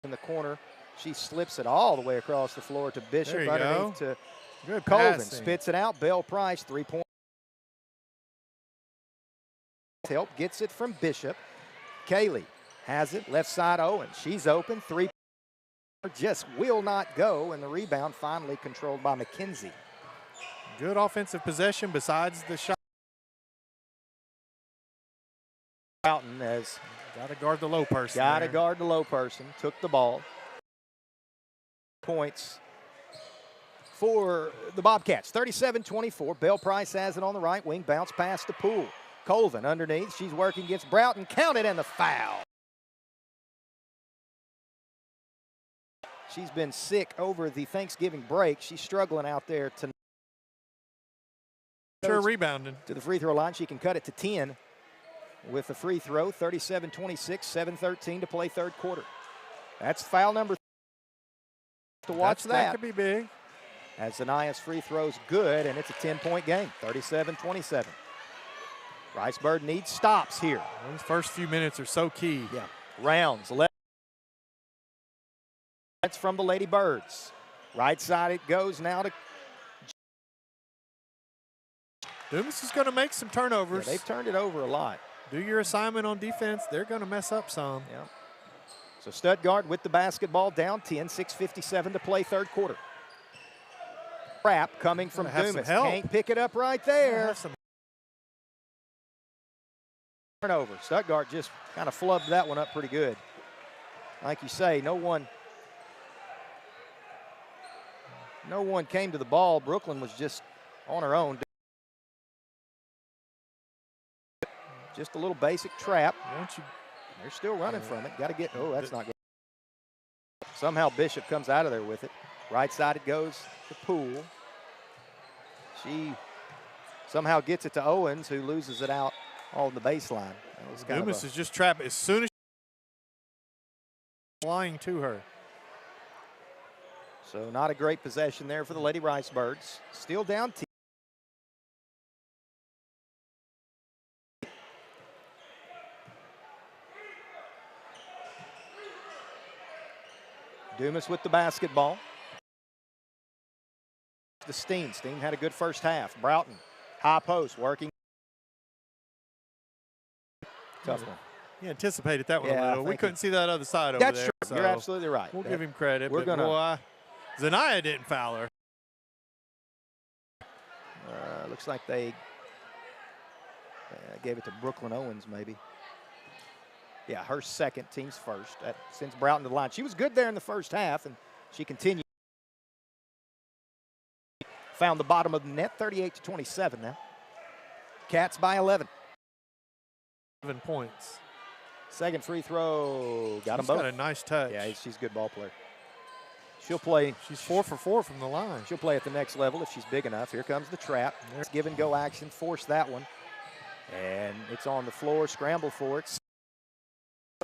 in the corner. She slips it all the way across the floor to Bishop, underneath to Good Colvin. passing. Spits it out. Bell Price, 3-point help, gets it from Bishop. Kaylee has it, left side Owen. She's open, 3 just will not go, and the rebound finally controlled by McKenzie. Good offensive possession besides the shot. Broughton has got to guard the low person. Got to guard the low person. Took the ball. Points for the Bobcats, 37-24. Bell Price has it on the right wing. Bounce pass to Poole. Colvin underneath. She's working against Broughton. Counted, and the foul. She's been sick over the Thanksgiving break. She's struggling out there tonight. Sure, rebounding. To the free throw line. She can cut it to 10 with the free throw. 37-26, 7:13 to play third quarter. That's foul number 3 to watch that. That could be big. As Zania's free throw's good, and it's a 10-point game, 37-27. Ricebird needs stops here. Those first few minutes are so key. Yeah. Rounds, left. That's from the Lady Birds. Right side it goes now to Dumas is going to make some turnovers. Yeah, they've turned it over a lot. Do your assignment on defense. They're going to mess up some. Yeah. So Stuttgart with the basketball, down 10, 6:57 to play, third quarter. Trap coming from Dumas. Can't pick it up right there. Turnover. Stuttgart just kind of flubbed that one up pretty good. Like you say, no one came to the ball. Brooklyn was just on her own. Just a little basic trap. They're still running from it. Got to get, oh, that's not good. Somehow Bishop comes out of there with it. Right side it goes to Poole. She somehow gets it to Owens, who loses it out on the baseline. Dumas is just trapped as soon as she's flying to her. So not a great possession there for the Lady Ricebirds. Still down 10. Dumas with the basketball. To Steen. Steen had a good first half. Broughton, high post, working. Tough one. He anticipated that one a little. We couldn't see that other side over there. That's true. So you're absolutely right. We'll give him credit. We're but boy, Zanaya didn't foul her. Looks like they gave it to Brooklyn Owens, maybe. Yeah, her second, team's first. That sends Broughton to the line. She was good there in the first half, and she continued. Found the bottom of the net, 38-27 now. Cats by 11. 7 points. Second free throw. Got them both. She's got a nice touch. Yeah, she's a good ball player. She'll play. She's 4 for 4 from the line. She'll play at the next level if she's big enough. Here comes the trap. There's give and go action. Force that one. And it's on the floor. Scramble for it.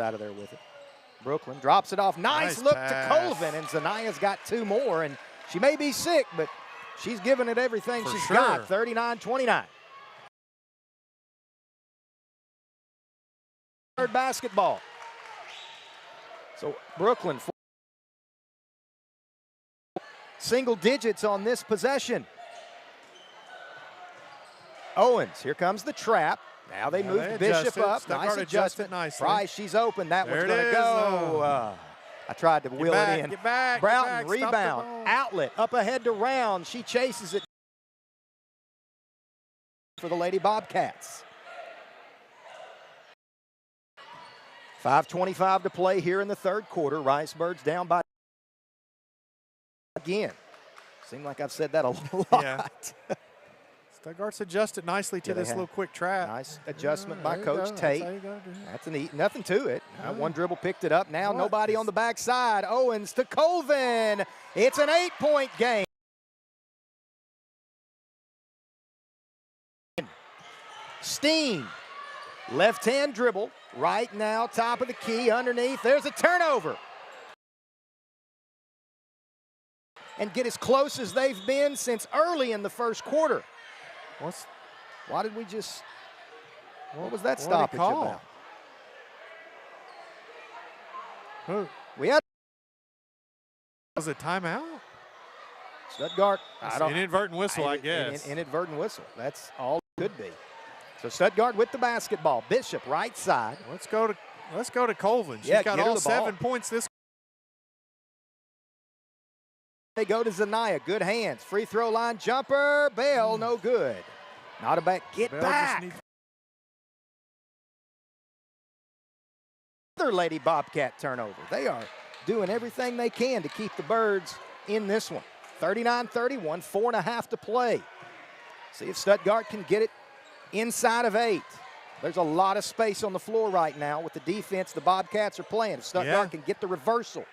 Out of there with it. Brooklyn drops it off. Nice look pass to Colvin, and Zanaya's got 2 more, and she may be sick, but she's giving it everything she's got. 39-29. Third basketball. So Brooklyn single digits on this possession. Owens, here comes the trap. Now they moved Bishop up. Nice adjustment. Price, she's open. That one's going to go. I tried to wheel it in. Get back. Broughton, rebound. Outlet, up ahead to Round. She chases it for the Lady Bobcats. 5:25 to play here in the third quarter. Ricebirds down by again. Seemed like I've said that a lot. Yeah. Stuttgart's adjusted nicely to this little quick trap. Nice adjustment by Coach Tate. That's nothing to it. One dribble picked it up. Now nobody on the backside. Owens to Colvin. It's an 8-point game. Steen, left-hand dribble. Right now, top of the key, underneath. There's a turnover. And get as close as they've been since early in the first quarter. Why did we just, what was that stoppage about? We had. Was it timeout? Stuttgart. Inadvertent whistle, I guess. Inadvertent whistle. That's all it could be. So Stuttgart with the basketball. Bishop right side. Let's go to Colvin. She's got all 7 points this. They go to Zanaya. Good hands. Free throw line jumper. Bell, no good. Not a back. Get back. Another Lady Bobcat turnover. They are doing everything they can to keep the Birds in this one. 39-31, 4.5 to play. See if Stuttgart can get it inside of 8. There's a lot of space on the floor right now with the defense the Bobcats are playing. If Stuttgart can get the reversal.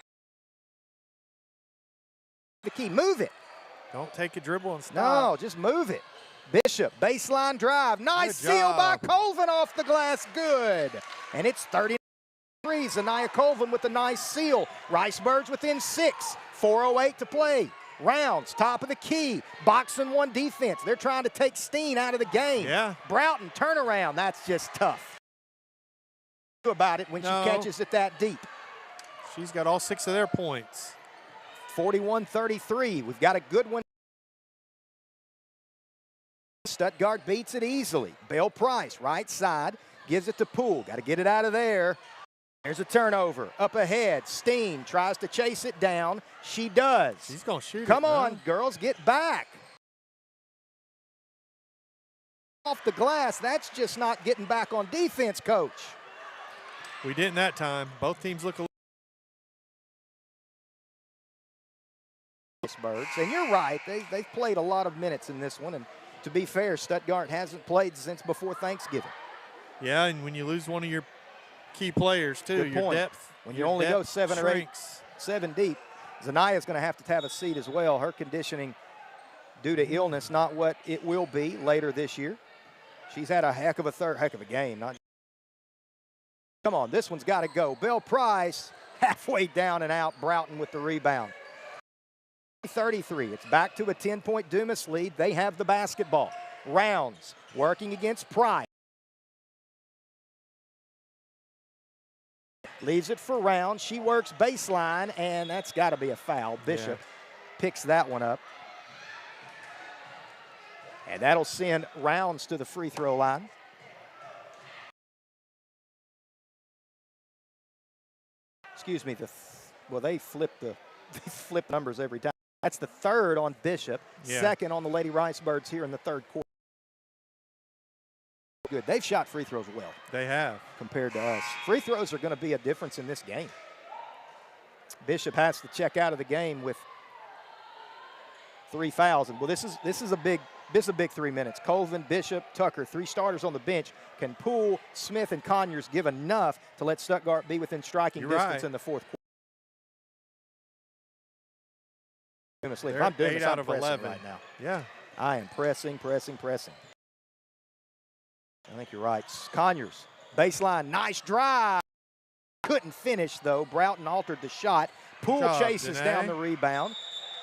The key, move it. Don't take a dribble and stop. No, just move it. Bishop, baseline drive. Nice steal by Colvin off the glass. Good. And it's 33. Zanaya Colvin with a nice seal. Ricebirds within 6. 4:08 to play. Rounds, top of the key. Boxing one defense. They're trying to take Steen out of the game. Yeah. Broughton, turnaround. That's just tough. About it when she catches it that deep. She's got all 6 of their points. 41-33. We've got a good one. Stuttgart beats it easily. Bell Price, right side. gives it to Poole. Got to get it out of there. There's a turnover. Up ahead, Steen tries to chase it down. She does. She's going to shoot it. Come on, girls, get back. Off the glass, that's just not getting back on defense, Coach. We didn't that time. Both teams look a little. Birds. And you're right, they've played a lot of minutes in this one. And to be fair, Stuttgart hasn't played since before Thanksgiving. Yeah, and when you lose one of your key players, too, Good your point. depth. When you only go 7 or 8, 7 deep, Zania's going to have a seat as well. Her conditioning due to illness, not what it will be later this year. She's had a heck of a game. Come on, this one's got to go. Bell Price halfway down and out. Broughton with the rebound. 33. It's back to a 10-point Dumas lead. They have the basketball. Rounds working against Price. Leaves it for Rounds. She works baseline, and that's got to be a foul. Bishop picks that one up. And that'll send Rounds to the free throw line. Excuse me, they flip numbers every time. That's the third on Bishop, second on the Lady Ricebirds here in the third quarter. Good. They've shot free throws well. They have. Compared to us. Free throws are going to be a difference in this game. Bishop has to check out of the game with 3 fouls. And well, this is a big 3 minutes. Colvin, Bishop, Tucker, 3 starters on the bench. Can Poole, Smith, and Conyers give enough to let Stuttgart be within striking distance in the fourth quarter? If I'm doing this, I'm pressing right now. Yeah. I am pressing. I think you're right. Conyers, baseline, nice drive. Couldn't finish, though. Broughton altered the shot. Poole chases down the rebound,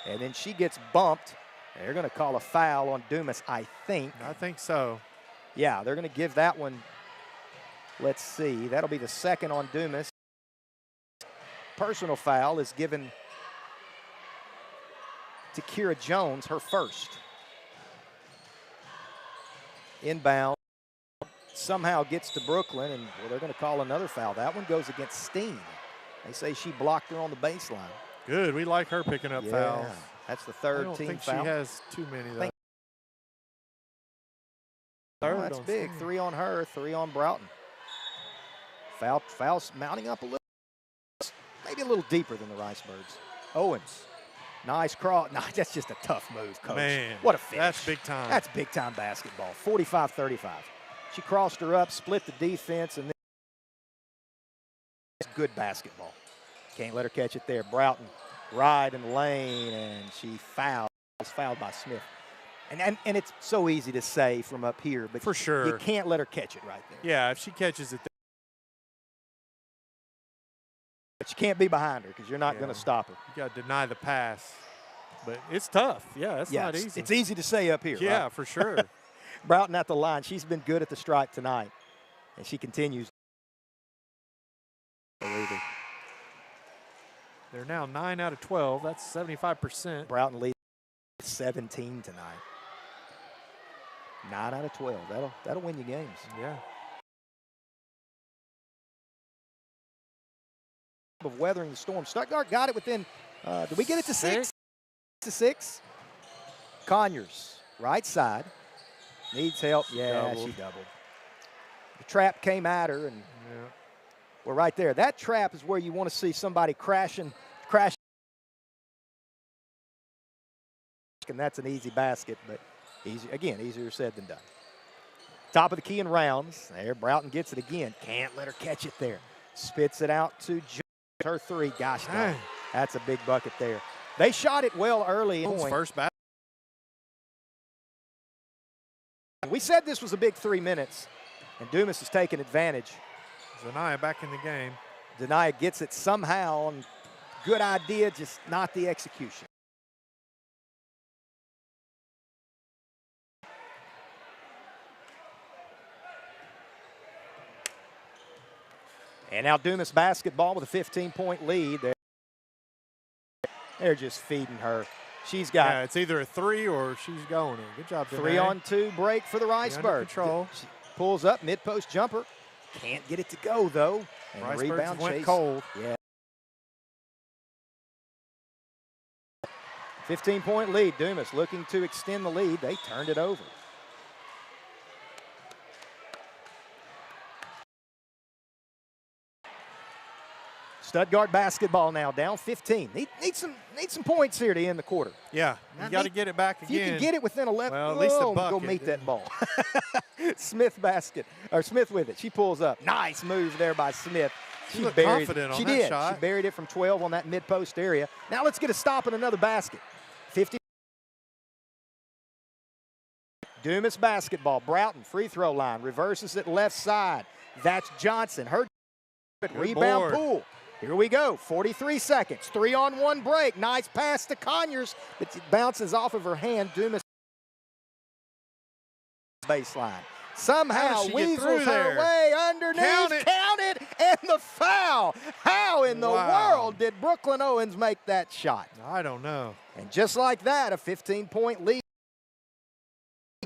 and then she gets bumped. They're going to call a foul on Dumas, I think. I think so. Yeah, they're going to give that one. Let's see. That'll be the second on Dumas. Personal foul is given to Kira Jones, her first. Inbound. Somehow gets to Brooklyn, and they're going to call another foul. That one goes against Steen. They say she blocked her on the baseline. Good. We like her picking up fouls. That's the third team foul. I don't think she has too many, though. That's big. Steen. 3 on her, 3 on Broughton. Fouls mounting up a little. Maybe a little deeper than the Ricebirds. Owens. Nice cross. No, that's just a tough move, Coach. Man, what a finish. That's big time. That's big time basketball. 45-35. She crossed her up, split the defense, and then it's good basketball. Can't let her catch it there. Broughton, right in the lane, and she fouled. Was fouled by Smith. And it's so easy to say from up here, but for sure, you can't let her catch it right there. Yeah, if she catches it. But you can't be behind her because you're not going to stop her. You got to deny the pass. But it's tough. Yeah, it's not easy. It's easy to say up here. Yeah, right? for sure. Broughton at the line. She's been good at the stripe tonight. And she continues. They're now 9 out of 12. That's 75%. Broughton leads 17 tonight. 9 out of 12. That'll win you games. Yeah. Of weathering the storm. Stuttgart got it within, did we get it to 6? To 6. Conyers, right side. Needs help. Yeah, she doubled. The trap came at her, and we're right there. That trap is where you want to see somebody crash. And that's an easy basket, but easier said than done. Top of the key in Rounds. There, Broughton gets it again. Can't let her catch it there. Spits it out to her 3. Gosh, dang. That's a big bucket there. They shot it well early. First basket. We said this was a big 3 minutes, and Dumas has taken advantage. Zania back in the game. Zania gets it somehow, and good idea, just not the execution. And now Dumas basketball with a 15-point lead. They're just feeding her. She's got. Yeah, it's either a 3 or she's going in. Good job, 3-on-2 break for the Ricebirds. Control. She pulls up, mid-post jumper. Can't get it to go, though. And the Riceburg rebound went chase. cold. Yeah. 15-point lead. Dumas looking to extend the lead. They turned it over. Stuttgart basketball now, down 15. Need some points here to end the quarter. Yeah, you got to get it back If again. you can get it within 11, well, at least a bucket. go meet that ball. Smith with it. She pulls up. Nice move there by Smith. She looked confident on that shot. She buried it from 12 on that mid-post area. Now let's get a stop and another basket. 50. Dumas basketball. Broughton, free throw line. Reverses it left side. That's Johnson. Her rebound Poole. Here we go, 43 seconds, 3-on-1 break. Nice pass to Conyers, but it bounces off of her hand. Dumas baseline. Somehow weasels her way underneath. Count it, and the foul. How in the world did Brooklyn Owens make that shot? I don't know. And just like that, a 15-point lead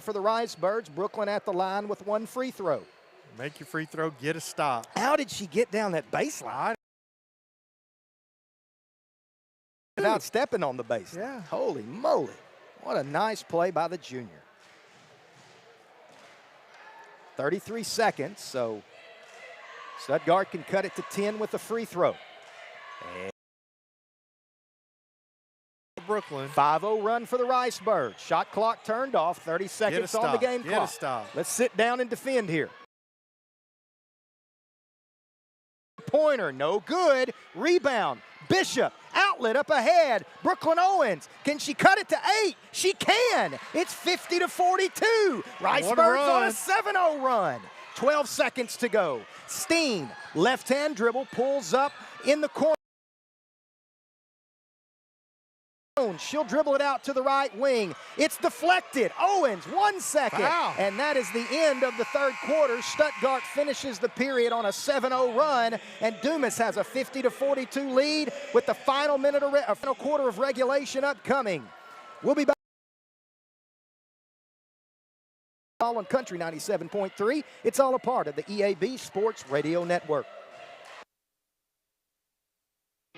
for the Ricebirds. Brooklyn at the line with one free throw. Make your free throw, get a stop. How did she get down that baseline? Without stepping on the base. Yeah. Holy moly. What a nice play by the junior. 33 seconds, so Stuttgart can cut it to 10 with a free throw. And Brooklyn. 5-0 run for the Ricebirds. Shot clock turned off, 30 seconds on the game clock. Get a stop. Let's sit down and defend here. Pointer, no good. Rebound. Bishop, outlet up ahead. Brooklyn Owens, can she cut it to 8? She can. It's 50-42. Ricebirds on a 7-0 run. 12 seconds to go. Steen, left-hand dribble, pulls up in the corner. She'll dribble it out to the right wing. It's deflected. Owens, 1 second. Wow. And that is the end of the third quarter. Stuttgart finishes the period on a 7-0 run, and Dumas has a 50-42 lead with the final final quarter of regulation upcoming. We'll be back on Country 97.3. It's all a part of the EAB Sports Radio Network.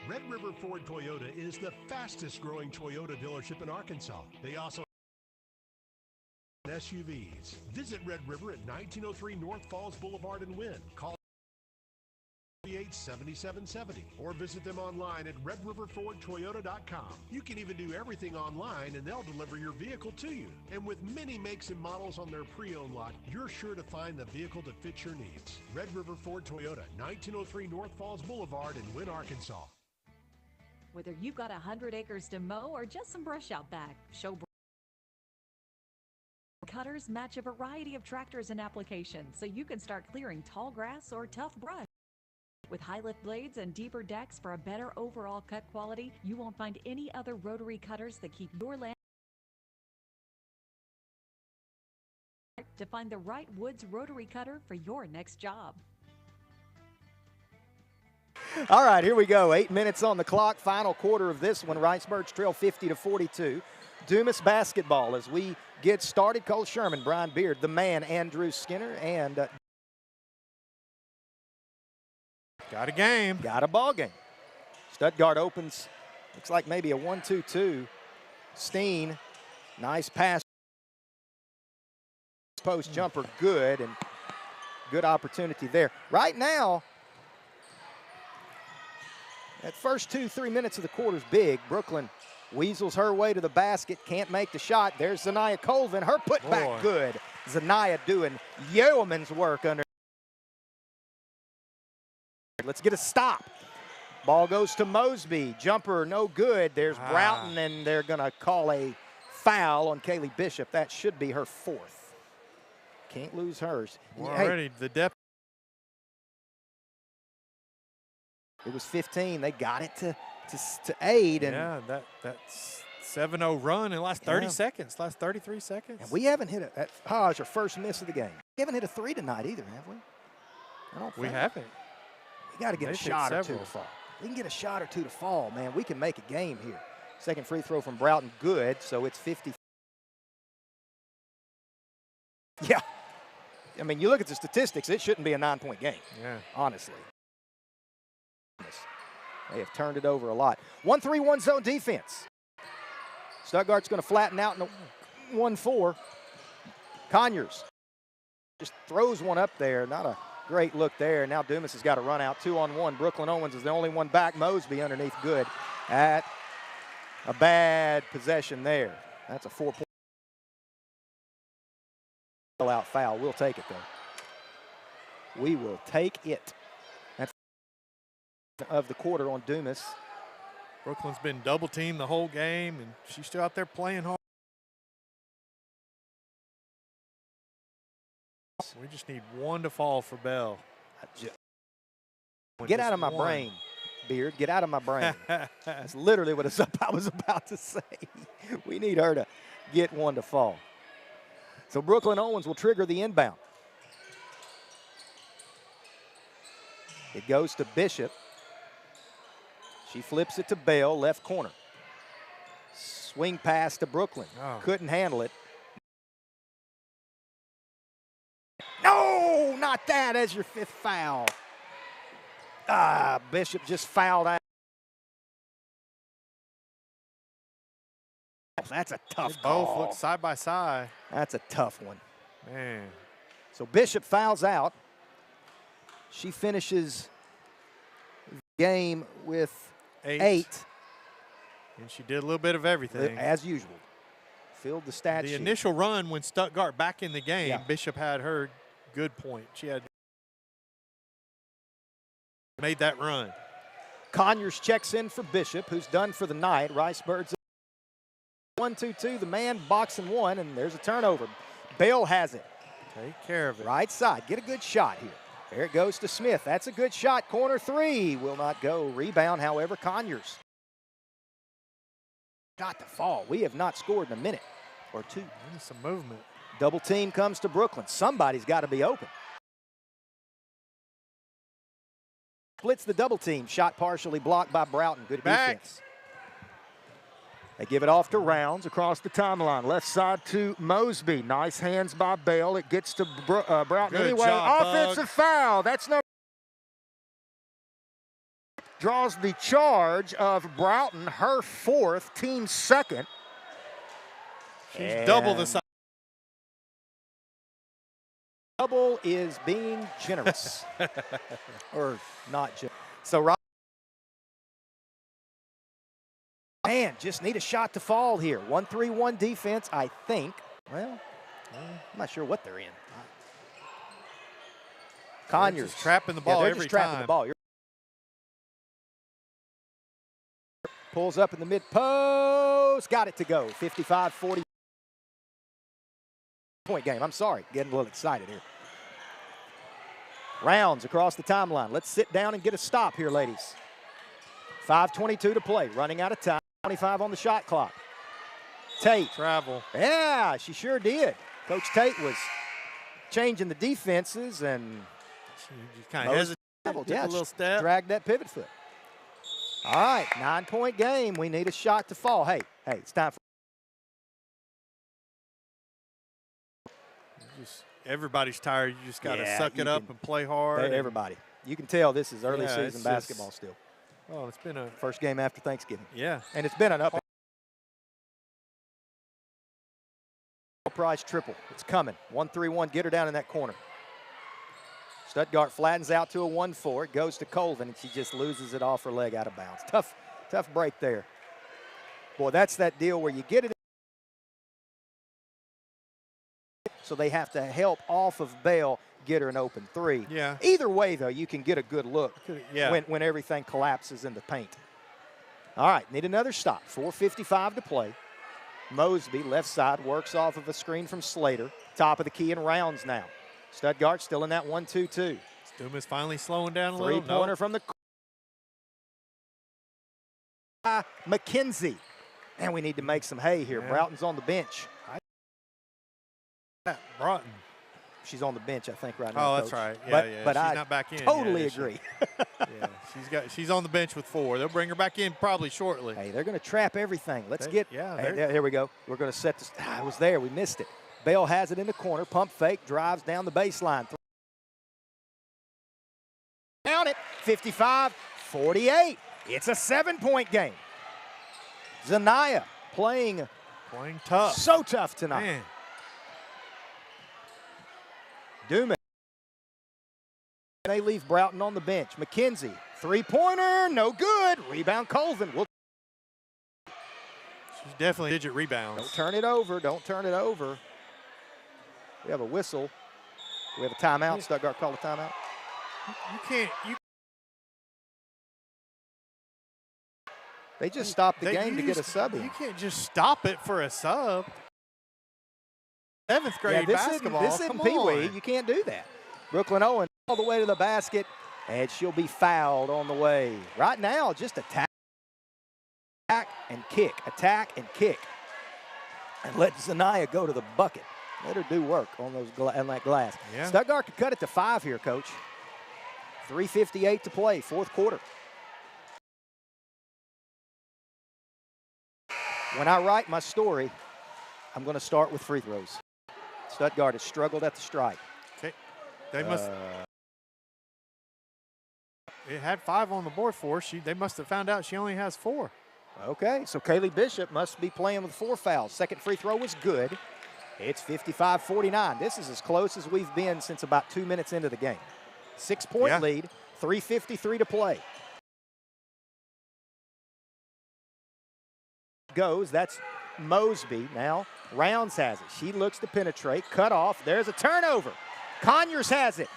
Red River Ford Toyota is the fastest growing Toyota dealership in Arkansas. They also have SUVs. Visit Red River at 1903 North Falls Boulevard in Wynn. Call 7770 or visit them online at redriverfordtoyota.com. You can even do everything online and they'll deliver your vehicle to you. And with many makes and models on their pre-owned lot, you're sure to find the vehicle that fits your needs. Red River Ford Toyota, 1903 North Falls Boulevard in Wynn, Arkansas. Whether you've got 100 acres to mow or just some brush out back, cutters match a variety of tractors and applications, so you can start clearing tall grass or tough brush. With high lift blades and deeper decks for a better overall cut quality, you won't find any other rotary cutters that keep your land. To find the right Woods rotary cutter for your next job. All right, here we go. 8 minutes on the clock. Final quarter of this one. Ricebirds trail 50-42. Dumas basketball as we get started. Cole Sherman, Brian Beard, the man, Andrew Skinner, and got a game. Got a ball game. Stuttgart opens. Looks like maybe a 1-2-2. Steen, nice pass. Post jumper, good, and good opportunity there. Right now, that first 2-3 minutes of the quarter is big. Brooklyn weasels her way to the basket, can't make the shot. There's Zanaya Colvin, her putback good. Zanaya doing yeoman's work under. Let's get a stop. Ball goes to Mosby, jumper no good. There's Broughton, and they're gonna call a foul on Kaylee Bishop. That should be her 4th. Can't lose hers. Well, already the depth. It was 15. They got it to aid. And yeah, that's 7-0 run in the last 30 seconds, last 33 seconds. And we haven't hit it's our first miss of the game. We haven't hit a 3 tonight either, have we? I don't think. We haven't. We got to get a shot or two to fall. We can get a shot or two to fall, man. We can make a game here. Second free throw from Broughton, good. So it's 50. Yeah. I mean, you look at the statistics, it shouldn't be a 9-point game. Yeah. Honestly. They have turned it over a lot. 1-3-1 zone defense. Stuttgart's going to flatten out in a 1-4. Conyers just throws one up there. Not a great look there. Now Dumas has got to run out 2-on-1. Brooklyn Owens is the only one back. Mosby underneath good at a bad possession there. That's a 4-point out foul. We'll take it, though. We will take it. That's of the quarter on Dumas. Brooklyn's been double teamed the whole game, and she's still out there playing hard. We just need one to fall for Bell. Get out of my brain, Beard. Get out of my brain. That's literally what I was about to say. We need her to get one to fall. So Brooklyn Owens will trigger the inbound. It goes to Bishop. She flips it to Bell, left corner. Swing pass to Brooklyn. Oh. Couldn't handle it. No, not that as your 5th foul. Bishop just fouled out. That's a tough call. Both look side by side. That's a tough one. Man. So Bishop fouls out. She finishes the game with 8. And she did a little bit of everything. As usual. Filled the stat sheet. The initial run when Stuttgart back in the game, Yeah. Bishop had her good point. She had made that run. Conyers checks in for Bishop, who's done for the night. Ricebird's 1-2-2. The man boxing one, and there's a turnover. Bale has it. Take care of it. Right side. Get a good shot here. There it goes to Smith. That's a good shot. Corner 3 will not go. Rebound, however, Conyers. Got to fall. We have not scored in a minute or 2. Some movement. Double team comes to Brooklyn. Somebody's got to be open. Splits the double team. Shot partially blocked by Broughton. Good defense. They give it off to Rounds across the timeline. Left side to Mosby. Nice hands by Bale. It gets to Broughton. Good Anyway, job, offensive Bug. foul. That's no. Draws the charge of Broughton, her 4th, team 2nd. She's double the size. Double is being generous. Or not generous. So, man, just need a shot to fall here. 1-3-1 defense, I think. Well, I'm not sure what they're in. Conyers. Just trapping the ball they're every just trapping time. the ball. Pulls up in the mid-post. Got it to go. 55-40. Point game. I'm sorry. Getting a little excited here. Rounds across the timeline. Let's sit down and get a stop here, ladies. 5:22 to play. Running out of time. 25 on the shot clock. Tate. Travel. Yeah, she sure did. Coach Tate was changing the defenses and She just kind of hesitated. Took a little step. Dragged that pivot foot. All right, 9-point game. We need a shot to fall. Hey, it's time for. Everybody's tired. You just got to suck it up and play hard. Everybody. You can tell this is early season basketball still. Oh, it's been a first game after Thanksgiving. Yeah. And it's been an up. Price triple. It's coming. 1-3-1. Get her down in that corner. Stuttgart flattens out to a 1-4. It goes to Colvin, and she just loses it off her leg out of bounds. Tough break there. Boy, that's that deal where you get it. So they have to help off of Bale get her an open 3. Yeah. Either way, though, you can get a good look when everything collapses in the paint. All right, need another stop. 4:55 to play. Mosby, left side, works off of a screen from Slater. Top of the key and Rounds now. Stuttgart still in that 1-2-2. Dumas finally slowing down a little. Three-pointer from the McKenzie. And we need to make some hay here. Yeah. Broughton's on the bench. Broughton. She's on the bench, I think, right now. Oh, that's Coach. right. Yeah, but, yeah. But she's I not back in. totally Yeah, agree. She's on the bench with 4. They'll bring her back in probably shortly. Hey, they're going to trap everything. Let's Hey, get. yeah, Hey, here we go. We're going to set this. It was there. We missed it. Bell has it in the corner. Pump fake, drives down the baseline. Down it, 55-48. It's a 7-point game. Zanaya playing tough. So tough tonight. Man. Dumas. They leave Broughton on the bench. McKenzie, three-pointer, no good. Rebound Colvin. She's definitely digit rebounds. Don't turn it over. Don't turn it over. We have a whistle. We have a timeout. Stuttgart called a timeout. You can't. They just stopped the game to get a sub in. You can't just stop it for a sub. 7th grade basketball. This isn't Pee-wee. You can't do that. Brooklyn Owen all the way to the basket, and she'll be fouled on the way. Right now, just attack and kick, attack and kick. And let Zanaya go to the bucket. Let her do work on that glass. Yeah. Stuttgart could cut it to 5 here, Coach. 3:58 to play, fourth quarter. When I write my story, I'm going to start with free throws. Stuttgart has struggled at the stripe. Okay. They must. It had 5 on the board for her. They must have found out she only has 4. Okay, so Kaylee Bishop must be playing with 4 fouls. Second free throw was good. It's 55-49. This is as close as we've been since about 2 minutes into the game. 6-point lead, 3:53 to play. Goes, that's Mosby. Now Rounds has it. She looks to penetrate, cut off. There's a turnover. Conyers has it.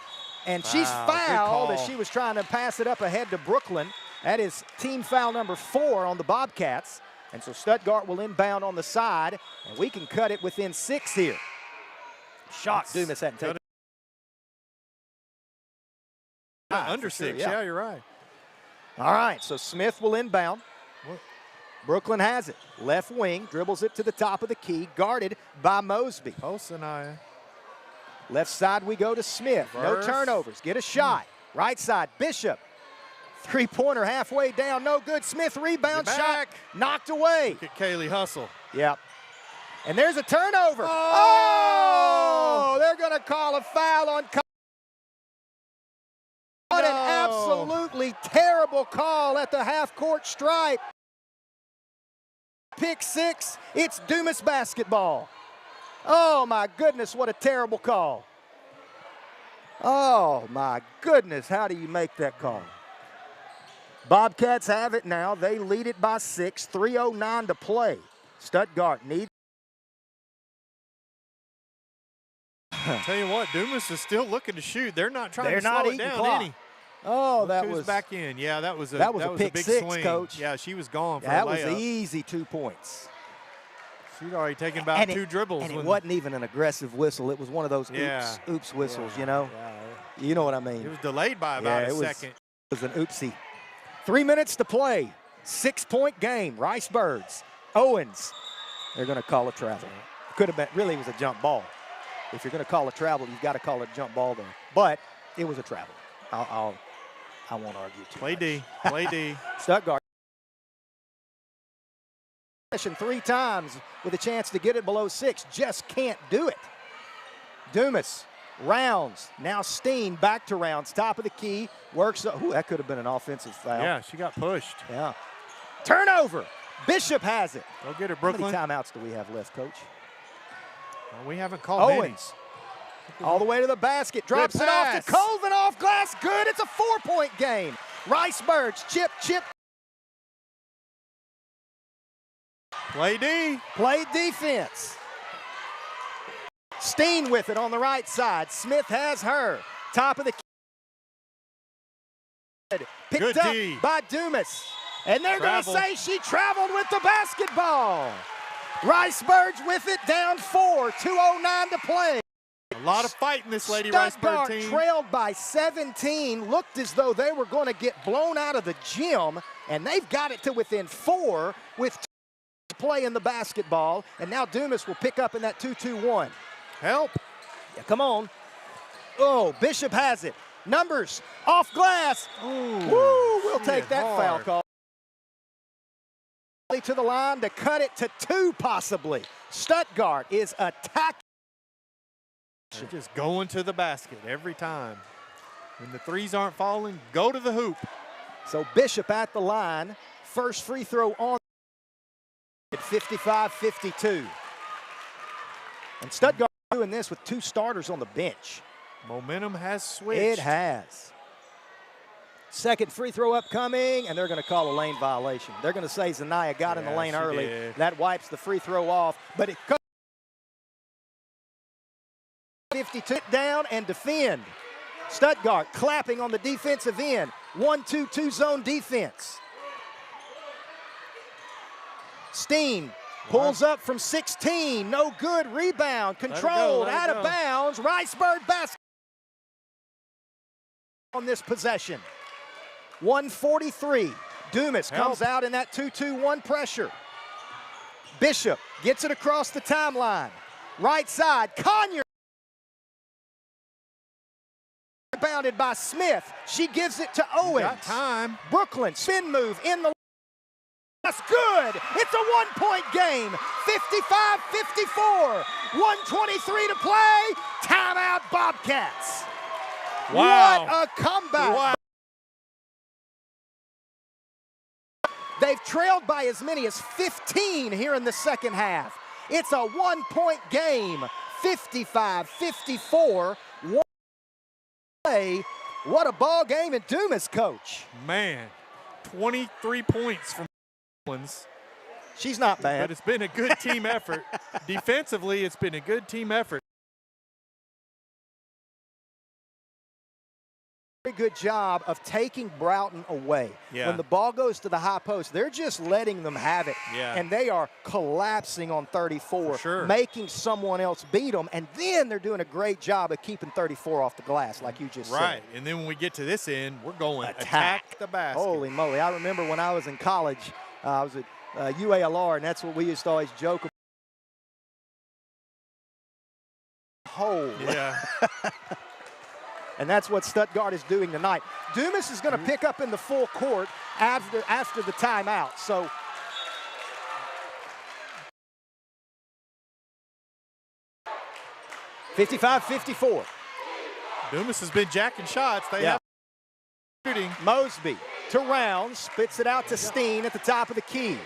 And she's fouled as she was trying to pass it up ahead to Brooklyn. That is team foul number 4 on the Bobcats. And so Stuttgart will inbound on the side, and we can cut it within 6 here. Shot Dumas hadn't taken. Under 6, yeah, you're right. All right, so Smith will inbound. Brooklyn has it. Left wing, dribbles it to the top of the key, guarded by Mosby. Sanaya. Left side we go to Smith. No turnovers. Get a shot. Right side, Bishop. Three-pointer halfway down, no good. Smith rebound shot, knocked away. Look at Kaylee hustle. Yep. And there's a turnover. Oh! They're going to call a foul on. What an absolutely terrible call at the half-court stripe. Pick 6, it's Dumas basketball. Oh, my goodness, what a terrible call. Oh, my goodness, how do you make that call? Bobcats have it now. They lead it by 6, 3:09 to play. Stuttgart needs. Tell you what, Dumas is still looking to shoot. They're not trying to slow it down any. Oh, that was back in. Yeah, that was a pick big 6, swing. Coach. Yeah, she was gone for that a layup. Was easy 2 points. She'd already taken about 2 dribbles. And it wasn't even an aggressive whistle. It was one of those oops whistles, you know. Yeah. You know what I mean. It was delayed by about a second. It was an oopsie. 3 minutes to play. 6-point game. Rice Birds. Owens. They're going to call a travel. Could have been. Really, it was a jump ball. If you're going to call a travel, you've got to call it a jump ball there. But it was a travel. I won't argue too much. D. Play D. Stuttgart. 3 times with a chance to get it below 6. Just can't do it. Dumas. Rounds. Now Steen back to Rounds. Top of the key. Works. Ooh, that could have been an offensive foul. Yeah, she got pushed. Yeah. Turnover. Bishop has it. Go get her, Brooklyn. How many timeouts do we have left, Coach? Well, we haven't called Owens. All the way to the basket. Drops it off to Colvin off glass. Good. It's a 4-point game. Rice Birds. Chip. Play D. Play defense. Steen with it on the right side. Smith has her. Top of the key. Picked up by Dumas. And they're going to say she traveled with the basketball. Rice Birds with it, down 4, 2:09 to play. A lot of fight in this Lady Rice Bird team. Trailed by 17, looked as though they were going to get blown out of the gym, and they've got it to within 4 with 2 to play in the basketball, and now Dumas will pick up in that 2-2-1. Help. Yeah, come on. Oh, Bishop has it. Numbers off glass. Ooh, woo, we'll take that foul call. To the line to cut it to 2 possibly. Stuttgart is attacking. They're just going to the basket every time. When the threes aren't falling, go to the hoop. So Bishop at the line. First free throw on at 55-52. And Stuttgart doing this with 2 starters on the bench. Momentum has switched. It has. Second free throw upcoming, and they're going to call a lane violation. They're going to say Zanaya got in the lane early. Did. That wipes the free throw off, but it 52 down and defend. Stuttgart clapping on the defensive end. 1-2-2 zone defense. Steen pulls up from 16. No good. Rebound. Controlled. Out of bounds. Riceburg basket on this possession. 143. Dumas comes out in that 2-2-1 pressure. Bishop gets it across the timeline. Right side. Conyer. Bounded by Smith. She gives it to Owens. Got time. Brooklyn, spin move in the. That's good. It's a 1-point game. 55-54. 1:23 to play. Timeout, Bobcats. Wow. What a comeback. Wow. They've trailed by as many as 15 here in the second half. It's a 1-point game. 55-54. What a ball game, and Dumas, coach. Man, 23 points from Ones. She's not bad. But it's been a good team effort. Defensively, it's been a good team effort. Very good job of taking Broughton away. Yeah. When the ball goes to the high post, they're just letting them have it. Yeah. And they are collapsing on 34, For sure. making someone else beat them. And then they're doing a great job of keeping 34 off the glass, like you just said. Right. And then when we get to this end, we're going attack the basket. Holy moly. I remember when I was in college, I was at UALR, and that's what we used to always joke about. Hole. Yeah. And that's what Stuttgart is doing tonight. Dumas is going to pick up in the full court after the timeout. So (55-54). Dumas has been jacking shots. They have shooting. Mosby to Round, spits it out to Steen at the top of the key.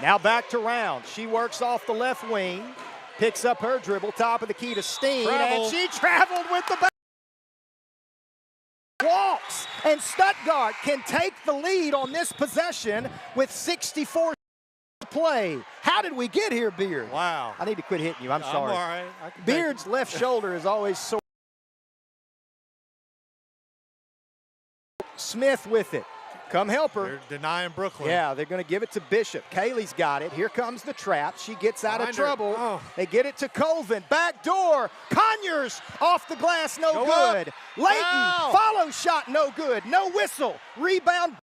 Now back to Round. She works off the left wing, picks up her dribble, top of the key to Steen, and she traveled with the back. Walks, and Stuttgart can take the lead on this possession with 64 to play. How did we get here, Beard? Wow. I need to quit hitting you. I'm sorry. all right. Beard's left shoulder is always sore. Smith with it. Come help her. They're denying Brooklyn. Yeah, they're going to give it to Bishop. Kaylee's got it. Here comes the trap. She gets out of trouble. Oh. They get it to Colvin. Back door. Conyers off the glass, no good. Layton, follow shot, no good. No whistle. Rebound.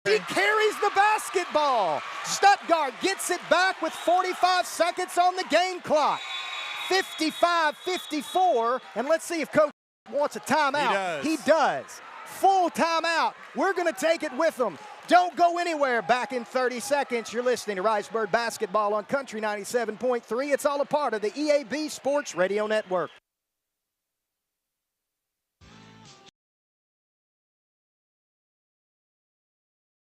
He carries the basketball. Stuttgart gets it back with 45 seconds on the game clock. 55-54. And let's see if Coach wants a timeout. He does. Full timeout. We're going to take it with them. Don't go anywhere. Back in 30 seconds. You're listening to Riceburg Basketball on Country 97.3. It's all a part of the EAB Sports Radio Network.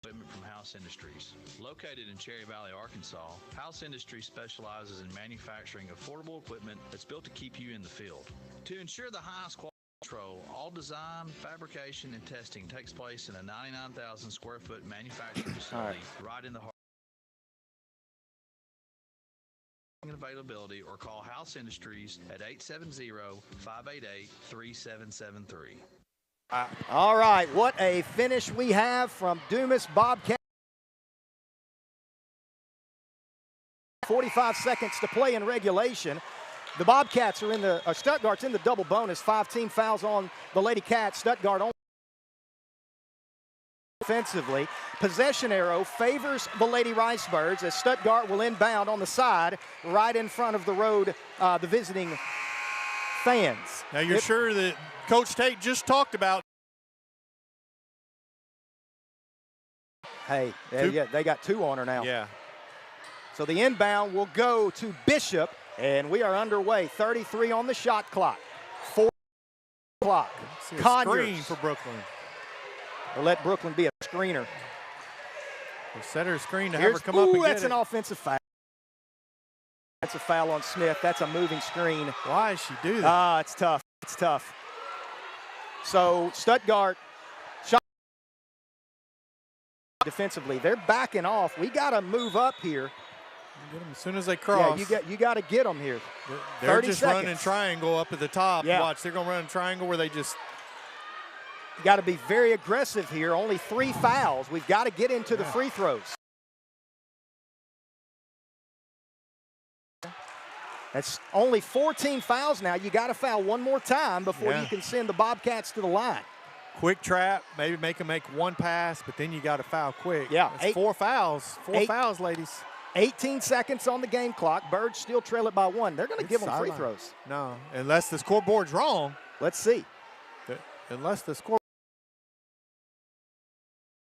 Equipment from House Industries. Located in Cherry Valley, Arkansas, House Industries specializes in manufacturing affordable equipment that's built to keep you in the field. To ensure the highest quality control, all design, fabrication, and testing takes place in a 99,000 square foot manufacturing facility right in the heart of availability, or call House Industries at 870-588-3773. All right, what a finish we have from Dumas Bobcat. 45 seconds to play in regulation. The Bobcats are in the, Stuttgart's in the double bonus. 5 team fouls on the Lady Cats. Stuttgart only defensively. Possession arrow favors the Lady Ricebirds as Stuttgart will inbound on the side right in front of the road, the visiting fans. Now you're sure that Coach Tate just talked about. Hey, they got 2 on her now. Yeah. So the inbound will go to Bishop. And we are underway. 33 on the shot clock. 4 o'clock. Screen for Brooklyn. We'll let Brooklyn be a screener. We'll set her a screen to have her come up and get that's an offensive foul. That's a foul on Smith. That's a moving screen. Why does she do that? It's tough. It's tough. So Stuttgart shot defensively. They're backing off. We got to move up here. Get them as soon as they cross. Yeah, you got to get them here. They're just running triangle up at the top. Yeah. Watch, they're going to run a triangle where they just. You got to be very aggressive here. Only 3 fouls. We've got to get into the free throws. That's only 14 fouls now. You got to foul one more time before you can send the Bobcats to the line. Quick trap, maybe make them make one pass, but then you got to foul quick. Yeah. That's 4 fouls. 4 fouls, ladies. 18 seconds on the game clock. Birds still trail it by 1. They're going to give them free throws. No, unless the scoreboard's wrong. Let's see. Unless the score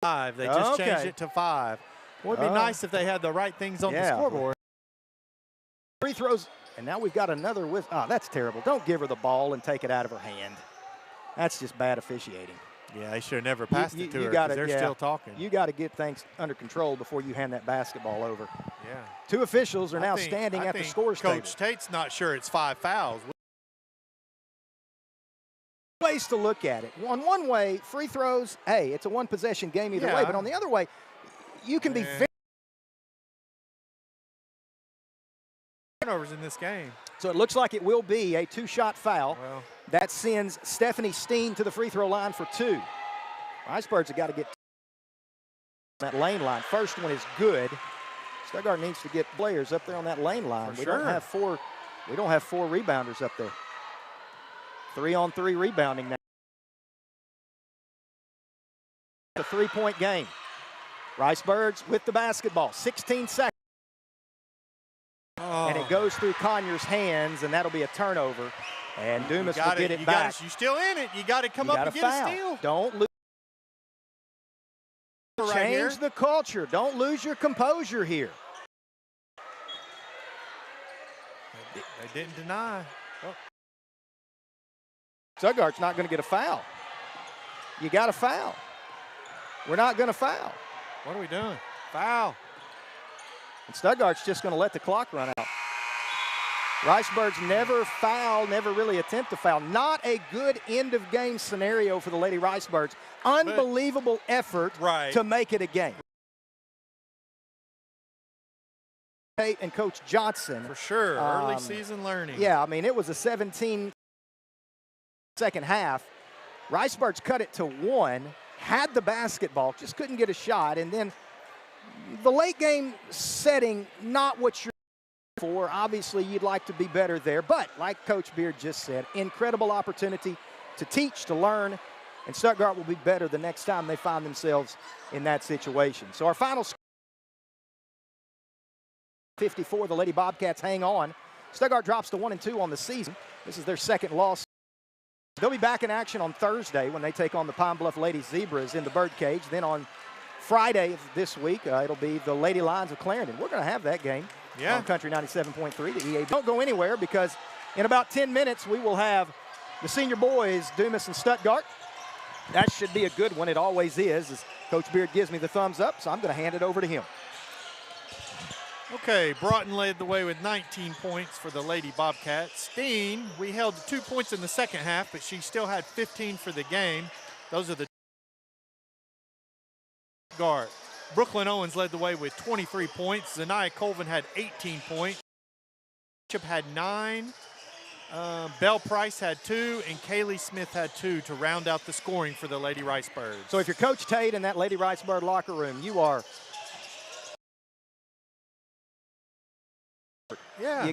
5, they just changed it to 5. Well, it'd be nice if they had the right things on the scoreboard. Free throws, and now we've got another with. Oh, that's terrible. Don't give her the ball and take it out of her hand. That's just bad officiating. Yeah, they should have never passed it to her because they're still talking. You got to get things under control before you hand that basketball over. Yeah. 2 officials are now standing at the scores table. Coach Tate's not sure it's 5 fouls. Ways to look at it. One way, free throws, hey, it's a one-possession game either way. But on the other way, you can be very turnovers in this game. So it looks like it will be a 2-shot foul. Well, that sends Stephanie Steen to the free throw line for 2. Icebergs have got to get that lane line. First one is good. Stuttgart needs to get players up there on that lane line. We don't have 4 rebounders up there. 3-on-3 rebounding now. A 3-point game. Riceburgs with the basketball. 16 seconds. And it goes through Conyers' hands, and that'll be a turnover. And Dumas will get it back. You're still in it. You got to come up and get a steal. Don't lose. Change the culture. Don't lose your composure here. They didn't deny. Oh. Stuttgart's not going to get a foul. You got to foul. We're not going to foul. What are we doing? Foul. And Stuttgart's just going to let the clock run out. Riceburgs never foul, never really attempt to foul. Not a good end-of-game scenario for the Lady Riceburgs. Unbelievable effort to make it a game. Tate and Coach Johnson. For sure, early season learning. Yeah, I mean, it was a 17 second half. Riceburgs cut it to 1, had the basketball, just couldn't get a shot, and then the late game setting, not what you're for. Obviously, you'd like to be better there, but like Coach Beard just said, incredible opportunity to teach, to learn, and Stuttgart will be better the next time they find themselves in that situation. So our final score, 54, the Lady Bobcats hang on. Stuttgart drops to 1-2 on the season. This is their second loss. They'll be back in action on Thursday when they take on the Pine Bluff Lady Zebras in the Birdcage. Then on Friday of this week, it'll be the Lady Lions of Clarendon. We're going to have that game on Country 97.3, the EA. Don't go anywhere because in about 10 minutes we will have the senior boys, Dumas and Stuttgart. That should be a good one. It always is, as Coach Beard gives me the thumbs up, so I'm going to hand it over to him. Okay, Broughton led the way with 19 points for the Lady Bobcats. Steen, we held 2 points in the second half, but she still had 15 for the game. Those are the guard. Brooklyn Owens led the way with 23 points. Zanaya Colvin had 18 points. Bishop had 9. Belle Price had 2, and Kaylee Smith had 2 to round out the scoring for the Lady Ricebirds. So if you're Coach Tate in that Lady Ricebird locker room, you are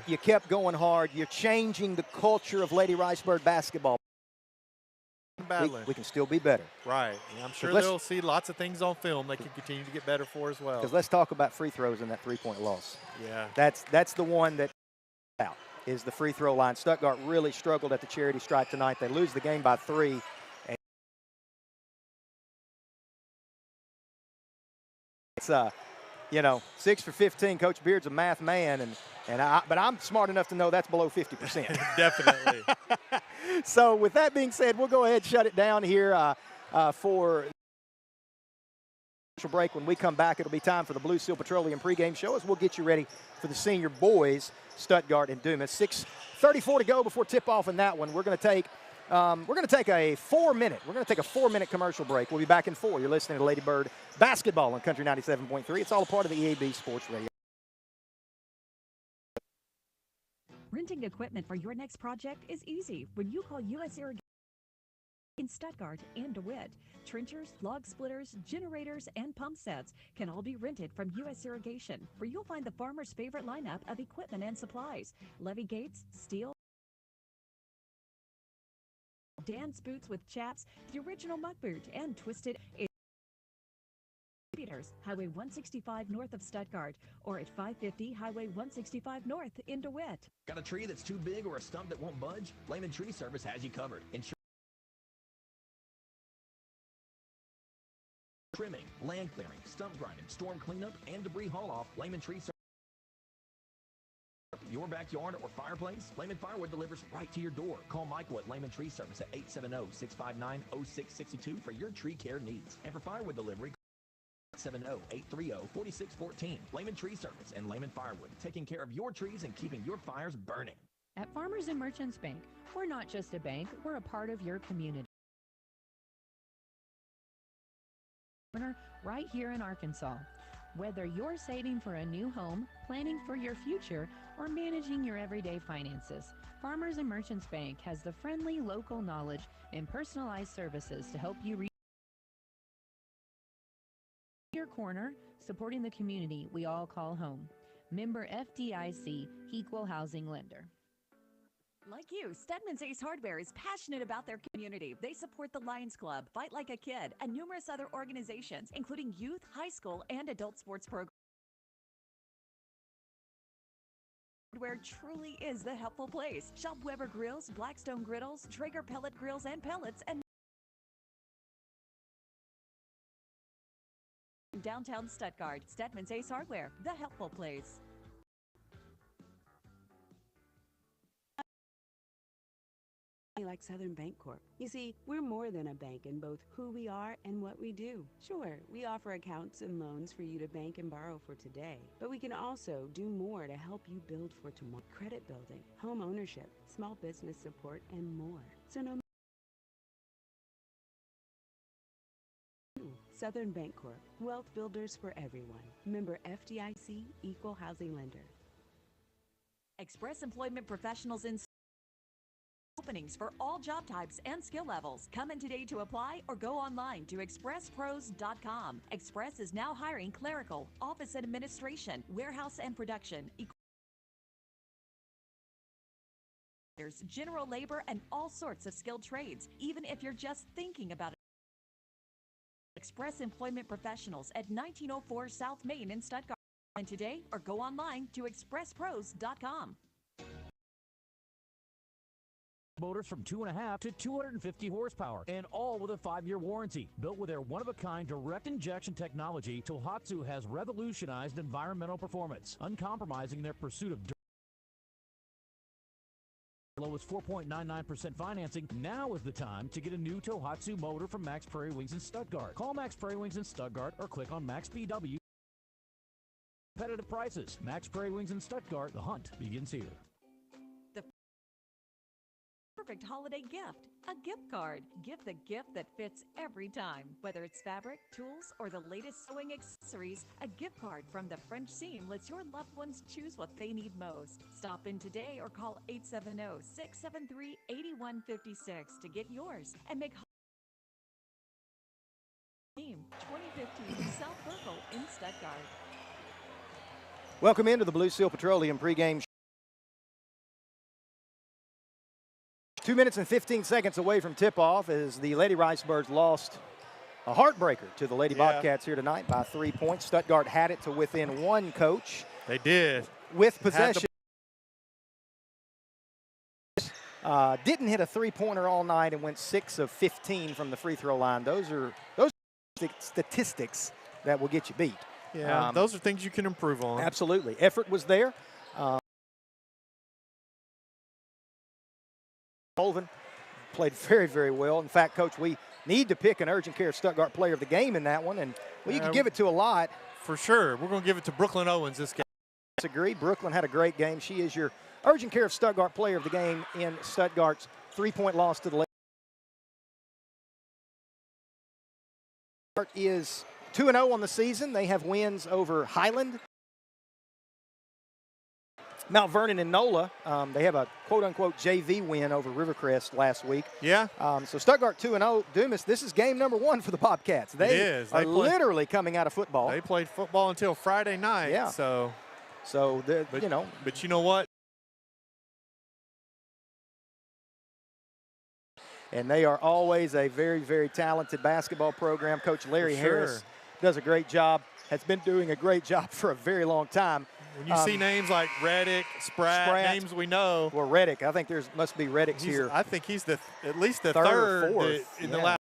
you kept going hard. You're changing the culture of Lady Ricebird basketball. We can still be better. Right. Yeah, I'm sure they'll see lots of things on film they can continue to get better for as well. Because let's talk about free throws in that 3-point loss. Yeah. That's the one that out is the free throw line. Stuttgart really struggled at the charity stripe tonight. They lose the game by 3. And it's you know, 6 for 15. Coach Beard's a math man, but I'm smart enough to know that's below 50%. Definitely. So with that being said, we'll go ahead and shut it down here for commercial break. When we come back, it'll be time for the Blue Seal Petroleum pregame show as we'll get you ready for the senior boys, Stuttgart and Dumas. 6:34 to go before tip-off in that one. We're going to take a 4-minute commercial break. We'll be back in 4. You're listening to Lady Bird Basketball on Country 97.3. It's all a part of the EAB Sports Radio. Renting equipment for your next project is easy when you call U.S. Irrigation in Stuttgart and DeWitt. Trenchers, log splitters, generators, and pump sets can all be rented from U.S. Irrigation, where you'll find the farmer's favorite lineup of equipment and supplies. Levee gates, steel, dance boots with chaps, the original muck boot, and twisted Highway 165 north of Stuttgart, or at 550 Highway 165 north in DeWitt. Got a tree that's too big or a stump that won't budge? Lehman Tree Service has you covered. Trimming, land clearing, stump grinding, storm cleanup, and debris haul-off. Lehman Tree Service. Your backyard or fireplace? Lehman Firewood delivers right to your door. Call Michael at Lehman Tree Service at 870-659-0662 for your tree care needs. And for firewood delivery, 870-830-4614. Lehman Tree Service and Lehman Firewood, taking care of your trees and keeping your fires burning. At Farmers and Merchants Bank, we're not just a bank, we're a part of your community. Right here in Arkansas. Whether you're saving for a new home, planning for your future, or managing your everyday finances, Farmers and Merchants Bank has the friendly local knowledge and personalized services to help you reach your corner, supporting the community we all call home. Member FDIC, Equal Housing Lender. Like you, Stedman's Ace Hardware is passionate about their community. They support the Lions Club, Fight Like a Kid, and numerous other organizations, including youth, high school, and adult sports programs. Hardware truly is the helpful place. Shop Weber Grills, Blackstone Griddles, Traeger Pellet Grills and Pellets, and downtown Stuttgart. Stedman's Ace Hardware, the helpful place. Like Southern Bancorp. You see, we're more than a bank in both who we are and what we do. Sure, we offer accounts and loans for you to bank and borrow for today, but we can also do more to help you build for tomorrow. Credit building, home ownership, small business support, and more. So no Southern Bancorp, wealth builders for everyone. Member FDIC, Equal Housing Lender. Express Employment Professionals in openings for all job types and skill levels. Come in today to apply or go online to expresspros.com. Express is now hiring clerical, office and administration, warehouse and production, general labor, and all sorts of skilled trades, even if you're just thinking about it. Express Employment Professionals at 1904 South Main in Stuttgart. And today or go online to expresspros.com. Motors from 2.5 to 250 horsepower, and all with a 5-year warranty. Built with their one-of-a-kind direct injection technology, Tohatsu has revolutionized environmental performance, uncompromising their pursuit of lowest 4.99% financing. Now is the time to get a new Tohatsu motor from Max Prairie Wings in Stuttgart. Call Max Prairie Wings in Stuttgart or click on Max BW. Competitive prices. Max Prairie Wings in Stuttgart. The hunt begins here. Perfect holiday gift, a gift card. Give the gift that fits every time. Whether it's fabric, tools, or the latest sewing accessories, a gift card from the French Seam lets your loved ones choose what they need most. Stop in today or call 870-673-8156 to get yours and make Team 2015 South Berkel in Stuttgart. Welcome into the Blue Seal Petroleum pregame. 2 minutes and 15 seconds away from tip-off as the Lady Ricebirds lost a heartbreaker to the Lady Bobcats here tonight by 3 points. Stuttgart had it to within 1, Coach. They did. With possession. Didn't hit a three-pointer all night and went 6 of 15 from the free throw line. Those are statistics that will get you beat. Yeah, those are things you can improve on. Absolutely. Effort was there. Colvin played very, very well. In fact, Coach, we need to pick an urgent care Stuttgart player of the game in that one, and you can give it to a lot. For sure. We're going to give it to Brooklyn Owens this game. I disagree. Brooklyn had a great game. She is your urgent care of Stuttgart player of the game in Stuttgart's 3-point loss to the Lake. Stuttgart is 2-0 on the season. They have wins over Highland, Mount Vernon, and NOLA. They have a quote-unquote JV win over Rivercrest last week. Yeah. So Stuttgart 2-0. Dumas, this is game number 1 for the Bobcats. They are literally coming out of football. They played football until Friday night. Yeah. So you know. But you know what? And they are always a very, very talented basketball program. Coach Larry Harris does a great job, has been doing a great job for a very long time. When you see names like Reddick, Spratt, names we know. Well, Reddick, I think must be Reddicks here. I think he's at least the third or fourth in the last.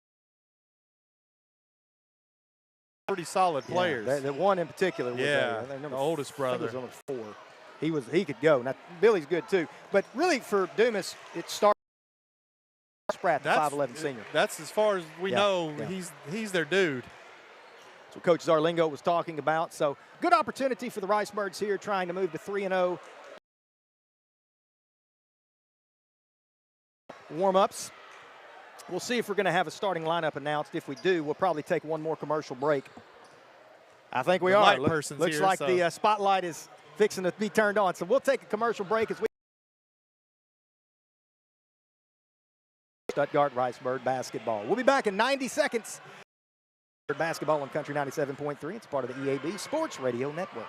Pretty solid players. The one in particular was the oldest brother. I think he was number 4. He could go. Now Billy's good too. But really for Dumas, it started Spratt, the 5'11" senior. That's as far as we know. He's their dude. That's what Coach Zarlingo was talking about. So good opportunity for the Ricebirds here, trying to move to 3-0. Warm-ups. We'll see if we're going to have a starting lineup announced. If we do, we'll probably take one more commercial break. I think we are. Looks like the spotlight is fixing to be turned on. So we'll take a commercial break as we Stuttgart Ricebird basketball. We'll be back in 90 seconds. Basketball on Country 97.3. It's part of the EAB Sports Radio Network.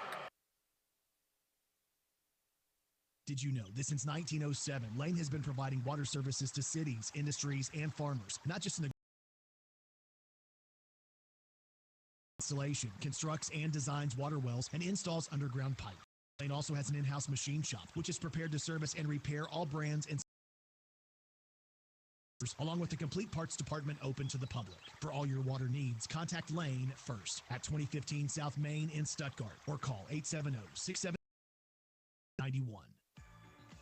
Did you know that since 1907, Lane has been providing water services to cities, industries, and farmers, not just in the installation, constructs and designs water wells, and installs underground pipe. Lane also has an in-house machine shop, which is prepared to service and repair all brands and along with the complete parts department open to the public. For all your water needs, contact Lane first at 2015 South Main in Stuttgart or call 870-6791.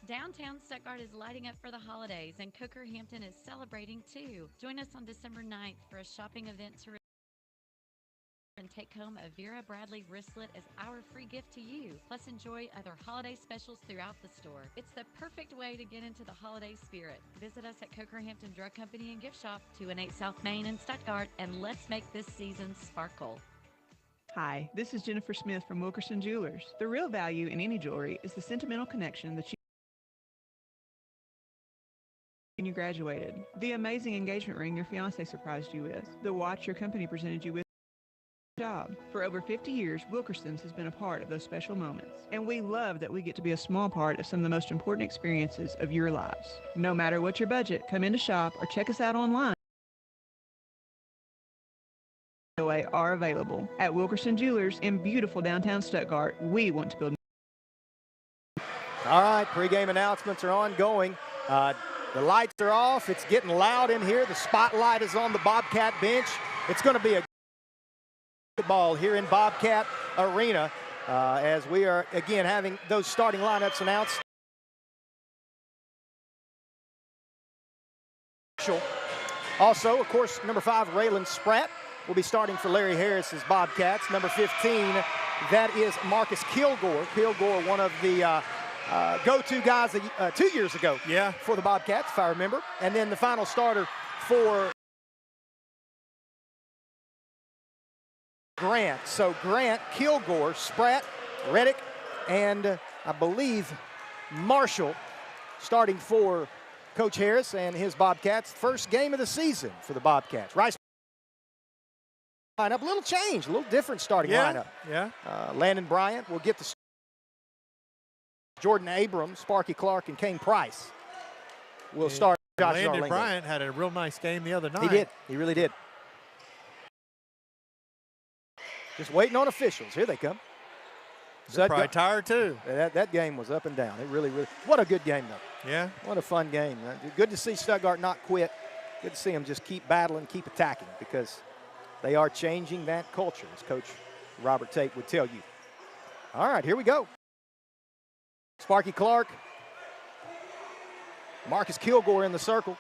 Downtown Stuttgart is lighting up for the holidays, and Coker Hampton is celebrating too. Join us on December 9th for a shopping event to and take home a Vera Bradley wristlet as our free gift to you. Plus, enjoy other holiday specials throughout the store. It's the perfect way to get into the holiday spirit. Visit us at Coker Hampton Drug Company and Gift Shop, 218 South Main in Stuttgart, and let's make this season sparkle. Hi, this is Jennifer Smith from Wilkerson Jewelers. The real value in any jewelry is the sentimental connection that when you graduated, the amazing engagement ring your fiance surprised you with, the watch your company presented you with. Job. For over 50 years, Wilkerson's has been a part of those special moments, and we love that we get to be a small part of some of the most important experiences of your lives. No matter what your budget, come in to shop or check us out online. Are available at Wilkerson Jewelers in beautiful downtown Stuttgart. We want to build. All right, pregame announcements are ongoing. The lights are off. It's getting loud in here. The spotlight is on the Bobcat bench. It's going to be a ball here in Bobcat Arena as we are again having those starting lineups announced. Also, of course, number 5, Raylan Spratt will be starting for Larry Harris's Bobcats. Number 15, that is Marcus Kilgore. Kilgore, one of the go-to guys 2 years ago for the Bobcats, if I remember. And then the final starter for Grant. So Grant, Kilgore, Spratt, Reddick, and I believe Marshall starting for Coach Harris and his Bobcats. First game of the season for the Bobcats. Rice lineup, a little change, a little different starting lineup. Landon Bryant will get the Jordan Abrams, Sparky Clark, and Kane Price will start. Landon Bryant had a real nice game the other night. He did. He really did. Just waiting on officials. Here they come. They're probably tired too. That game was up and down. It really, what a good game though. Yeah. What a fun game. Good to see Stuttgart not quit. Good to see them just keep battling, keep attacking, because they are changing that culture, as Coach Robert Tate would tell you. All right, here we go. Sparky Clark. Marcus Kilgore in the circle.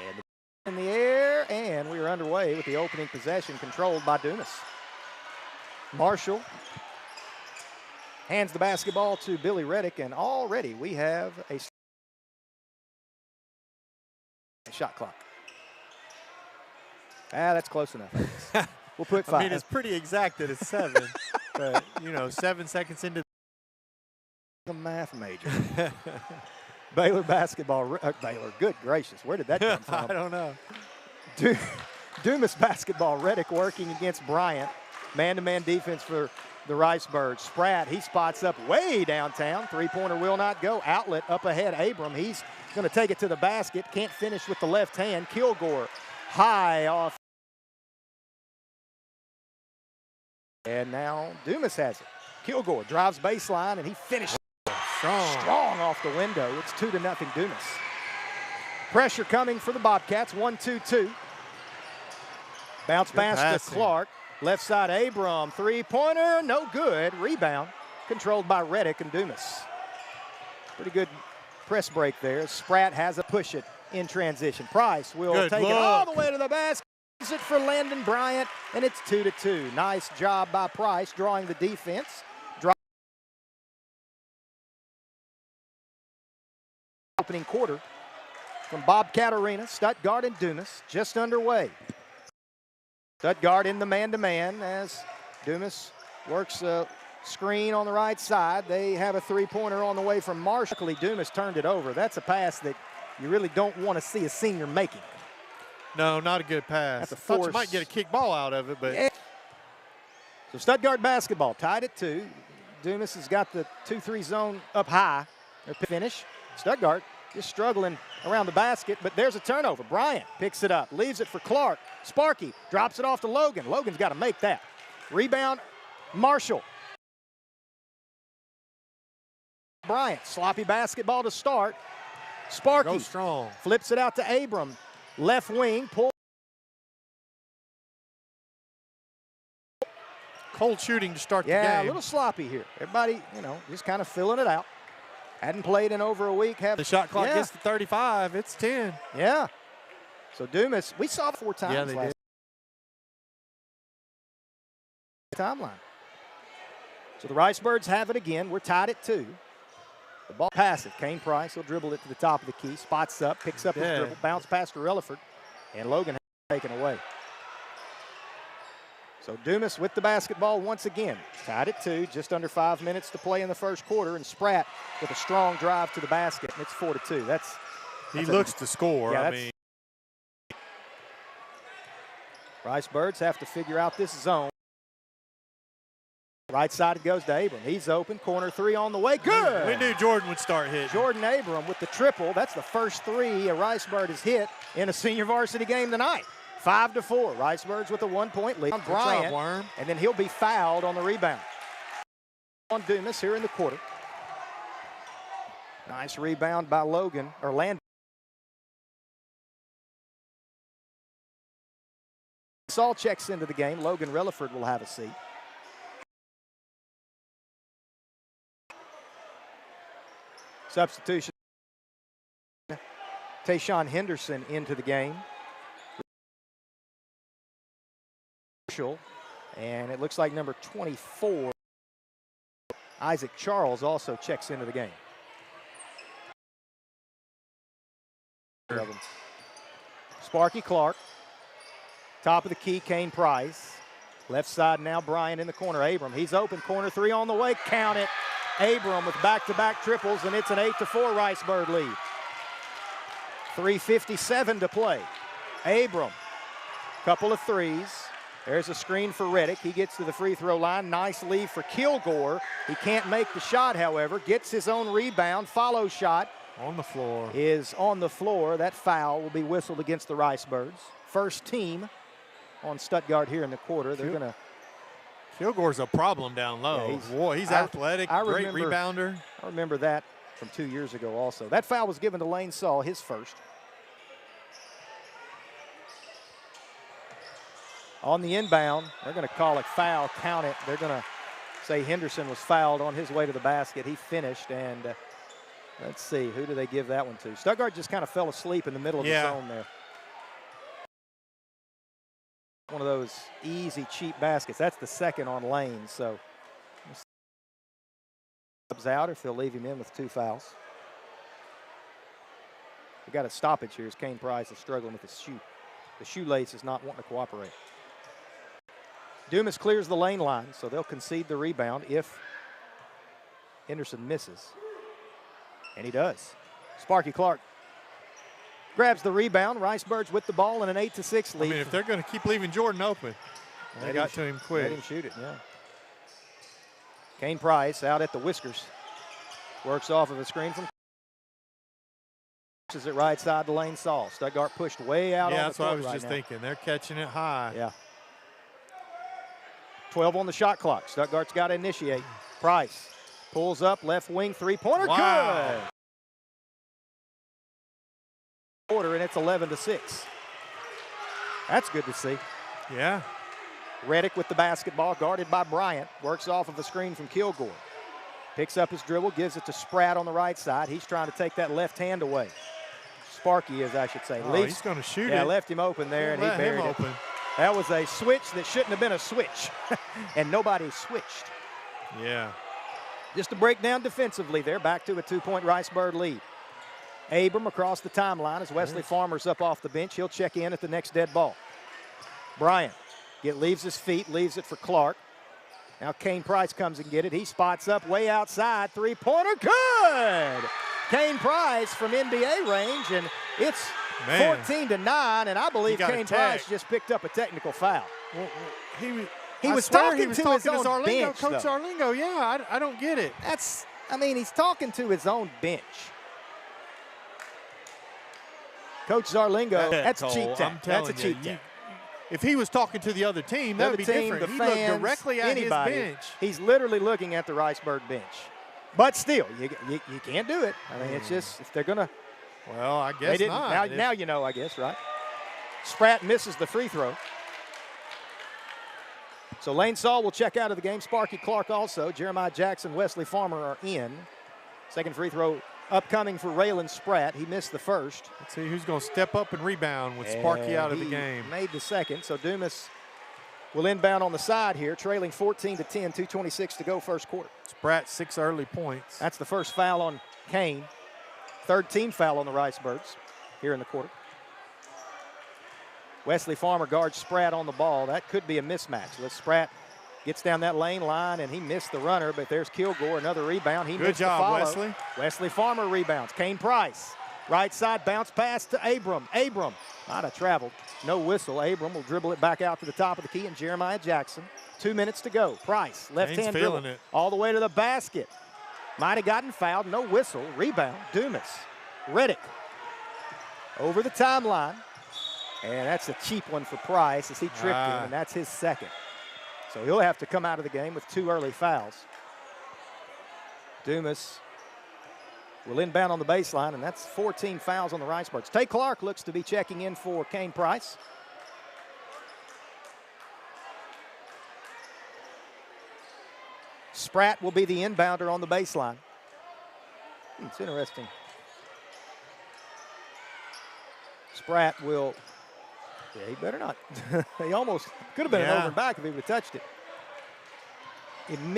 And in the air, and we are underway with the opening possession controlled by Dumas. Marshall hands the basketball to Billy Reddick, and already we have a shot clock. That's close enough, I guess. We'll put 5. I mean, it's pretty exact that it's 7, but, 7 seconds into the math major. Baylor basketball. Baylor, good gracious, where did that come from? I don't know. Dumas basketball. Reddick working against Bryant. Man-to-man defense for the Ricebirds. Spratt, he spots up way downtown. Three-pointer will not go. Outlet up ahead. Abram, he's going to take it to the basket. Can't finish with the left hand. Kilgore high off. And now Dumas has it. Kilgore drives baseline, and he finishes strong off the window. It's 2-0 Dumas. Pressure coming for the Bobcats. 1-2-2. Bounce pass to Clark. Left side, Abram. Three-pointer, no good. Rebound controlled by Reddick and Dumas. Pretty good press break there. Spratt has a push it in transition. Price will take it all the way to the basket. It for Landon Bryant, and it's 2-2. Nice job by Price drawing the defense. Opening quarter from Bobcat Arena. Stuttgart and Dumas just underway. Stuttgart in the man-to-man as Dumas works a screen on the right side. They have a three-pointer on the way from Marshall. Dumas turned it over. That's a pass that you really don't want to see a senior making. No, not a good pass. That's a Thought force. you might get a kick ball out of it, but. Yeah. So Stuttgart basketball tied at 2. Dumas has got the 2-3 zone up high. Their finish. Stuttgart just struggling around the basket, but there's a turnover. Bryant picks it up, leaves it for Clark. Sparky drops it off to Logan. Logan's got to make that. Rebound, Marshall. Bryant, sloppy basketball to start. Sparky flips it out to Abram. Left wing, pull. Cold shooting to start the game. Yeah, a little sloppy here. Everybody, just kind of filling it out. Hadn't played in over a week. The shot clock gets to 35. It's 10. Yeah. So Dumas, we saw it 4 times yeah, they last did. Timeline. So the Ricebirds have it again. We're tied at 2. The ball passive. Kane Price, he'll dribble it to the top of the key. Spots up, picks up his dribble, bounce past to Relaford, and Logan taken away. So Dumas with the basketball once again. Tied at 2, just under 5 minutes to play in the first quarter, and Spratt with a strong drive to the basket, and it's 4-2. He looks to score. Yeah, I mean. Ricebirds have to figure out this zone. Right side it goes to Abram. He's open. Corner 3 on the way. Good. We knew Jordan would start hitting. Jordan Abram with the triple. That's the first 3 a Ricebird has hit in a senior varsity game tonight. 5-4. Ricebirds with a 1-point lead. Bryant, Worm. and then he'll be fouled on the rebound. On Dumas here in the quarter. Nice rebound by Logan, or Landon. Saul checks into the game. Logan Relaford will have a seat. Substitution. Tayshawn Henderson into the game. And it looks like number 24, Isaac Charles, also checks into the game. Sparky Clark. Top of the key, Kane Price. Left side now, Bryant in the corner. Abram, he's open. Corner 3 on the way. Count it. Abram with back-to-back triples, and it's an 8-4 Ricebird lead. 3:57 to play. Abram, couple of threes. There's a screen for Reddick. He gets to the free throw line. Nice lead for Kilgore. He can't make the shot, however. Gets his own rebound. Follow shot. On the floor. Is on the floor. That foul will be whistled against the Ricebirds. First team on Stuttgart here in the quarter. They're going to. Kilgore's a problem down low. Yeah, he's athletic, great rebounder. I remember that from 2 years ago also. That foul was given to Lane Saul, his first. On the inbound, they're going to call it foul, count it. They're going to say Henderson was fouled on his way to the basket. He finished, and let's see, who do they give that one to? Stuttgart just kind of fell asleep in the middle of the zone there. One of those easy, cheap baskets. That's the second on Lane, so subs out, or if they'll leave him in with 2 fouls. We got a stoppage here as Kane Price is struggling with his shoe. The shoelace is not wanting to cooperate. Dumas clears the lane line, so they'll concede the rebound if Henderson misses. And he does. Sparky Clark grabs the rebound. Riceburgs with the ball in an 8-6 lead. I mean, if they're going to keep leaving Jordan open, they got to him quick. Let him shoot it, yeah. Kane Price out at the whiskers. Works off of a screen from is it right side to Lane Saul. Stuttgart pushed way out on the court. Yeah, that's what I was right just now. thinking. They're catching it high. Yeah. 12 on the shot clock. Stuttgart's got to initiate. Price pulls up, left wing, three-pointer, good. Quarter, and it's 11-6. That's good to see. Yeah. Reddick with the basketball, guarded by Bryant. Works off of a screen from Kilgore. Picks up his dribble, gives it to Spratt on the right side. He's trying to take that left hand away. Sparky is, I should say. Oh, he's going to shoot it. Yeah, left him open there, and he buried it. Open. That was a switch that shouldn't have been a switch, and nobody switched. Yeah. Just to break down defensively there, back to a 2-point Riceburg lead. Abram across the timeline as Wesley Farmer's up off the bench. He'll check in at the next dead ball. Bryant leaves his feet, leaves it for Clark. Now Kane Price comes and get it. He spots up way outside. Three-pointer, good! Kane Price from NBA range, and it's 14-9, and I believe Kane Price just picked up a technical foul. Well, he was talking to his own Zarlingo, bench, Coach though. Zarlingo, yeah, I don't get it. He's talking to his own bench. Coach Zarlingo, that's a cheat tech. That's a cheat tech. If he was talking to the other team, that would be different. The He fans, looked directly at anybody. his bench. He's literally looking at the Riceburg bench. But still, you can't do it. I mean, it's just, if they're going to. Well, I guess not. Now you know, I guess, right? Spratt misses the free throw. So Lane Saul will check out of the game. Sparky Clark also. Jeremiah Jackson, Wesley Farmer are in. Second free throw upcoming for Raylan Spratt. He missed the first. Let's see who's going to step up and rebound with Sparky out of the game. Made the second, so Dumas will inbound on the side here, trailing 14-10, 2:26 to go first quarter. Spratt 6 early points. That's the first foul on Kane. Third team foul on the Ricebirds here in the quarter. Wesley Farmer guards Spratt on the ball. That could be a mismatch. Spratt gets down that lane line, and he missed the runner, but there's Kilgore, another rebound. He missed the follow. Good job, Wesley. Wesley Farmer rebounds. Kane Price, right side bounce pass to Abram. Abram might have traveled. No whistle. Abram will dribble it back out to the top of the key, and Jeremiah Jackson. 2 minutes to go. Price, left hand dribble all the way to the basket. Might have gotten fouled. No whistle. Rebound. Dumas. Reddick over the timeline. And that's a cheap one for Price as he tripped him, and that's his second. So he'll have to come out of the game with 2 early fouls. Dumas will inbound on the baseline, and that's 14 fouls on the Ricebirds. Tay Clark looks to be checking in for Kane Price. Spratt will be the inbounder on the baseline. It's interesting. Spratt will, yeah, he better not. He almost could have been an over and back if he would have touched it.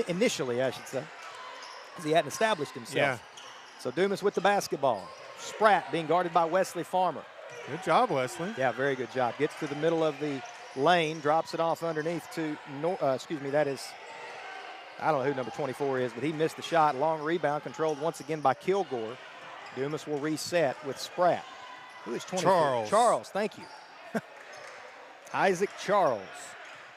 Initially, I should say, because he hadn't established himself. Yeah. So Dumas with the basketball. Spratt being guarded by Wesley Farmer. Good job, Wesley. Yeah, very good job. Gets to the middle of the lane, drops it off underneath to, that is, I don't know who number 24 is, but he missed the shot. Long rebound controlled once again by Kilgore. Dumas will reset with Spratt. Who is 24? Charles. Charles, thank you. Isaac Charles.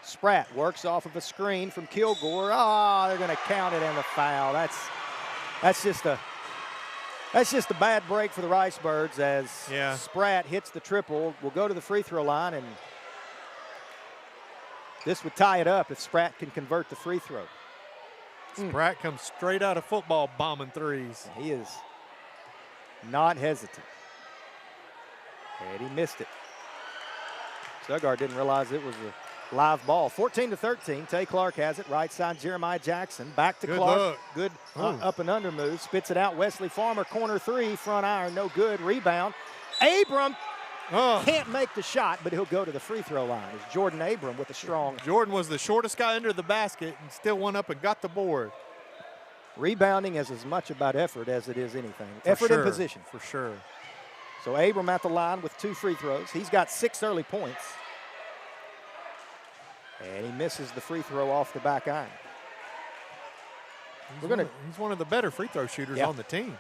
Spratt works off of a screen from Kilgore. They're going to count it and the foul. That's just a bad break for the Ricebirds as Spratt hits the triple. Will go to the free throw line, and this would tie it up if Spratt can convert the free throw. Spratt comes straight out of football bombing threes. He is not hesitant. And he missed it. Stuttgart didn't realize it was live ball. 14-13. Tay Clark has it. Right side, Jeremiah Jackson. Back to Good Clark. look. Good up and under move. Spits it out. Wesley Farmer, corner three. Front iron, no good. Rebound. Abram can't make the shot, but he'll go to the free throw line. It's Jordan Abram with a strong. Jordan was the shortest guy under the basket and still went up and got the board. Rebounding is as much about effort as it is anything. For effort sure, and position. For sure. So Abram at the line with 2 free throws. He's got 6 early points. And he misses the free throw off the back iron. He's one of the better free throw shooters on the team.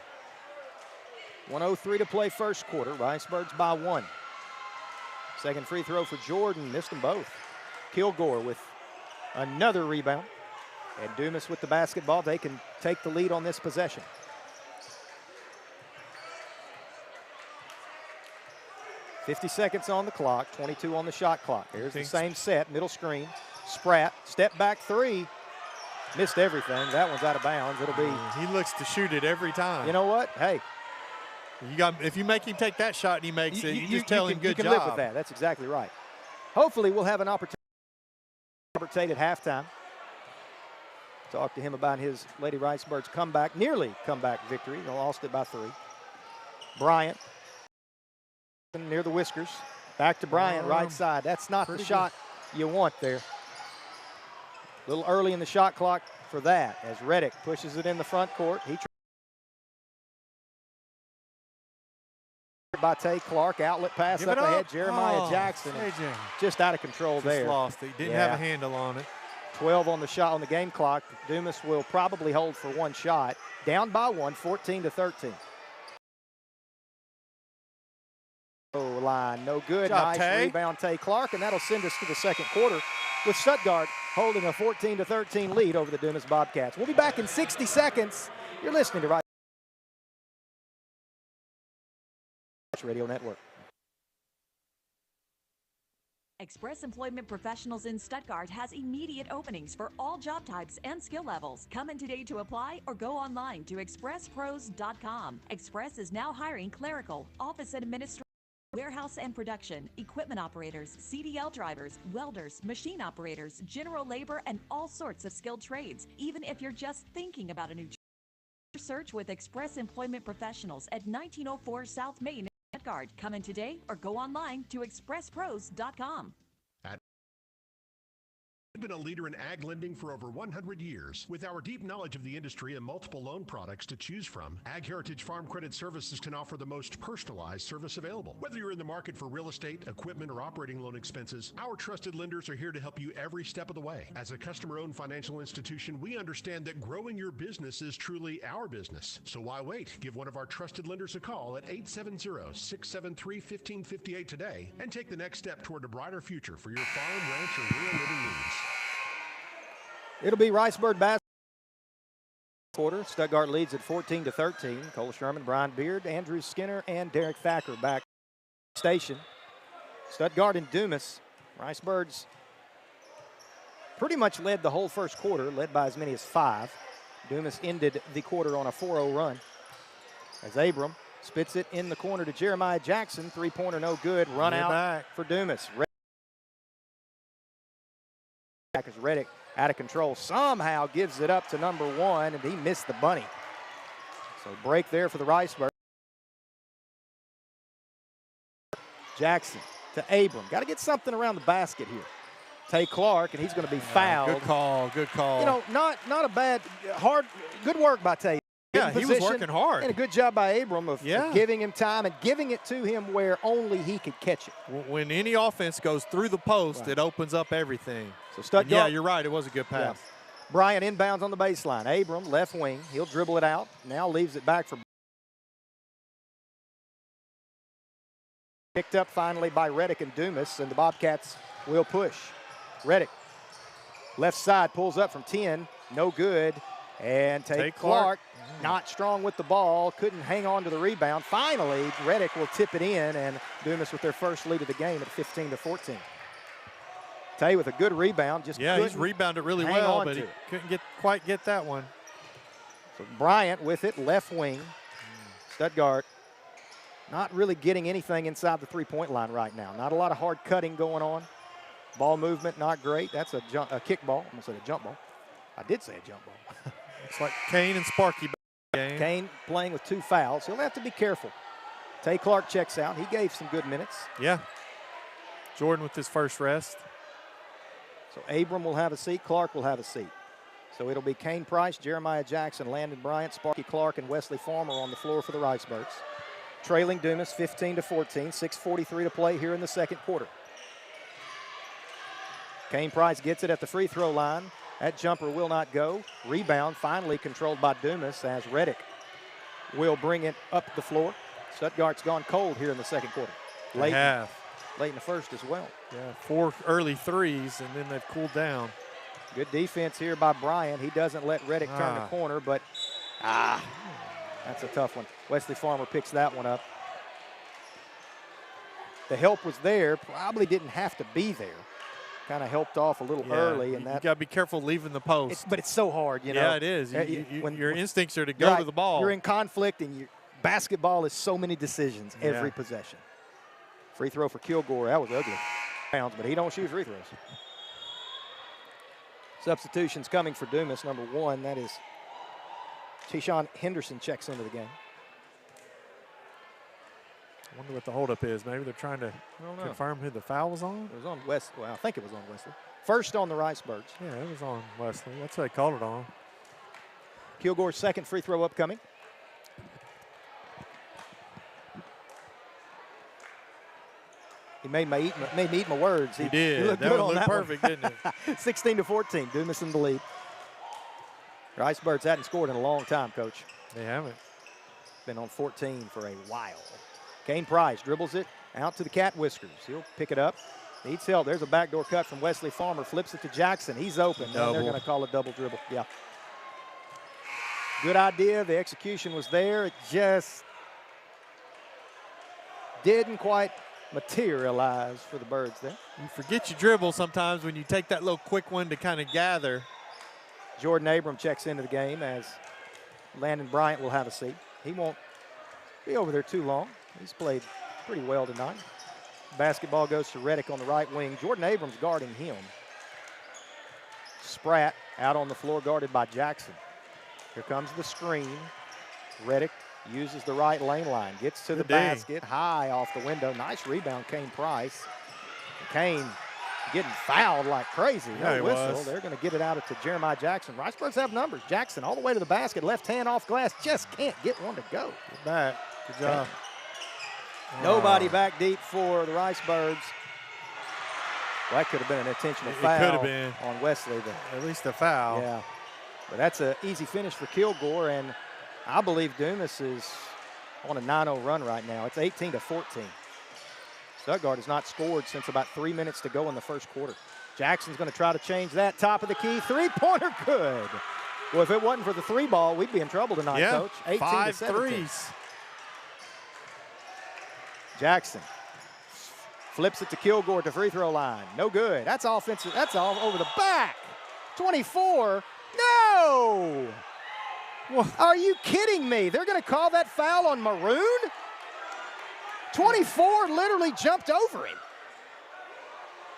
1:03 to play first quarter. Riceburgs by 1. Second free throw for Jordan. Missed them both. Kilgore with another rebound. And Dumas with the basketball. They can take the lead on this possession. .50 seconds on the clock, 22 on the shot clock. Here's the same set, middle screen. Spratt, step back three. Missed everything. That one's out of bounds. It'll be. He looks to shoot it every time. You know what? Hey. If you make him take that shot and he makes it, you just tell him good job. You can live with that. That's exactly right. Hopefully we'll have an opportunity. Robert Tate at halftime. Talk to him about his Lady Riceburgs comeback, nearly comeback victory. They lost it by 3. Bryant near the whiskers. Back to Bryant, right side. That's not the shot you want there. A little early in the shot clock for that as Reddick pushes it in the front court. He by Tay Clark, outlet pass up ahead. Jeremiah Jackson just out of control there. Lost it. Didn't have a handle on it. 12 on the shot on the game clock. Dumas will probably hold for 1 shot. Down by 1, 14-13. Line, no good. Job, nice rebound, Tay Clark, and that'll send us to the second quarter with Stuttgart holding a 14-13 lead over the Dumas Bobcats. We'll be back in 60 seconds. You're listening to Rice Radio Network. Express Employment Professionals in Stuttgart has immediate openings for all job types and skill levels. Come in today to apply or go online to expresspros.com. Express is now hiring clerical, office administrators, warehouse and production, equipment operators, CDL drivers, welders, machine operators, general labor, and all sorts of skilled trades. Even if you're just thinking about a new job, search with Express Employment Professionals at 1904 South Main in Stuttgart. Come in today or go online to expresspros.com. We've been a leader in ag lending for over 100 years. With our deep knowledge of the industry and multiple loan products to choose from, Ag Heritage Farm Credit Services can offer the most personalized service available. Whether you're in the market for real estate, equipment, or operating loan expenses, our trusted lenders are here to help you every step of the way. As a customer-owned financial institution, we understand that growing your business is truly our business. So why wait? Give one of our trusted lenders a call at 870-673-1558 today and take the next step toward a brighter future for your farm, ranch, or rural living needs. It'll be Riceburg basketball quarter. Stuttgart leads at 14-13. Cole Sherman, Brian Beard, Andrew Skinner, and Derek Thacker back station. Stuttgart and Dumas. Riceburgs pretty much led the whole first quarter, led by as many as 5. Dumas ended the quarter on a 4-0 run. As Abram spits it in the corner to Jeremiah Jackson. 3-pointer no good. Run out for Dumas. Reddick out of control, somehow gives it up to number 1, and he missed the bunny. So break there for the Riceburg. Jackson to Abram. Got to get something around the basket here. Tay Clark, and he's going to be fouled. Good call, good call. You know, not a bad, good work by Tay. Yeah, he was working hard. And a good job by Abram of giving him time and giving it to him where only he could catch it. When any offense goes through the post, it opens up everything. So Stuttgart. Yeah, you're right. It was a good pass. Yeah. Bryant inbounds on the baseline. Abram, left wing. He'll dribble it out. Now leaves it back for. Picked up finally by Reddick and Dumas, and the Bobcats will push. Reddick, left side, pulls up from 10. No good. And Tay Clark, not strong with the ball, couldn't hang on to the rebound. Finally, Reddick will tip it in, and Dumas with their first lead of the game at 15-14. Tay with a good rebound. He's rebounded really well, but he couldn't quite get that one. So Bryant with it, left wing. Stuttgart not really getting anything inside the three-point line right now. Not a lot of hard cutting going on. Ball movement, not great. That's a kick ball. Almost said a jump ball. I did say a jump ball. It's like Kane and Sparky back in the game. Kane playing with 2 fouls. He'll have to be careful. Tay Clark checks out. He gave some good minutes. Yeah. Jordan with his first rest. So Abram will have a seat. Clark will have a seat. So it'll be Kane Price, Jeremiah Jackson, Landon Bryant, Sparky Clark, and Wesley Farmer on the floor for the Ricebirds. Trailing Dumas 15-14, 6:43 to play here in the second quarter. Kane Price gets it at the free throw line. That jumper will not go. Rebound finally controlled by Dumas as Reddick will bring it up the floor. Stuttgart's gone cold here in the second quarter. Late in the first as well. Yeah, 4 early threes, and then they've cooled down. Good defense here by Bryant. He doesn't let Reddick turn the corner, but that's a tough one. Wesley Farmer picks that one up. The help was there, probably didn't have to be there. Kind of helped off a little early. And you got to be careful leaving the post. But it's so hard, you know. Yeah, it is. When your instincts are to go to the ball. You're in conflict, and basketball is so many decisions every possession. Free throw for Kilgore. That was ugly. But he don't shoot free throws. Substitutions coming for Dumas. Number 1, that is Tishawn Henderson checks into the game. I wonder what the holdup is. Maybe they're trying to confirm who the foul was on. It was on Wesley. Well, I think it was on Wesley. First on the Ricebirds. Yeah, it was on Wesley. That's what they called it on. Kilgore's second free throw upcoming. He made me eat my words. He did. He looked that good one on looked that perfect, one. didn't it? 16-14. Dumas in the lead. Ricebirds hadn't scored in a long time, Coach. They haven't. Been on 14 for a while. Kane Price dribbles it out to the Cat Whiskers. He'll pick it up. Needs help. There's a backdoor cut from Wesley Farmer. Flips it to Jackson. He's open. And they're going to call a double dribble. Yeah. Good idea. The execution was there. It just didn't quite materialize for the Birds there. You forget your dribble sometimes when you take that little quick one to kind of gather. Jordan Abram checks into the game as Landon Bryant will have a seat. He won't be over there too long. He's played pretty well tonight. Basketball goes to Reddick on the right wing. Jordan Abrams guarding him. Spratt out on the floor guarded by Jackson. Here comes the screen. Reddick uses the right lane line. Gets to the basket. High off the window. Nice rebound, Kane Price. Kane getting fouled like crazy. No whistle. They're going to get it out to Jeremiah Jackson. Ricebirds have numbers. Jackson all the way to the basket. Left hand off glass. Just can't get one to go. Good back. Good job. Nobody back deep for the Ricebirds. Well, that could have been an intentional foul. It could have been. On Wesley. At least a foul. Yeah. But that's an easy finish for Kilgore, and I believe Dumas is on a 9-0 run right now. It's 18-14. Stuttgart has not scored since about 3 minutes to go in the first quarter. Jackson's going to try to change that. Top of the key. Three-pointer good. Well, if it wasn't for the three ball, we'd be in trouble tonight, Coach. 18-17. 5 threes. Jackson flips it to Kilgore to free throw line. No good. That's offensive. That's all over the back. 24. No! Are you kidding me? They're going to call that foul on Maroon? 24 literally jumped over him.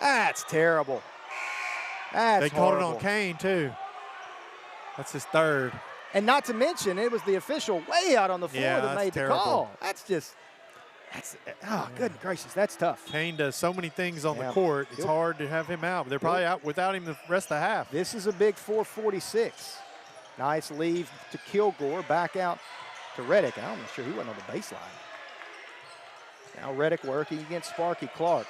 That's terrible. That's They called horrible. it on Kane, too. That's his third. And not to mention, it was the official way out on the floor that made the call. That's just, good gracious, that's tough. Kane does so many things on the court. It's hard to have him out. They're probably out without him the rest of the half. This is a big 4:46. Nice leave to Kilgore. Back out to Reddick. I'm not sure he wasn't on the baseline. Now Reddick working against Sparky Clark.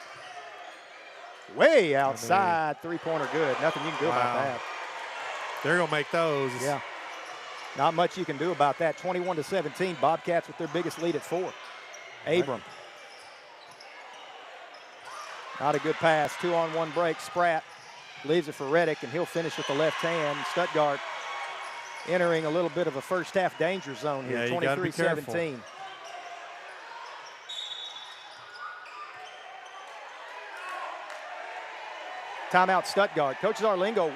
Way outside, three-pointer good. Nothing you can do about that. They're going to make those. Yeah. Not much you can do about that. 21-17. Bobcats with their biggest lead at 4. Abram. Not a good pass. 2-on-1 break. Spratt leaves it for Reddick, and he'll finish with the left hand. Stuttgart entering a little bit of a first half danger zone here. 23-17. Timeout Stuttgart. Coach Zarlingo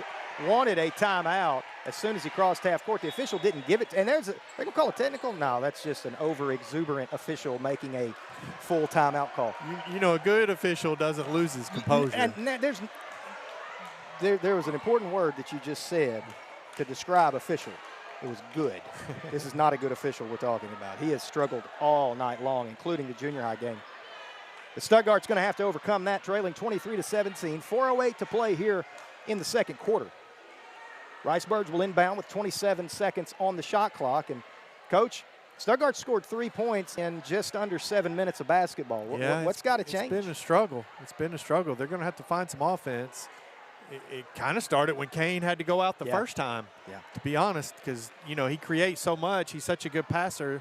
wanted a timeout. as soon as he crossed half court. The official didn't give it. And they're going to call it technical? No, that's just an over-exuberant official making a full timeout call. You know, a good official doesn't lose his composure. And there was an important word that you just said to describe official. It was good. This is not a good official we're talking about. He has struggled all night long, including the junior high game. The Stuttgart's going to have to overcome that, trailing 23-17. 4:08 to play here in the second quarter. Ricebirds will inbound with 27 seconds on the shot clock. And, Coach, Stuttgart scored 3 points in just under 7 minutes of basketball. What's got to change? It's been a struggle. It's been a struggle. They're going to have to find some offense. It kind of started when Kane had to go out the first time, to be honest, because, you know, he creates so much. He's such a good passer.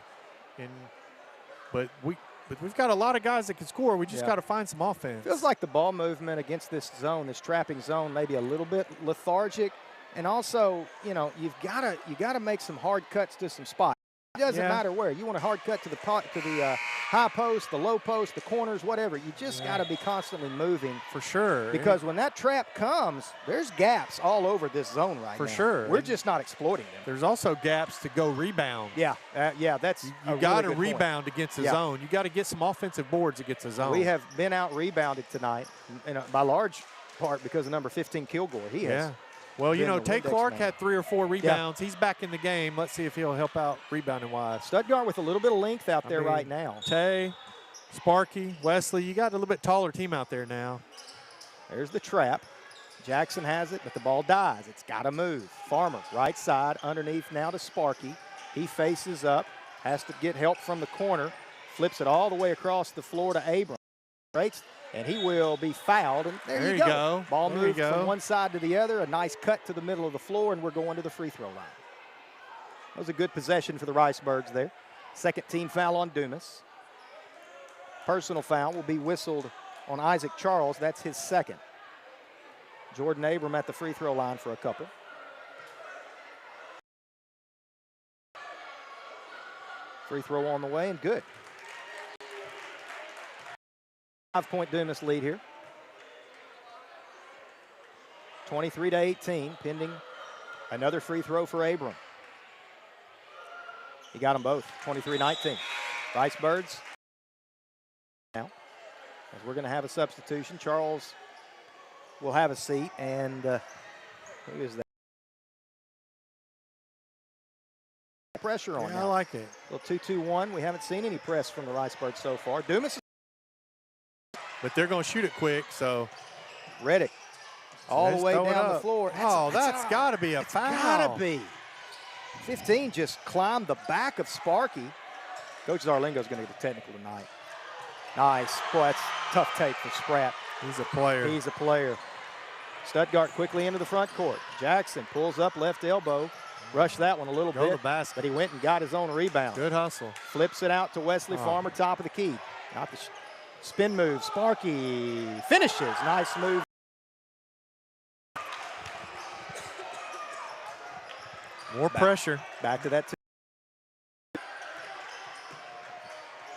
But we've got a lot of guys that can score. We just got to find some offense. Feels like the ball movement against this zone, this trapping zone, maybe a little bit lethargic. And also, you know, you got to make some hard cuts to some spots. It doesn't matter where. You want a hard cut to the high post, the low post, the corners, whatever. You just got to be constantly moving. For sure. Because when that trap comes, there's gaps all over this zone right now. For sure. We're just not exploiting them. There's also gaps to go rebound. Yeah, that's you got to rebound against the zone. You got to get some offensive boards against the zone. We have been out-rebounded tonight, by large part because of number 15, Kilgore. He has. Well, you know, Tay Clark had 3 or 4 rebounds. He's back in the game. Let's see if he'll help out rebounding-wise. Stuttgart with a little bit of length out there right now. Tay, Sparky, Wesley, you got a little bit taller team out there now. There's the trap. Jackson has it, but the ball dies. It's got to move. Farmer, right side, underneath now to Sparky. He faces up, has to get help from the corner, flips it all the way across the floor to Abram. Breaks, and he will be fouled. And there you go. Ball moved from one side to the other. A nice cut to the middle of the floor, and we're going to the free throw line. That was a good possession for the Ricebirds there. Second team foul on Dumas. Personal foul will be whistled on Isaac Charles. That's his second. Jordan Abram at the free throw line for a couple. Free throw on the way, and good. 5-point Dumas lead here. 23-18, pending another free throw for Abram. He got them both, 23-19. Ricebirds now, as we're going to have a substitution. Charles will have a seat, and who is that? Pressure on. I like it. Little 2-2-1. We haven't seen any press from the Ricebirds so far. Dumas. But they're going to shoot it quick, so. Reddick all the way down the floor. That's got to be a foul. It's got to be. 15 just climbed the back of Sparky. Coach Zarlingo's going to get a technical tonight. Nice. Boy, that's a tough take for Spratt. He's a player. He's a player. Stuttgart quickly into the front court. Jackson pulls up left elbow. Rushed that one a little bit, but he went and got his own rebound. Good hustle. Flips it out to Wesley Farmer, top of the key. Got the spin move. Sparky finishes. Nice move. More pressure. Back to that.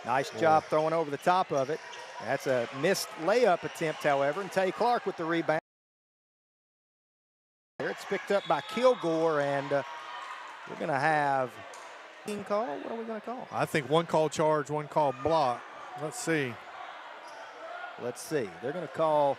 Nice job throwing over the top of it. That's a missed layup attempt, however, and Tay Clark with the rebound. There it's picked up by Kilgore, and we're going to have team call. What are we going to call? I think one call charge, one call block. Let's see. Let's see. They're going to call.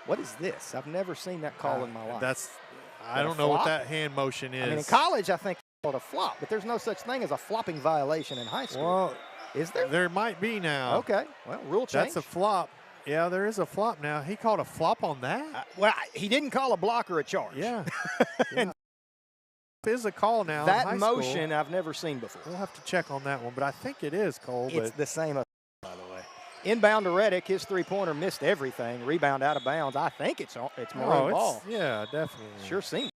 What is this? I've never seen that call in my life. I don't know what that hand motion is. I mean, in college, I think it's called a flop, but there's no such thing as a flopping violation in high school. Well, is there? There might be now. Okay. Well, rule change. That's a flop. Yeah, there is a flop now. He called a flop on that? Well, he didn't call a block or a charge. Yeah. Is a call now. That motion I've never seen before. We'll have to check on that one, but I think it is, Cole. It's the same, by the way. Inbound to Reddick. His three-pointer missed everything. Rebound out of bounds. I think it's maroon ball. Yeah, definitely. Sure seems.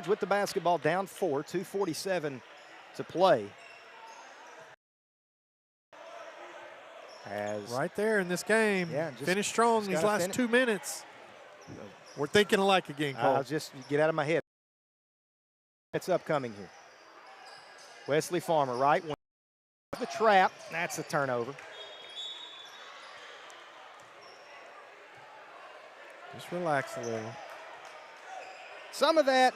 With the basketball down 4, 2:47 to play. Right there in this game. Yeah, finish strong these last 2 minutes. We're thinking alike again, Cole. Just get out of my head. It's upcoming here. Wesley Farmer, right? The trap. That's a turnover. Just relax a little. Some of that,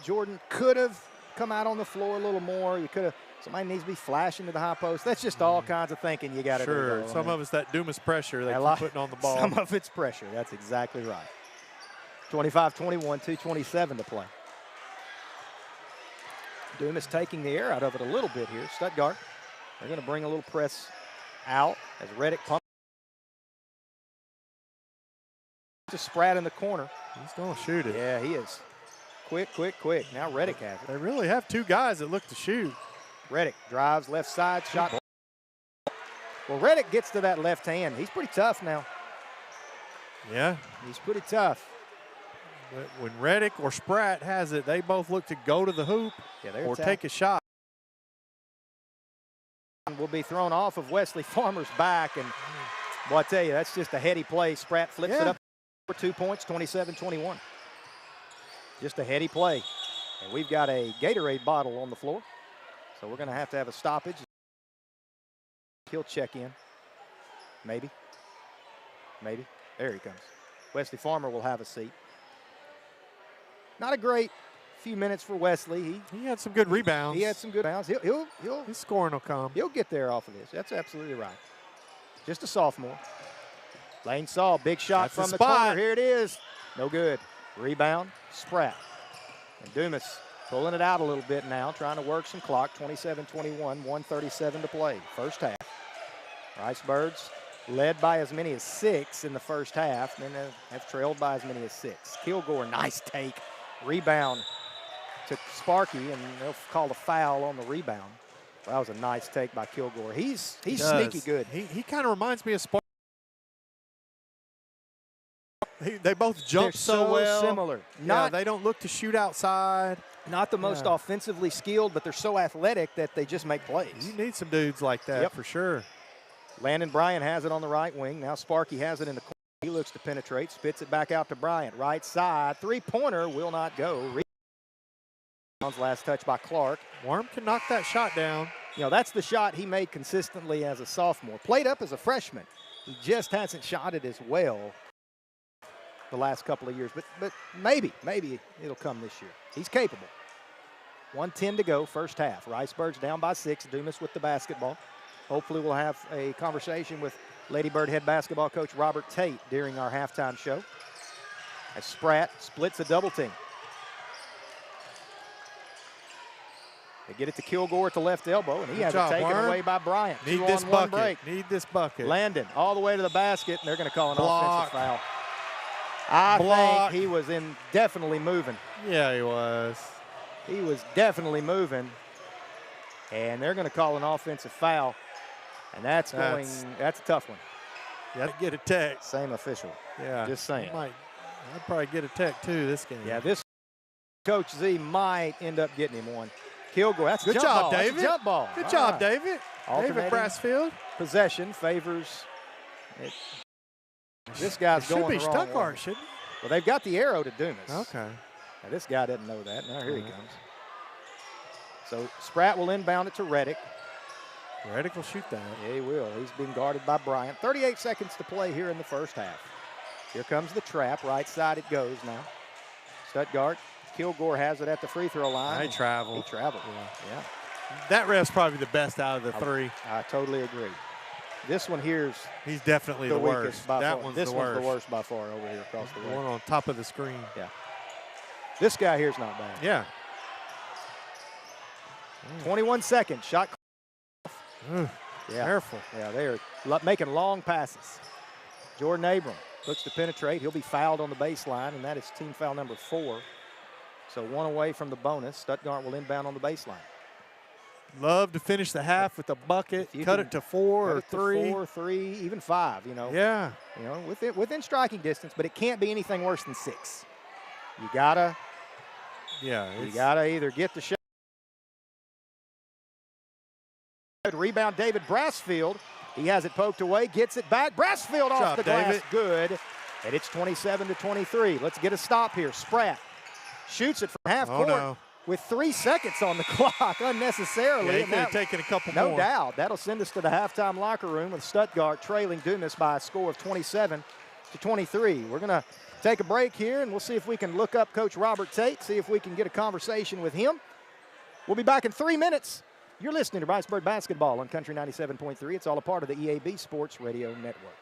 Jordan could have come out on the floor a little more. You could have. Somebody needs to be flashing to the high post. That's just all kinds of thinking you got to do. Sure. Some of it's that Dumas pressure they keep putting on the ball. Some of it's pressure. That's exactly right. 25-21, 2:27 to play. Dumas taking the air out of it a little bit here. Stuttgart, they're going to bring a little press out as Reddick pumps. Just Spratt in the corner. He's going to shoot it. Yeah, he is. Quick. Now Reddick has it. They really have two guys that look to shoot. Reddick drives left side, shot. Well, Reddick gets to that left hand. He's pretty tough now. Yeah. He's pretty tough. But when Reddick or Spratt has it, they both look to go to the hoop or take a shot. Will be thrown off of Wesley Farmer's back. And, boy, I tell you, that's just a heady play. Spratt flips it up for 2 points, 27-21. Just a heady play. And we've got a Gatorade bottle on the floor. So we're going to have a stoppage. He'll check in. Maybe. There he comes. Wesley Farmer will have a seat. Not a great few minutes for Wesley. He had some good rebounds. He had some good bounds. His scoring will come. He'll get there off of this. That's absolutely right. Just a sophomore. Lane Saul, big shot from the corner. Here it is. No good. Rebound, Spratt. And Dumas pulling it out a little bit now, trying to work some clock. 27-21, 1:37 to play. First half. Ricebirds led by as many as 6 in the first half, and then have trailed by as many as 6. Kilgore, nice take. Rebound to Sparky, and they'll call a foul on the rebound. That was a nice take by Kilgore. He's sneaky good. He kind of reminds me of Sparky. They both jump so well. Similar. They don't look to shoot outside. Not the most offensively skilled, but they're so athletic that they just make plays. You need some dudes like that for sure. Landon Bryant has it on the right wing. Now Sparky has it in the corner. He looks to penetrate, spits it back out to Bryant. Right side, three-pointer will not go. Last touch by Clark. Worm can knock that shot down. That's the shot he made consistently as a sophomore. Played up as a freshman. He just hasn't shot it as well the last couple of years. But maybe it'll come this year. He's capable. 1:10 to go, first half. Ricebirds down by 6. Dumas with the basketball. Hopefully we'll have a conversation with Lady Bird head basketball coach Robert Tate during our halftime show. As Spratt splits a double team. They get it to Kilgore at the left elbow, and he has it taken away by Bryant. Need this bucket. Need this bucket. Landon all the way to the basket, and they're going to call an offensive foul. I think he was definitely moving. Yeah, he was. He was definitely moving, and they're going to call an offensive foul. And that's a tough one. You got to get a tech. Same official. Yeah. Just saying. I'd probably get a tech too this game. Yeah, this Coach Z might end up getting him one. Kilgore, that's a good jump job, ball. David. That's a jump ball. Good job, David. David Brassfield. Possession favors. This guy's going the wrong way. Stuttgart, shouldn't he? Well, they've got the arrow to Dumas. Okay. Now, this guy doesn't know that. Now here he comes. So Spratt will inbound it to Reddick. Reddick will shoot that. Yeah, he will. He's being guarded by Bryant. 38 seconds to play here in the first half. Here comes the trap. Right side it goes now. Stuttgart. Kilgore has it at the free throw line. He traveled. Yeah. That ref's probably the best out of the three. I totally agree. This one here's he's definitely the worst. That one's the worst by far over here across the way. One on top of the screen. Yeah. This guy here's not bad. Yeah. 21 seconds. Shot. Yeah. Careful. Yeah, they are making long passes. Jordan Abram looks to penetrate. He'll be fouled on the baseline, and that is team foul number 4. So one away from the bonus. Stuttgart will inbound on the baseline. Love to finish the half with a bucket, cut it to 4 or 3. 4, 3, even 5, Yeah. Within striking distance, but it can't be anything worse than 6. You gotta either get the shot. Rebound, David Brassfield. He has it poked away, gets it back. Brassfield off the glass, David. Good. And it's 27-23. Let's get a stop here. Spratt shoots it from half court with 3 seconds on the clock unnecessarily. Yeah, he could have taken a couple more. No doubt. That'll send us to the halftime locker room with Stuttgart trailing Dumas by a score of 27-23. We're going to take a break here, and we'll see if we can look up Coach Robert Tate, see if we can get a conversation with him. We'll be back in 3 minutes. You're listening to Ricebird Basketball on Country 97.3. It's all a part of the EAB Sports Radio Network.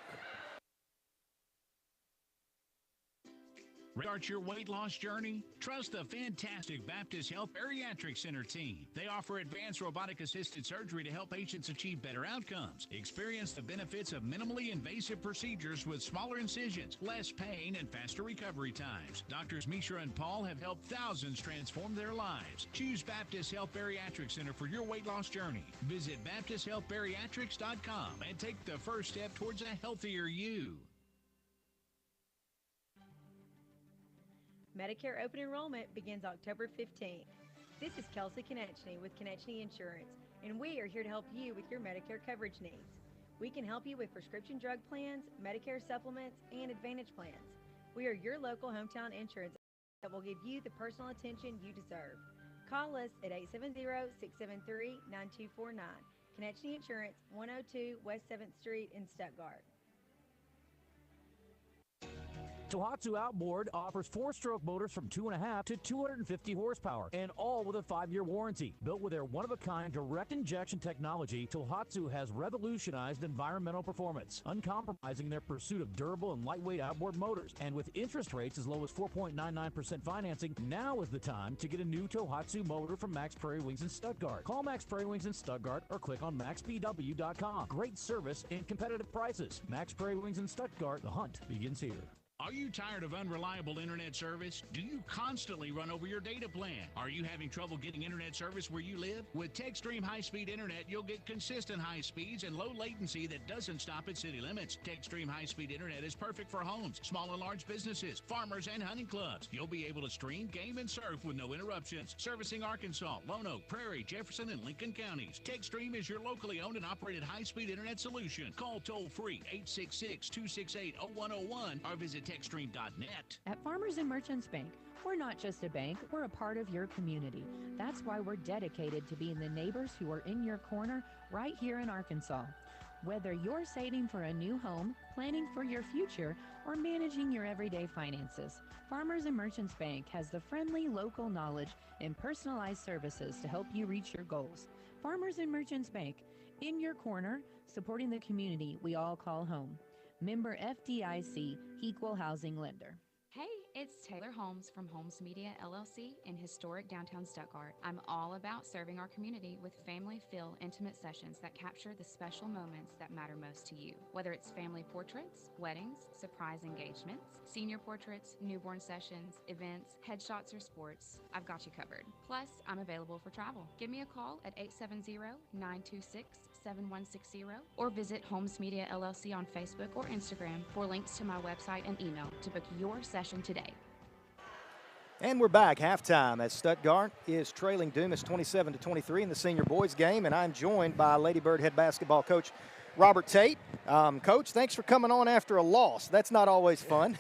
Start your weight loss journey? Trust the fantastic Baptist Health Bariatric Center team. They offer advanced robotic-assisted surgery to help patients achieve better outcomes. Experience the benefits of minimally invasive procedures with smaller incisions, less pain, and faster recovery times. Doctors Mishra and Paul have helped thousands transform their lives. Choose Baptist Health Bariatric Center for your weight loss journey. Visit BaptistHealthBariatrics.com and take the first step towards a healthier you. Medicare open enrollment begins October 15th. This is Kelsey Konechny with Konechny Insurance, and we are here to help you with your Medicare coverage needs. We can help you with prescription drug plans, Medicare supplements, and Advantage plans. We are your local hometown insurance that will give you the personal attention you deserve. Call us at 870-673-9249. Konechny Insurance, 102 West 7th Street in Stuttgart. Tohatsu Outboard offers 4-stroke motors from 2.5 to 250 horsepower, and all with a 5-year warranty. Built with their one-of-a-kind direct injection technology, Tohatsu has revolutionized environmental performance, uncompromising their pursuit of durable and lightweight outboard motors. And with interest rates as low as 4.99% financing, now is the time to get a new Tohatsu motor from Max Prairie Wings in Stuttgart. Call Max Prairie Wings in Stuttgart or click on maxbw.com. Great service and competitive prices. Max Prairie Wings in Stuttgart. The hunt begins here. Are you tired of unreliable internet service? Do you constantly run over your data plan? Are you having trouble getting internet service where you live? With TechStream high-speed internet, you'll get consistent high speeds and low latency that doesn't stop at city limits. TechStream high-speed internet is perfect for homes, small and large businesses, farmers, and hunting clubs. You'll be able to stream, game, and surf with no interruptions. Servicing Arkansas, Lone Oak, Prairie, Jefferson, and Lincoln counties. TechStream is your locally owned and operated high-speed internet solution. Call toll-free 866-268-0101 or visit techstream.net. At Farmers and Merchants Bank, we're not just a bank, we're a part of your community. That's why we're dedicated to being the neighbors who are in your corner right here in Arkansas. Whether you're saving for a new home, planning for your future, or managing your everyday finances, Farmers and Merchants Bank has the friendly local knowledge and personalized services to help you reach your goals. Farmers and Merchants Bank, in your corner, supporting the community we all call home. Member FDIC, Equal Housing Lender. Hey, it's Taylor Holmes from Holmes Media LLC in historic downtown Stuttgart. I'm all about serving our community with family-filled, intimate sessions that capture the special moments that matter most to you. Whether it's family portraits, weddings, surprise engagements, senior portraits, newborn sessions, events, headshots, or sports, I've got you covered. Plus, I'm available for travel. Give me a call at 870-926-7160 or visit Holmes Media LLC on Facebook or Instagram for links to my website and email to book your session today. And we're back halftime as Stuttgart is trailing Dumas 27-23 in the senior boys game, and I'm joined by Lady Bird head basketball coach Robert Tate. Coach, thanks for coming on after a loss. That's not always fun.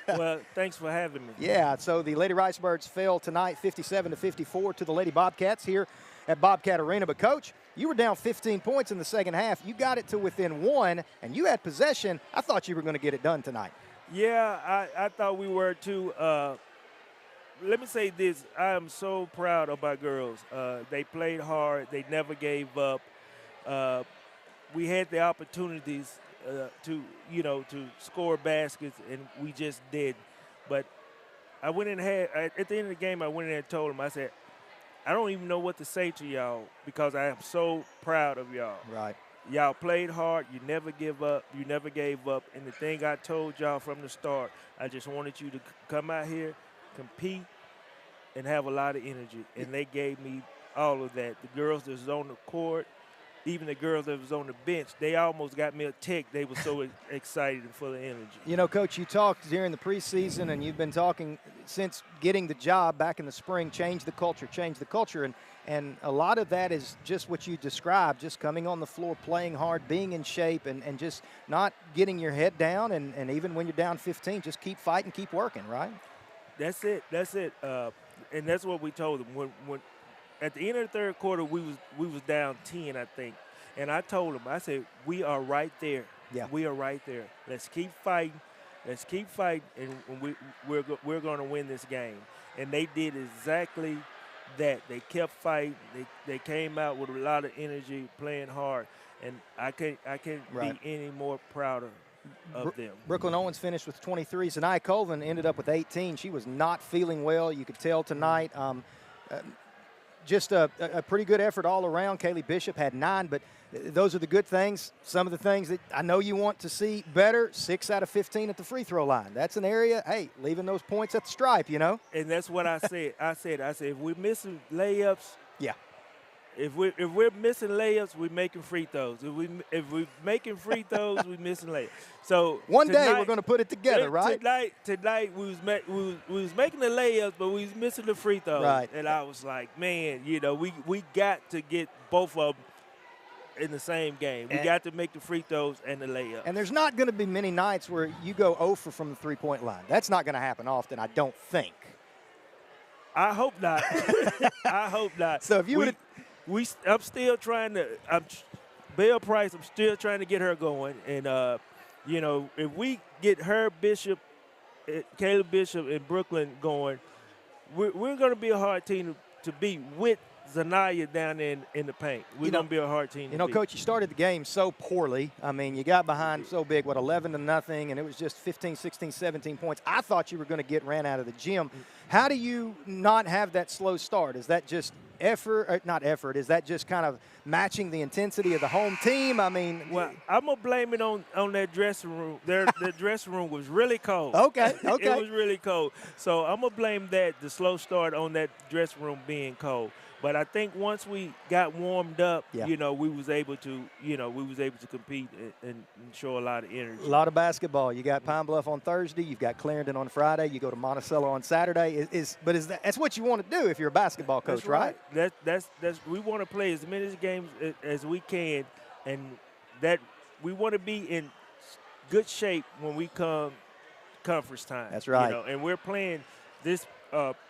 Well, thanks for having me. Yeah, so the Lady Ricebirds fell tonight 57-54 to the Lady Bobcats here at Bobcat Arena. But, Coach, you were down 15 points in the second half. You got it to within 1, and you had possession. I thought you were going to get it done tonight. Yeah, I thought we were too. Let me say this. I am so proud of our girls. They played hard. They never gave up. We had the opportunities to score baskets, and we just did. But I went in and at the end of the game, I went in and told them, I said, I don't even know what to say to y'all because I am so proud of y'all. Right. Y'all played hard. You never give up. You never gave up. And the thing I told y'all from the start, I just wanted you to come out here, compete, and have a lot of energy. And they gave me all of that. The girls that was on the court, even the girls that was on the bench, they almost got me a tick. They were so excited and full of energy. You know, Coach, you talked during the preseason, and you've been talking since getting the job back in the spring, change the culture. And a lot of that is just what you described, just coming on the floor, playing hard, being in shape, and just not getting your head down. And even when you're down 15, just keep fighting, keep working, right? That's it. And that's what we told them. When at the end of the third quarter, we was down 10, I think. And I told them, I said, we are right there. Yeah. We are right there. Let's keep fighting. Let's keep fighting, and we're going to win this game. And they did exactly that. They kept fighting. They came out with a lot of energy, playing hard, and I can't Right. be any more prouder of them. Brooklyn Owens finished with 23. Zanaya Colvin ended up with 18. She was not feeling well. You could tell tonight. Just a pretty good effort all around. Kaylee Bishop had 9, but those are the good things. Some of the things that I know you want to see better, 6 out of 15 at the free throw line. That's an area, hey, leaving those points at the stripe, you know? And that's what I said. I said, if we're missing layups, yeah. If we're missing layups, we're making free throws. If we're making free throws, we're missing layups. So one day we're going to put it together, right? Tonight we was making the layups, but we was missing the free throws. Right. And I was like, man, we got to get both of them in the same game. We got to make the free throws and the layups. And there's not going to be many nights where you go 0 for from the three-point line. That's not going to happen often, I don't think. I hope not. I hope not. So if you would. I'm still trying to. Belle Price. I'm still trying to get her going, and if we get her Bishop, Caleb Bishop, and Brooklyn going, we're going to be a hard team to beat with Zanaya down in the paint. We're going to be a hard team. To beat. Coach, you started the game so poorly. I mean, you got behind so big, 11-0, and it was just 15, 16, 17 points. I thought you were going to get ran out of the gym. How do you not have that slow start? Is that just effort, not effort, is that just kind of matching the intensity of the home team? I mean, well, I'm gonna blame it on that dressing room. The dressing room was really cold. Okay. It was really cold. So I'm gonna blame the slow start on that dressing room being cold. But I think once we got warmed up, we was able to compete and show a lot of energy. A lot of basketball. You got Pine Bluff on Thursday. You've got Clarendon on Friday. You go to Monticello on Saturday. That's what you want to do if you're a basketball coach, right? That's we want to play as many games as we can, and that we want to be in good shape when we come conference time. That's right. And we're playing this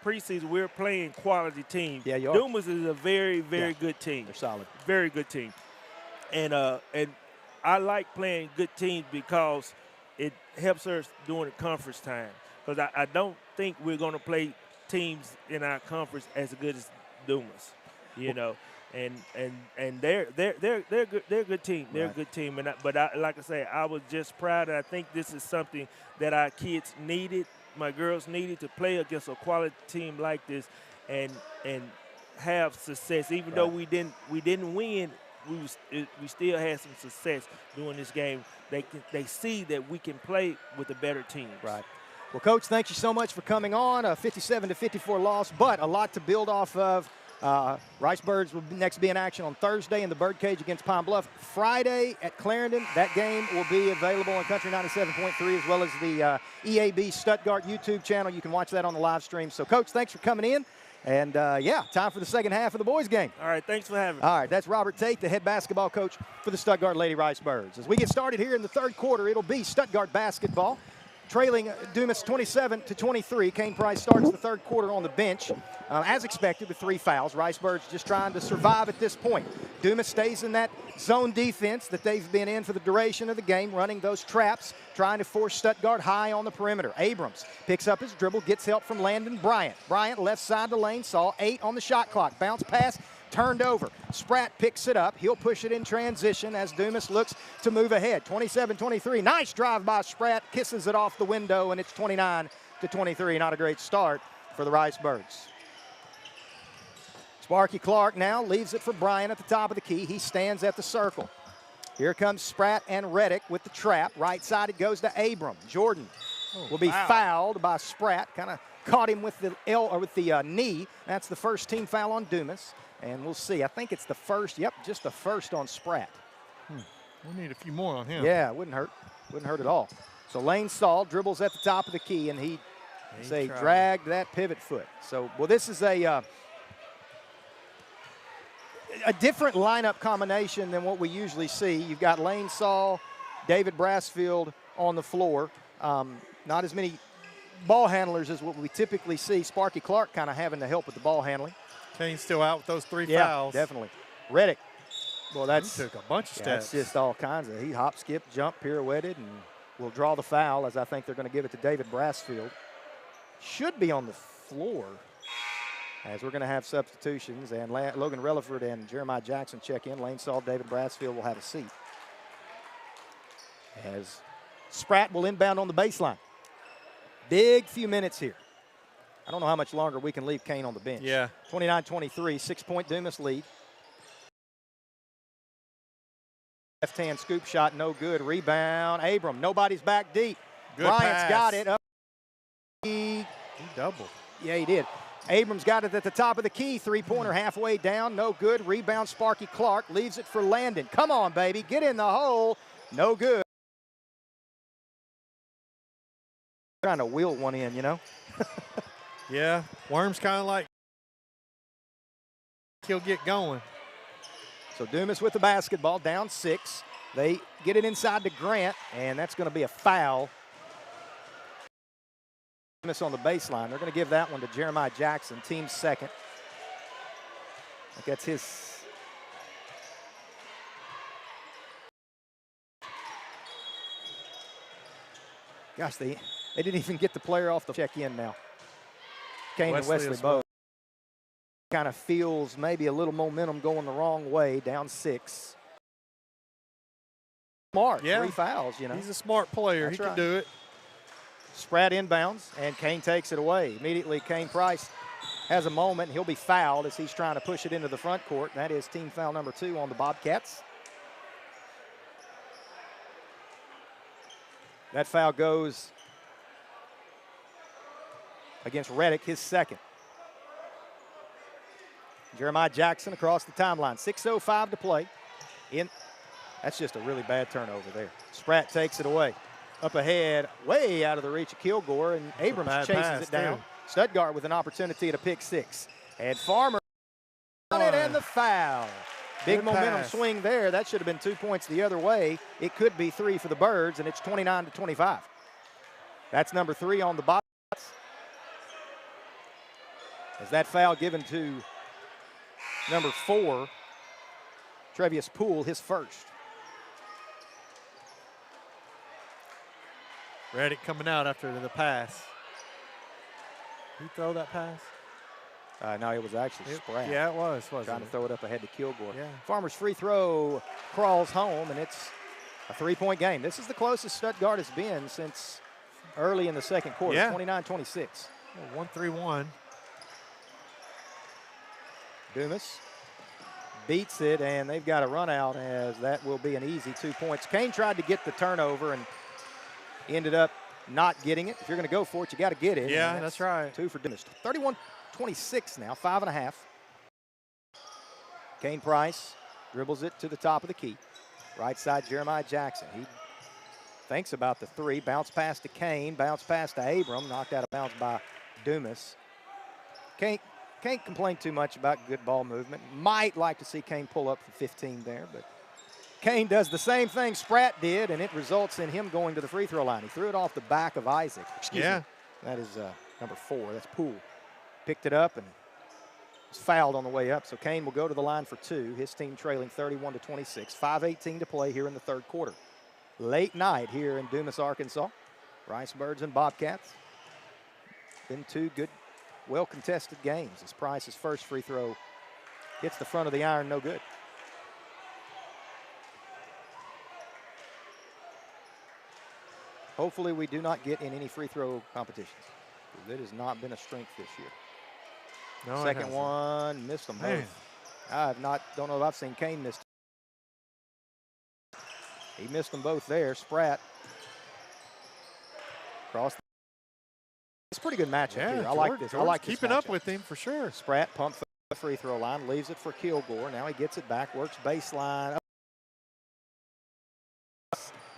preseason. We're playing quality teams. Yeah, you are. Dumas is a very, very good team. They're solid. Very good team. And I like playing good teams because it helps us during the conference time. Because I don't think we're going to play teams in our conference as good as Dumas. And they're good. They're a good team. They're a good team. But like I say, I was just proud, and I think this is something that our kids needed. My girls needed to play against a quality team like this, and have success. Even though we didn't win, we still had some success doing this game. They see that we can play with a better team. Right. Well, Coach, thank you so much for coming on. A 57-54 loss, but a lot to build off of. Rice Birds will next be in action on Thursday in the Birdcage against Pine Bluff. Friday at Clarendon, that game will be available on Country 97.3 as well as the EAB Stuttgart YouTube channel. You can watch that on the live stream. So, Coach, thanks for coming in. And, time for the second half of the boys' game. All right, thanks for having me. All right, that's Robert Tate, the head basketball coach for the Stuttgart Lady Rice Birds. As we get started here in the third quarter, it'll be Stuttgart basketball. Trailing Dumas 27-23. Kane Price starts the third quarter on the bench. As expected, with 3 fouls. Rice Birds just trying to survive at this point. Dumas stays in that zone defense that they've been in for the duration of the game, running those traps, trying to force Stuttgart high on the perimeter. Abrams picks up his dribble, gets help from Landon Bryant. Bryant left side to lane, saw 8 on the shot clock. Bounce pass, turned over. Spratt picks it up. He'll push it in transition as Dumas looks to move ahead. 27-23. Nice drive by Spratt. Kisses it off the window, and it's 29-23. Not a great start for the Rice Birds. Sparky Clark now leaves it for Bryant at the top of the key. He stands at the circle. Here comes Spratt and Reddick with the trap. Right side it goes to Abram. Jordan will be fouled by Spratt. Kind of caught him with the knee. That's the first team foul on Dumas. And we'll see. I think it's the first. Yep, just the first on Spratt. We need a few more on him. Yeah, it wouldn't hurt. Wouldn't hurt at all. So Lane Stahl dribbles at the top of the key, and he dragged that pivot foot. So, well, this is a different lineup combination than what we usually see. You've got Lane Stahl, David Brassfield on the floor. Not as many ball handlers as what we typically see. Sparky Clark kind of having to help with the ball handling. Kane's still out with those 3 fouls. Yeah, definitely. Reddick. Well, he took a bunch of steps. That's just all kinds of. He hop, skip, jump, pirouetted, and will draw the foul, as I think they're going to give it to David Brassfield. Should be on the floor, as we're going to have substitutions, and Logan Relaford and Jeremiah Jackson check in. Lane Saul, David Brassfield will have a seat. As Spratt will inbound on the baseline. Big few minutes here. I don't know how much longer we can leave Kane on the bench. Yeah. 29-23, 6-point Dumas lead. Left-hand scoop shot, no good. Rebound, Abram. Nobody's back deep. Good Bryant's pass. got it. Up. He doubled. Yeah, he did. Abrams got it at the top of the key. Three-pointer halfway down, no good. Rebound, Sparky Clark leaves it for Landon. Come on, baby, get in the hole. No good. Trying to wheel one in, you know. Yeah, Worm's kind of like he'll get going. So Dumas with the basketball, down 6. They get it inside to Grant, and that's going to be a foul. Dumas on the baseline. They're going to give that one to Jeremiah Jackson, team's second. I think that's his. Gosh, they didn't even get the player off the check-in now. Kane and Wesley both. Kind of feels maybe a little momentum going the wrong way, down 6. Smart, yeah. 3 fouls, you know. He's a smart player. That's he right. can do it. Spratt inbounds, and Kane takes it away. Immediately, Kane Price has a moment. He'll be fouled as he's trying to push it into the front court. That is team foul number 2 on the Bobcats. That foul goes against Reddick, his second. Jeremiah Jackson across the timeline. 6:05 to play. That's just a really bad turnover there. Spratt takes it away. Up ahead, way out of the reach of Kilgore, and Abrams chases it down. Stuttgart with an opportunity at a pick 6. And Farmer on it, and the foul. Big momentum swing there. That should have been 2 points the other way. It could be 3 for the Birds, and it's 29-25. That's number 3 on the box. As that foul given to number 4, Trevius Poole, his first. Reddick coming out after the pass. Did he throw that pass? No, it was actually Spratt. Yeah, it was. Trying to throw it up ahead to Kilgore. Yeah. Farmer's free throw crawls home, and it's a 3-point game. This is the closest Stuttgart has been since early in the second quarter, yeah. 29-26. 1-3-1. Dumas beats it, and they've got a run out, as that will be an easy 2 points. Kane tried to get the turnover and ended up not getting it. If you're going to go for it, you got to get it. Yeah, that's right. 2 for Dumas. 31-26 now, 5.5. Kane Price dribbles it to the top of the key. Right side, Jeremiah Jackson. He thinks about the 3. Bounce pass to Kane. Bounce pass to Abram. Knocked out of bounds by Dumas. Can't complain too much about good ball movement. Might like to see Kane pull up for 15 there, but Kane does the same thing Spratt did, and it results in him going to the free throw line. He threw it off the back of Isaac. Excuse me. That is number 4. That's Poole. Picked it up and was fouled on the way up, so Kane will go to the line for 2. His team trailing 31-26. 5:18 to play here in the third quarter. Late night here in Dumas, Arkansas. Ricebirds and Bobcats. Been 2 good, well-contested games. As Price's first free throw hits the front of the iron, no good. Hopefully we do not get in any free throw competitions. It has not been a strength this year. No, second one, missed them both. Don't know if I've seen Kane miss. He missed them both there. Spratt. Cross. It's a pretty good matchup here. I like this. I like this keeping up with him for sure. Spratt pumps the free throw line, leaves it for Kilgore. Now he gets it back, works baseline.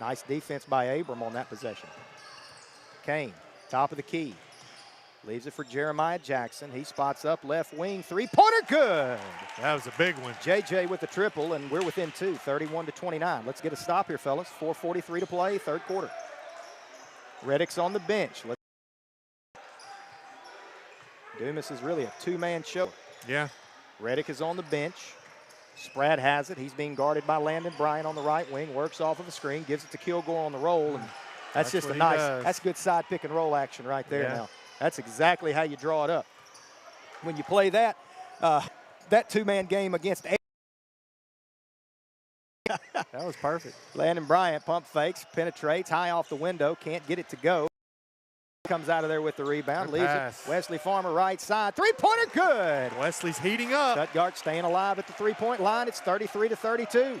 Nice defense by Abram on that possession. Kane, top of the key. Leaves it for Jeremiah Jackson. He spots up left wing. 3-pointer good. That was a big one. JJ with the triple, and we're within 2, 31-29. Let's get a stop here, fellas. 4:43 to play, third quarter. Reddick's on the bench. Dumas is really a 2-man show. Yeah. Reddick is on the bench. Spratt has it. He's being guarded by Landon Bryant on the right wing. Works off of the screen. Gives it to Kilgore on the roll. And That's just a nice, that's good side pick and roll action right there now. That's exactly how you draw it up. When you play that, that two-man game against that was perfect. Landon Bryant pump fakes, penetrates, high off the window, can't get it to go. Comes out of there with the rebound, Good leaves pass. it. Wesley Farmer right side, three-pointer good. Wesley's heating up. Stuttgart staying alive at the three-point line. It's 33-32.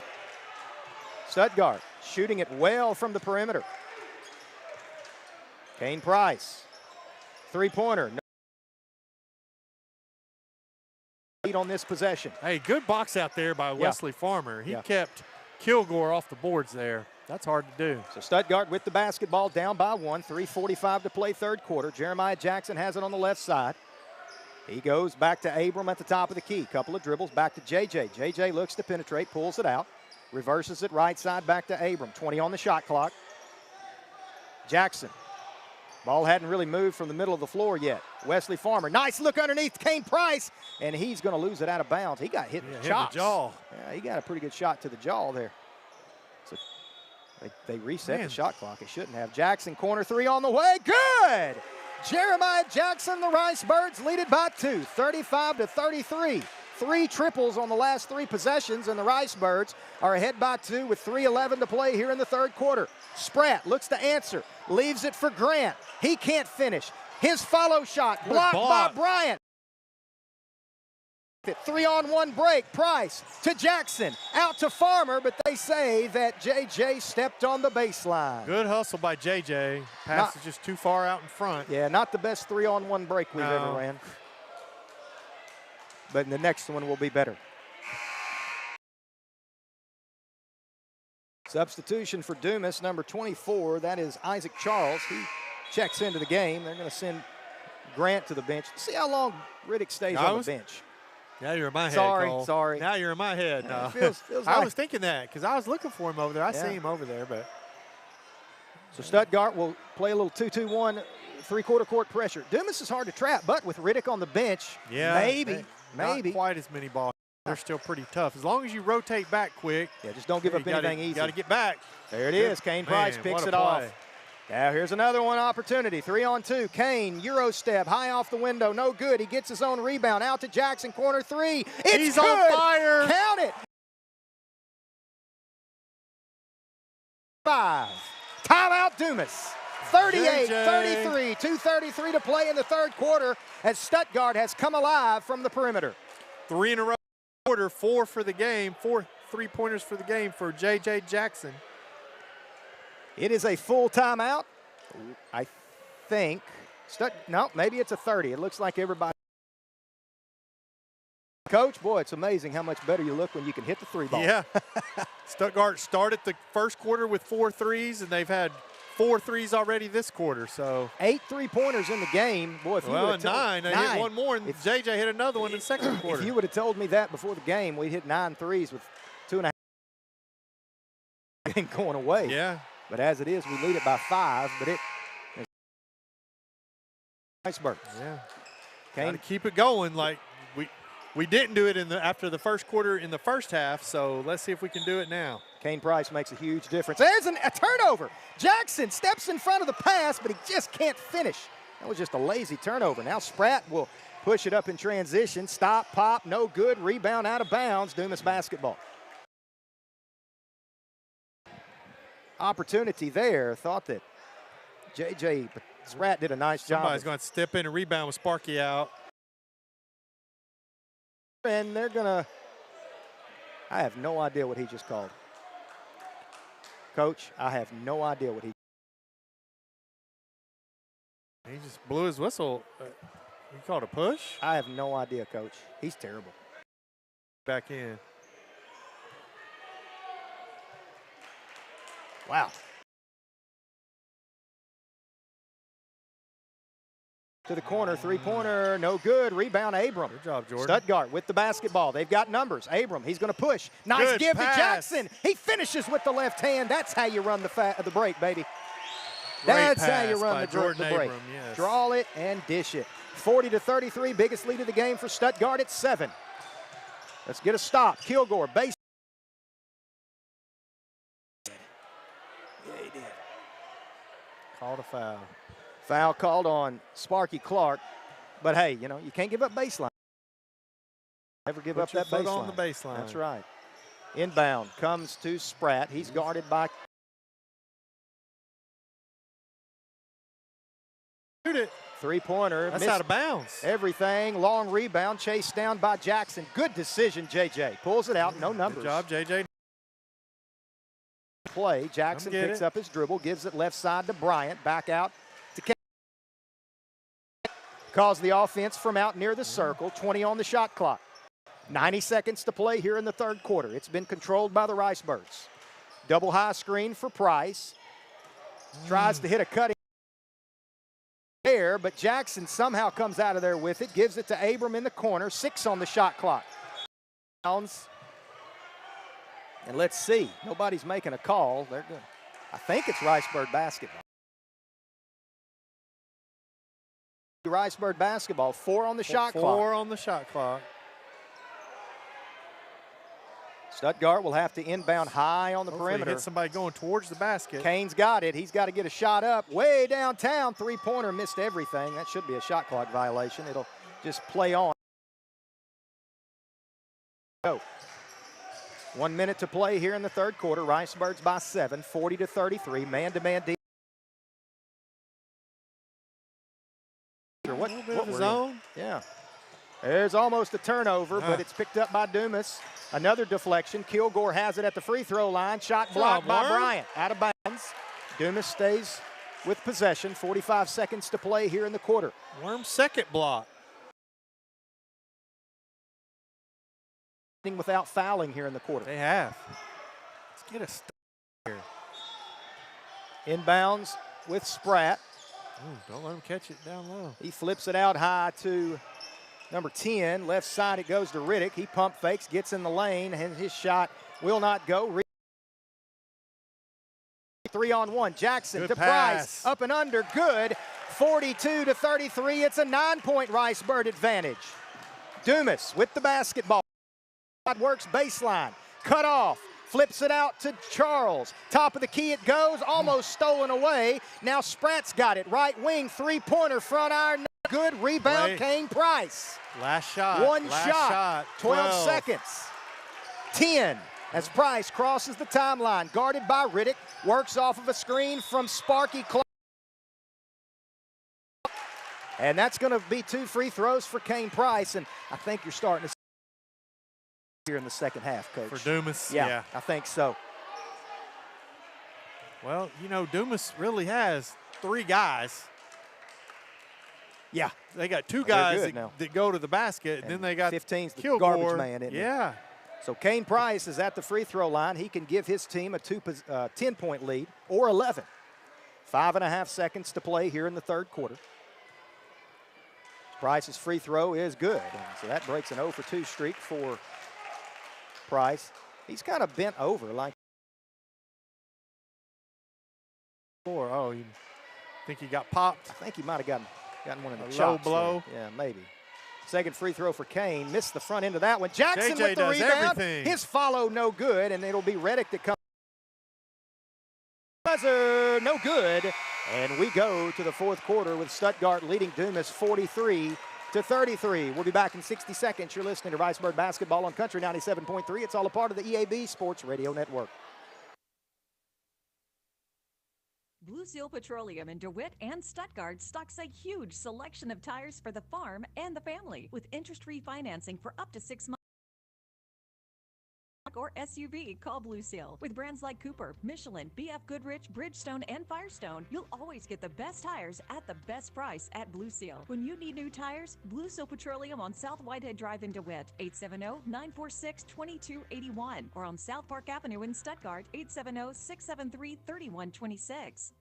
Stuttgart shooting it well from the perimeter. Kane Price, three-pointer. Lead on this possession. Hey, good box out there by Wesley Farmer. He kept Kilgore off the boards there. That's hard to do. So Stuttgart with the basketball down by 1, 3:45 to play third quarter. Jeremiah Jackson has it on the left side. He goes back to Abram at the top of the key. Couple of dribbles back to JJ. JJ looks to penetrate, pulls it out, reverses it right side back to Abram. 20 on the shot clock. Jackson. Ball hadn't really moved from the middle of the floor yet. Wesley Farmer, nice look underneath Kane Price, and he's going to lose it out of bounds. He got hit in the chops. jaw. Yeah, he got a pretty good shot to the jaw there. So they reset the shot clock. It shouldn't have. Jackson, corner three on the way. Good! Jeremiah Jackson, the Rice Birds lead it by 2, 35-33. 3 triples on the last 3 possessions, and the Rice Birds are ahead by 2 with 3:11 to play here in the third quarter. Spratt looks to answer, leaves it for Grant. He can't finish. His follow shot blocked by Bryant. 3-on-1 break. Price to Jackson, out to Farmer, but they say that JJ stepped on the baseline. Good hustle by JJ. Pass is just too far out in front. Yeah, not the best 3-on-1 break we've ever ran. But the next one will be better. Substitution for Dumas, number 24. That is Isaac Charles. He checks into the game. They're going to send Grant to the bench. See how long Riddick stays on the bench. Now you're in my head, Cole. Sorry. Now you're in my head. No. Feels I like was thinking that because I was looking for him over there. I see him over there, but. So Stuttgart will play a little 2-2-1, three-quarter court pressure. Dumas is hard to trap, but with Riddick on the bench, maybe. Not quite as many balls. They're still pretty tough. As long as you rotate back quick. Yeah, just don't give up anything easy. You got to get back. There it is. Kane Price picks it off. Now here's another one opportunity. 3-on-2. Kane, Euro step, high off the window. No good. He gets his own rebound. Out to Jackson, corner 3. He's good. On fire. Count it. 5. Timeout Dumas. 38-33, 2:33 to play in the third quarter as Stuttgart has come alive from the perimeter. 3 in a row quarter, 4 for the game, 4 3-pointers for the game for J.J. Jackson. It is a full timeout, I think. No, maybe it's a 30. It looks like everybody. Coach, boy, it's amazing how much better you look when you can hit the 3 ball. Yeah. Stuttgart started the first quarter with 4 threes, and they've had 4 threes already this quarter. So 8 3-pointers in the game. Boy, if you would have 9. They hit one more, and JJ hit another one in the second quarter. If you would have told me that before the game, we'd hit 9 threes with 2.5 game going away. Yeah. But as it is, we lead it by 5. But it is iceberg. Yeah. Got to keep it going. Like we didn't do it after the first quarter in the first half. So let's see if we can do it now. Kane Price makes a huge difference. There's a turnover. Jackson steps in front of the pass, but he just can't finish. That was just a lazy turnover. Now Spratt will push it up in transition. Stop, pop, no good. Rebound out of bounds. Dumas basketball. Opportunity there. Thought that J.J. Spratt did a nice job. Somebody's going to step in and rebound with Sparky out. And they're going to – I have no idea what he just called. Coach, I have no idea what he just blew his whistle. He called a push? I have no idea, Coach. He's terrible. Back in. Wow. To the corner, 3-pointer, no good. Rebound, Abram. Good job, Jordan. Stuttgart with the basketball. They've got numbers. Abram, he's going to push. Nice good give pass. to Jackson. He finishes with the left hand. That's how you run the break, baby. That's how you run the break. Abram, yes. Draw it and dish it. 40-33, biggest lead of the game for Stuttgart at 7. Let's get a stop. Kilgore, base. Yeah, he did. Called a foul. Foul called on Sparky Clark. But, hey, you can't give up baseline. Never give up that baseline. On the baseline. That's right. Inbound comes to Spratt. He's guarded by. Shoot it. Three-pointer. That's out of bounds. Everything. Long rebound. Chased down by Jackson. Good decision, JJ. Pulls it out. No numbers. Good job, JJ. Play. Jackson picks up his dribble. Gives it left side to Bryant. Back out to Kane. Calls the offense from out near the circle. 20 on the shot clock. 90 seconds to play here in the third quarter. It's been controlled by the Ricebirds. Double high screen for Price. Tries to hit a cutting there, but Jackson somehow comes out of there with it. Gives it to Abram in the corner. 6 on the shot clock. And let's see. Nobody's making a call. They're good. I think it's Ricebird basketball. Ricebird basketball. 4 on the shot clock. 4 on the shot clock. Stuttgart will have to inbound high on the perimeter. Hit somebody going towards the basket. Kane's got it. He's got to get a shot up way downtown. Three-pointer, missed everything. That should be a shot clock violation. It'll just play on. Go. 1 minute to play here in the third quarter. Ricebirds by 7, 40-33. Man-to-man defense. What zone? Yeah. There's almost a turnover, but it's picked up by Dumas. Another deflection. Kilgore has it at the free throw line. Shot blocked by Bryant. Out of bounds. Dumas stays with possession. 45 seconds to play here in the quarter. Worm's second block. Without fouling here in the quarter. They have. Let's get a stop here. Inbounds with Spratt. Ooh, don't let him catch it down low. He flips it out high to number 10. Left side it goes to Riddick. He pump fakes, gets in the lane, and his shot will not go. 3-on-1. Jackson to Price. Up and under. Good. 42-33. It's a 9-point Ricebird advantage. Dumas with the basketball. Works baseline. Cut off. Flips it out to Charles. Top of the key it goes. Almost stolen away. Now Spratt's got it. Right wing. Three-pointer. Front iron. Good. Rebound. Kane Price. Last shot. One shot. 12 seconds. 10 as Price crosses the timeline. Guarded by Riddick. Works off of a screen from Sparky Clark. And that's going to be 2 free throws for Kane Price. And I think you're starting to see here in the second half, Coach. For Dumas? Yeah, I think so. Well, Dumas really has 3 guys. Yeah. They got 2 guys that go to the basket, and then they got 15's the Kilgore. garbage man, isn't Yeah. So Kane Price is at the free throw line. He can give his team a 10-point lead or 11. 5.5 seconds to play here in the third quarter. Price's free throw is good, and so that breaks an 0 for 2 streak for Price. He's kind of bent over like. Oh, you think he got popped? I think he might have gotten one of the low chops blow. There. Yeah, maybe. Second free throw for Kane. Missed the front end of that one. Jackson JJ with the rebound. Everything. His follow no good, and it'll be Riddick that comes. Buzzer no good. And we go to the fourth quarter with Stuttgart leading Dumas 43-33. We'll be back in 60 seconds. You're listening to Ricebird Basketball on Country 97.3. It's all a part of the EAB Sports Radio Network. Blue Seal Petroleum in DeWitt and Stuttgart stocks a huge selection of tires for the farm and the family with interest-free financing for up to 6 months. Or SUV, call Blue Seal. With brands like Cooper, Michelin, BF Goodrich, Bridgestone, and Firestone, you'll always get the best tires at the best price at Blue Seal. When you need new tires, Blue Seal Petroleum on South Whitehead Drive in DeWitt, 870-946-2281, or on South Park Avenue in Stuttgart, 870-673-3126.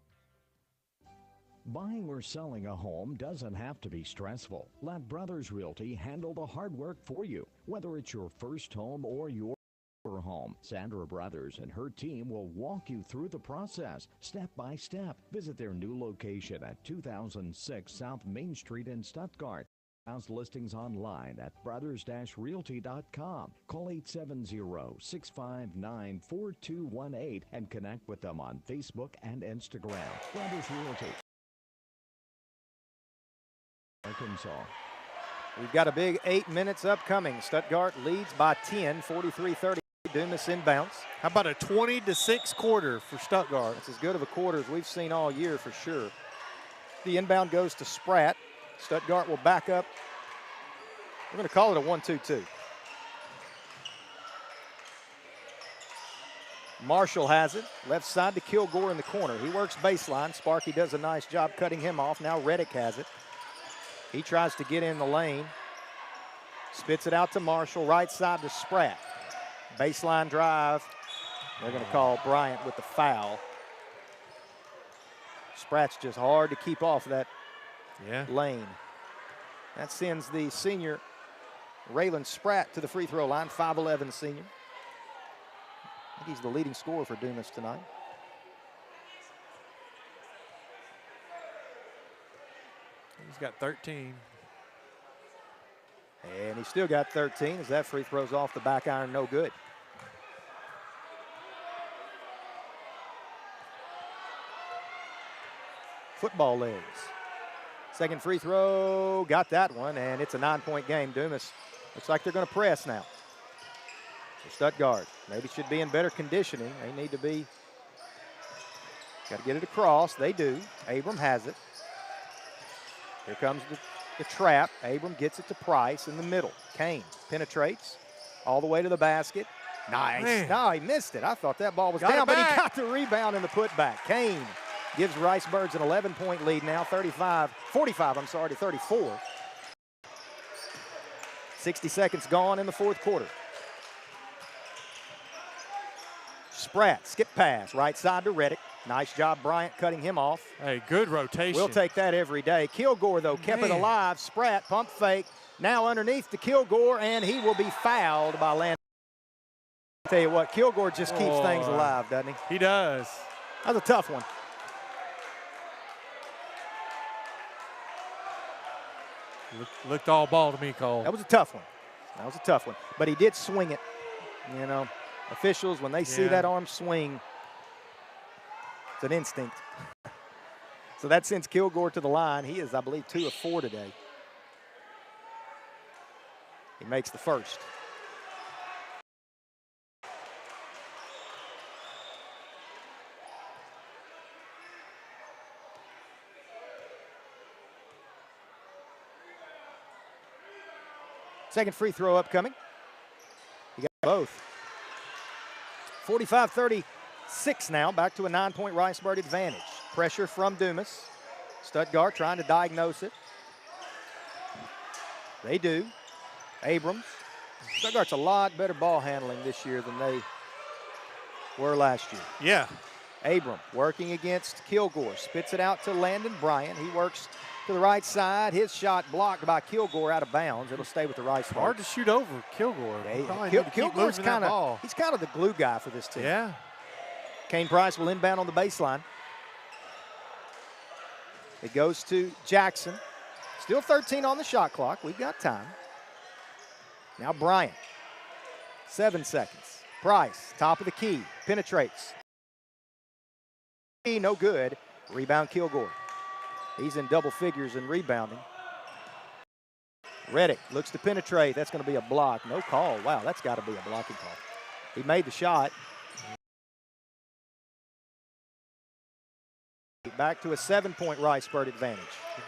Buying or selling a home doesn't have to be stressful. Let Brothers Realty handle the hard work for you, whether it's your first home or your home. Sandra Brothers and her team will walk you through the process step by step. Visit their new location at 2006 South Main Street in Stuttgart. House listings online at brothers-realty.com. Call 870-659-4218 and connect with them on Facebook and Instagram. Brothers Realty, Arkansas. We've got a big 8 minutes upcoming. Stuttgart leads by 10, 43-30. Dumas inbounds. How about a 20-6 quarter for Stuttgart? That's as good of a quarter as we've seen all year for sure. The inbound goes to Spratt. Stuttgart will back up. We're going to call it a 1-2-2. Marshall has it. Left side to Kilgore in the corner. He works baseline. Sparky does a nice job cutting him off. Now Reddick has it. He tries to get in the lane. Spits it out to Marshall. Right side to Spratt. Baseline drive. They're going to call Bryant with the foul. Spratt's just hard to keep off that lane. That sends the senior Raylan Spratt to the free throw line, 5'11" senior. I think he's the leading scorer for Dumas tonight. He's got 13. And he's still got 13 as that free throw's off the back iron, no good. Football legs. Second free throw, got that one, and it's a 9-point game. Dumas looks like they're going to press now. So Stuttgart maybe should be in better conditioning. They need to be, got to get it across. They do. Abram has it. Here comes the trap. Abram gets it to Price in the middle. Kane penetrates all the way to the basket. Nice. Man. No, he missed it. I thought that ball was down, but he got the rebound and the putback. Kane gives Ricebirds an 11-point lead now, 45 to 34. 60 seconds gone in the fourth quarter. Spratt, skip pass, right side to Reddick. Nice job, Bryant, cutting him off. Hey, good rotation. We'll take that every day. Kilgore, though, kept it alive. Spratt, pump fake. Now underneath to Kilgore, and he will be fouled by Landon. Tell you what, Kilgore just keeps things alive, doesn't he? He does. That was a tough one. Looked all ball to me, Cole. That was a tough one. That was a tough one. But he did swing it. You know, officials, when they see that arm swing, it's an instinct. So that sends Kilgore to the line. He is, I believe, 2 of 4 today. He makes the first. Second free throw upcoming. He got both. 45-36 now, back to a 9-point Ricebird advantage. Pressure from Dumas. Stuttgart trying to diagnose it. They do. Abrams. Stuttgart's a lot better ball handling this year than they were last year. Yeah. Abram working against Kilgore. Spits it out to Landon Bryant. He works to the right side. His shot blocked by Kilgore out of bounds. It'll stay with the right side. Hard to shoot over Kilgore. Kilgore's kind of, he's kind of the glue guy for this team. Yeah. Kane Price will inbound on the baseline. It goes to Jackson. Still 13 on the shot clock. We've got time. Now Bryant. 7 seconds. Price, top of the key, penetrates. No good. Rebound Kilgore. He's in double figures in rebounding. Reddick looks to penetrate. That's going to be a block. No call. Wow, that's got to be a blocking call. He made the shot. Back to a 7-point Ricebird advantage.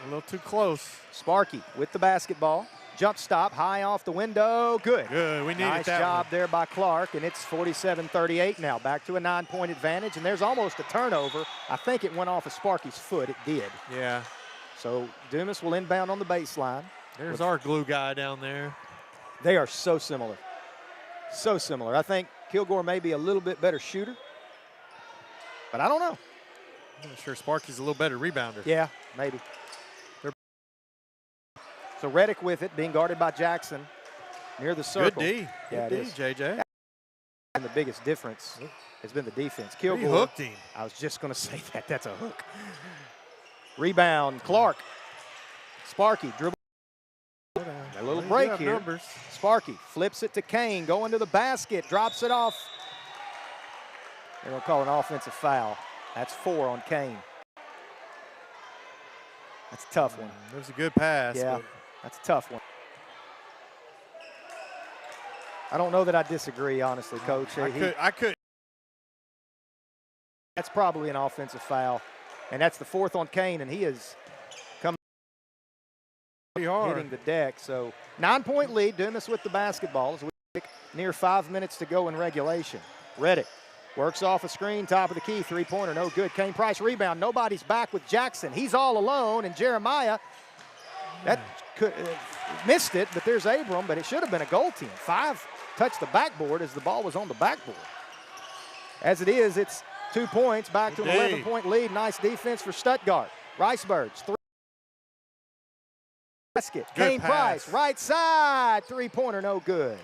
A little too close. Sparky with the basketball. Jump stop, high off the window. Good. Good. We needed nice that job one. there by Clark, and it's 47-38 now. Back to a 9-point advantage, and there's almost a turnover. I think it went off of Sparky's foot. It did. Yeah. So Dumas will inbound on the baseline. There's our glue guy down there. They are so similar. So similar. I think Kilgore may be a little bit better shooter, but I don't know. I'm not sure Sparky's a little better rebounder. Yeah, maybe. So Reddick with it, being guarded by Jackson near the circle. Good D. Yeah, Good it is. D, JJ. And the biggest difference has been the defense. Kilgore. He hooked him. I was just going to say that. That's a hook. Rebound, Clark. Sparky dribble. break here. Numbers. Sparky flips it to Kane, going to the basket, drops it off. They're going to call an offensive foul. That's 4 on Kane. That's a tough one. It was a good pass. Yeah, that's a tough one. I don't know that I disagree, honestly, Coach. I could. That's probably an offensive foul. And that's the 4th on Kane, and he is coming pretty hard, hitting the deck. So 9-point lead, Dumas with the basketball as we near 5 minutes to go in regulation. Reddick works off a screen, top of the key, three-pointer, no good. Kane Price rebound, nobody's back with Jackson. He's all alone, and Jeremiah, that could missed it, but there's Abram, but it should have been a goal team. 5 touched the backboard as the ball was on the backboard. As it is, it's 2 points, back to an 11-point lead. Nice defense for Stuttgart. Riceburgs, 3. Basket. Kane Price, right side, three-pointer, no good.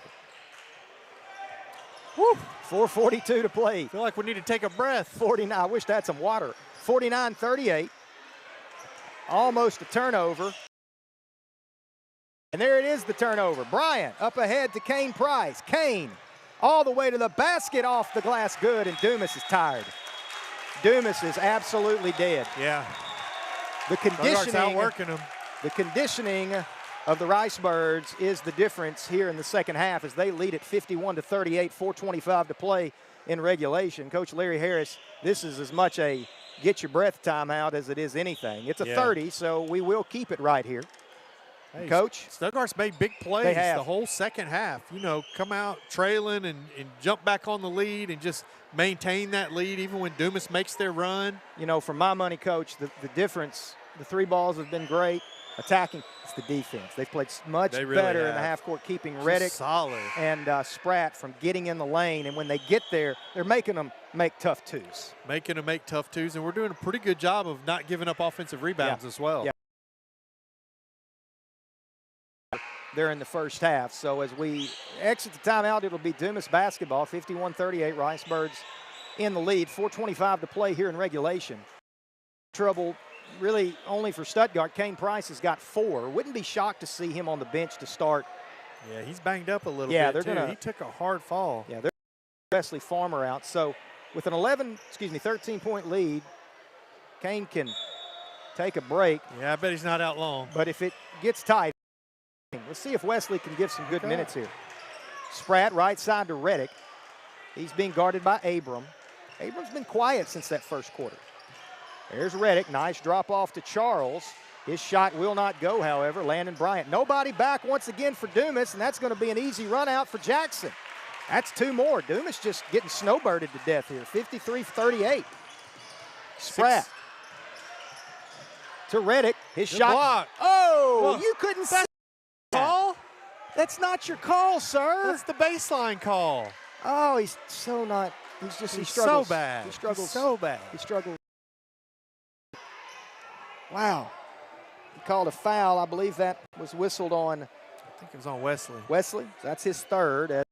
Woo, 4:42 to play. Feel like we need to take a breath. 49, I wish I had some water. 49-38, almost a turnover. And there it is, the turnover. Bryant up ahead to Kane Price. Kane all the way to the basket, off the glass, good, and Dumas is tired. Dumas is absolutely dead. Yeah. The conditioning, outworking him. The conditioning of the Ricebirds is the difference here in the second half as they lead at 51-38, 4:25 to play in regulation. Coach Larry Harris, this is as much a get your breath timeout as it is anything. It's a 30, so we will keep it right here. Hey, Coach? Stuttgart's made big plays the whole second half. You know, come out trailing and jump back on the lead and just maintain that lead even when Dumas makes their run. You know, for my money, Coach, the difference, the 3 balls have been great. Attacking, it's the defense. They've played much better in the half court, keeping Reddick and Spratt from getting in the lane. And when they get there, they're making them make tough twos. Making them make tough twos, and we're doing a pretty good job of not giving up offensive rebounds as well. Yeah. There in the first half. So as we exit the timeout, it'll be Dumas basketball, 51-38, Ricebirds in the lead, 4:25 to play here in regulation. Trouble really only for Stuttgart. Kane Price has got 4. Wouldn't be shocked to see him on the bench to start. Yeah, he's banged up a little bit too. He took a hard fall. Yeah, they're Wesley Farmer out. So with an 13-point lead, Kane can take a break. Yeah, I bet he's not out long. But if it gets tight, let's see if Wesley can give some good minutes here. Spratt right side to Reddick. He's being guarded by Abram. Abram's been quiet since that first quarter. There's Reddick, nice drop off to Charles. His shot will not go, however. Landon Bryant. Nobody back once again for Dumas, and that's going to be an easy run out for Jackson. That's 2 more. Dumas just getting snowbirded to death here, 53-38. Spratt to Reddick. His shot. Block. Oh, you couldn't see call? That's not your call, sir. That's the baseline call. Oh, he's so not. He struggles. So bad. He struggles. He's so bad. He struggles. Wow. He called a foul. I believe that was whistled on. I think it was on Wesley. Wesley. That's his 3rd.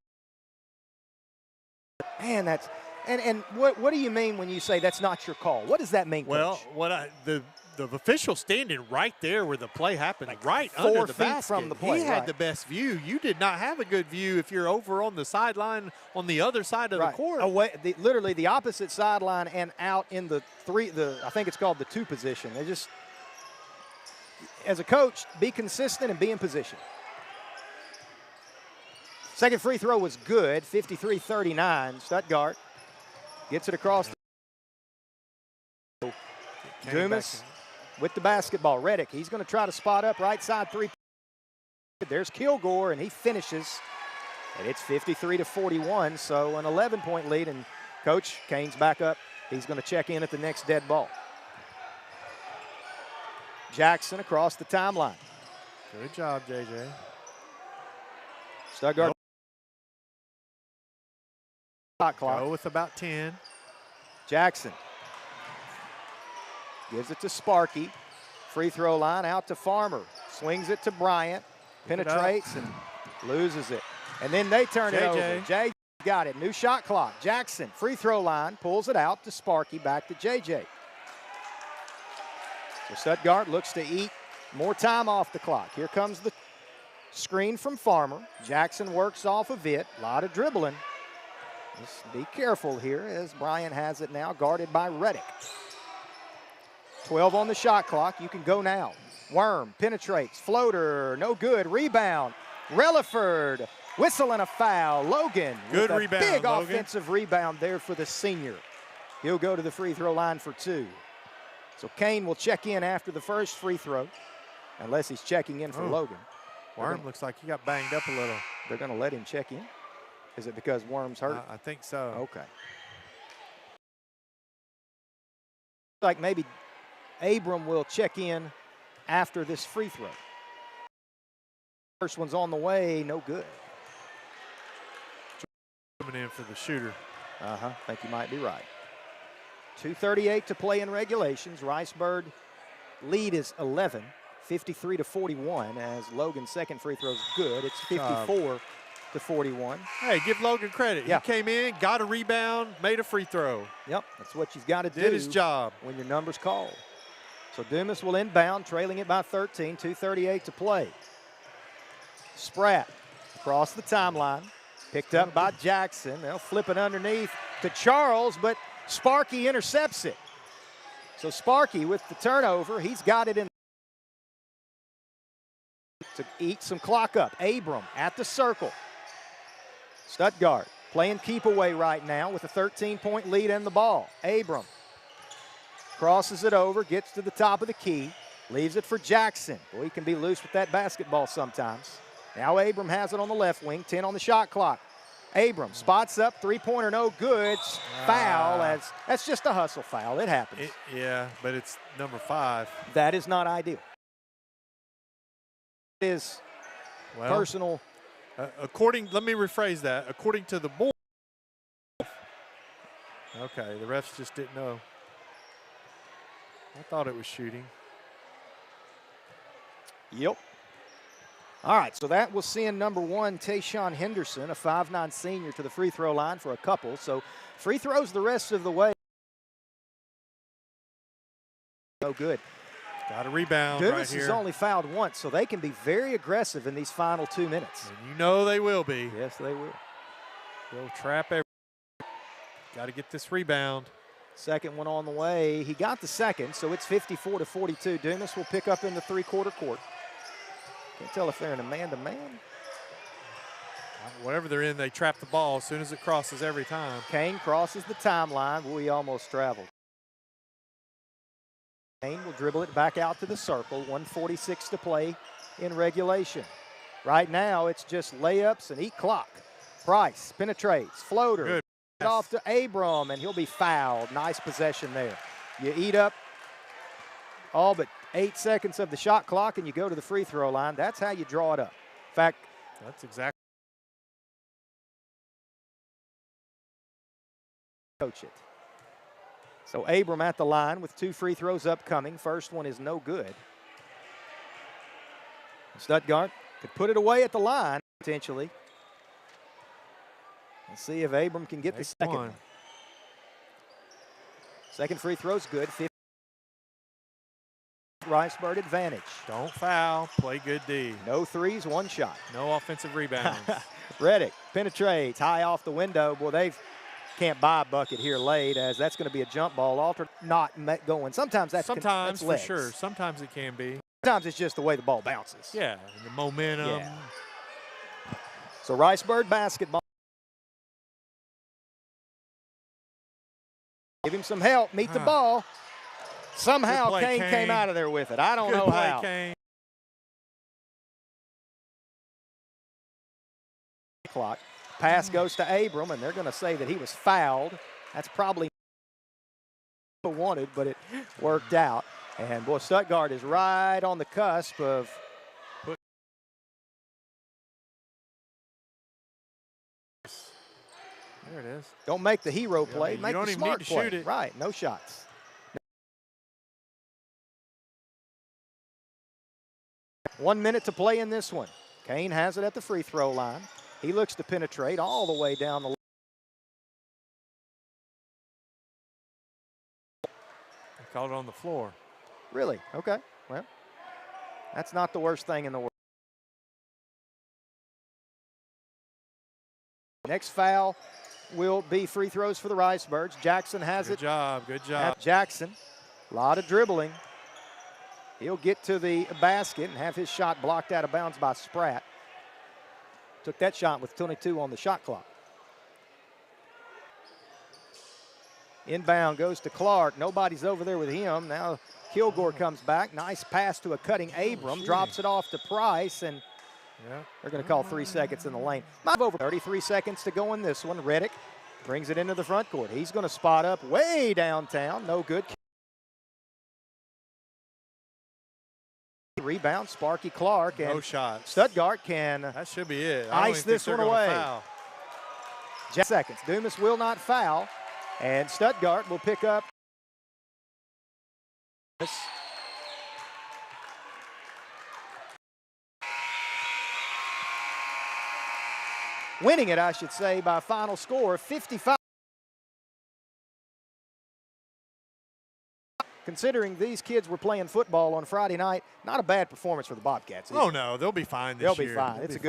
Man, that's and what do you mean when you say that's not your call? What does that mean, Coach? Well, the official standing right there where the play happened, right 4 under the feet basket. from the play. He had the best view. You did not have a good view if you're over on the sideline on the other side of the court. Away, literally the opposite sideline and out in the I think it's called the 2 position. They just, as a coach, be consistent and be in position. Second free throw was good, 53-39. Stuttgart gets it across. Dumas with the basketball. Reddick, he's going to try to spot up right side 3. There's Kilgore, and he finishes. And it's 53-41, so an 11-point lead, and Coach Kane's back up. He's going to check in at the next dead ball. Jackson across the timeline. Good job, JJ. Stuttgart. Shot clock. Go with about 10. Jackson gives it to Sparky. Free throw line out to Farmer. Swings it to Bryant. Penetrates and loses it. And then they turn it over. JJ got it. New shot clock. Jackson, free throw line, pulls it out to Sparky, back to JJ. So Stuttgart looks to eat more time off the clock. Here comes the Screen from Farmer. Jackson works off of it. A lot of dribbling. Just be careful here as Bryant has it now, guarded by Reddick. 12 on the shot clock. You can go now. Worm penetrates. Floater. No good. Rebound. Relaford. Whistle and a foul. Logan. Good with a rebound, big Logan. offensive rebound there for the senior. He'll go to the free throw line for 2. So Kane will check in after the first free throw, unless he's checking in for Logan. Worm looks like he got banged up a little. They're going to let him check in? Is it because Worm's hurt? I think so. Okay. Like maybe Abram will check in after this free throw. First one's on the way, no good. Coming in for the shooter. I think you might be right. 2:38 to play in regulations. Riceburg lead is 11, 53-41, as Logan's second free throw is good. It's 54-41. Hey, give Logan credit. Yeah. He came in, got a rebound, made a free throw. Yep, that's what you've got to do. Did his job. When your number's called. So Dumas will inbound, trailing it by 13, 2:38 to play. Spratt across the timeline, picked up by Jackson. They'll flip it underneath to Charles, but Sparky intercepts it. So Sparky with the turnover, he's got it in to eat some clock up. Abram at the circle. Stuttgart playing keep away right now with a 13-point lead and the ball. Abram crosses it over, gets to the top of the key, leaves it for Jackson. Boy, he can be loose with that basketball sometimes. Now Abram has it on the left wing, 10 on the shot clock. Abram spots up, three-pointer no good. Foul, as that's just a hustle foul. It happens. Yeah, but it's number 5. That is not ideal. It is personal. Let me rephrase that. According to the board. Okay, the refs just didn't know. I thought it was shooting. Yep. All right, so that will send number 1, Tayshawn Henderson, a 5'9" senior, to the free throw line for a couple. So free throws the rest of the way. No good. Got a rebound Dumas right here. has only fouled once, so they can be very aggressive in these final 2 minutes. And you know they will be. Yes, they will. They'll trap everything. Got to get this rebound. Second one on the way. He got the second, so it's 54-42. Dumas will pick up in the three-quarter court. Can't tell if they're in a man-to-man. Whatever they're in, they trap the ball as soon as it crosses every time. Kane crosses the timeline. Boy, he almost traveled. Kane will dribble it back out to the circle. 1:46 to play in regulation. Right now, it's just layups and eat clock. Price penetrates. Floater. Good. Off to Abram, and he'll be fouled. Nice possession there. You eat up all but 8 seconds of the shot clock, and you go to the free throw line. That's how you draw it up. In fact, that's exactly. Coach it. So Abram at the line with 2 free throws upcoming. First one is no good. Stuttgart could put it away at the line, potentially. Let's see if Abram can get the second one. Second free throw's good. 50. Riceburg advantage. Don't foul. Play good D. No threes, 1 shot. No offensive rebounds. Reddick penetrates high off the window. Boy, they can't buy a bucket here late, as that's going to be a jump ball. Alter not going. Sometimes that's sometimes that's for sure. Sometimes it can be. Sometimes it's just the way the ball bounces. Yeah, and the momentum. Yeah. So Riceburg basketball. Give him some help. Meet the ball. Somehow play, Kane came out of there with it. I don't know play, how. Kane. Clock. Pass goes to Abram, and they're going to say that he was fouled. That's probably what wanted, but it worked out. And, boy, Stuttgart is right on the cusp of there it is. Don't make the hero play. You make don't the even smart need to play. shoot it. Right, no shots. 1 minute to play in this one. Kane has it at the free throw line. He looks to penetrate all the way down the line. They called it on the floor. Really? Okay. Well, that's not the worst thing in the world. Next foul will be free throws for the Ricebirds. Jackson has it. Good job, good job. Jackson, a lot of dribbling. He'll get to the basket and have his shot blocked out of bounds by Spratt. Took that shot with 22 on the shot clock. Inbound goes to Clark. Nobody's over there with him. Now Kilgore comes back. Nice pass to a cutting Abram. Drops it off to Price, and they're going to call 3 seconds in the lane. Over 33 seconds to go in this one. Reddick brings it into the front court. He's going to spot up way downtown. No good. Rebound, Sparky Clark. And no shot. Stuttgart can that should be it. Ice this one away. Seconds. Dumas will not foul. And Stuttgart will pick up. Winning it, I should say, by final score 55. Considering these kids were playing football on Friday night, not a bad performance for the Bobcats either. Oh, no, they'll be fine this year. They'll be fine. It's a good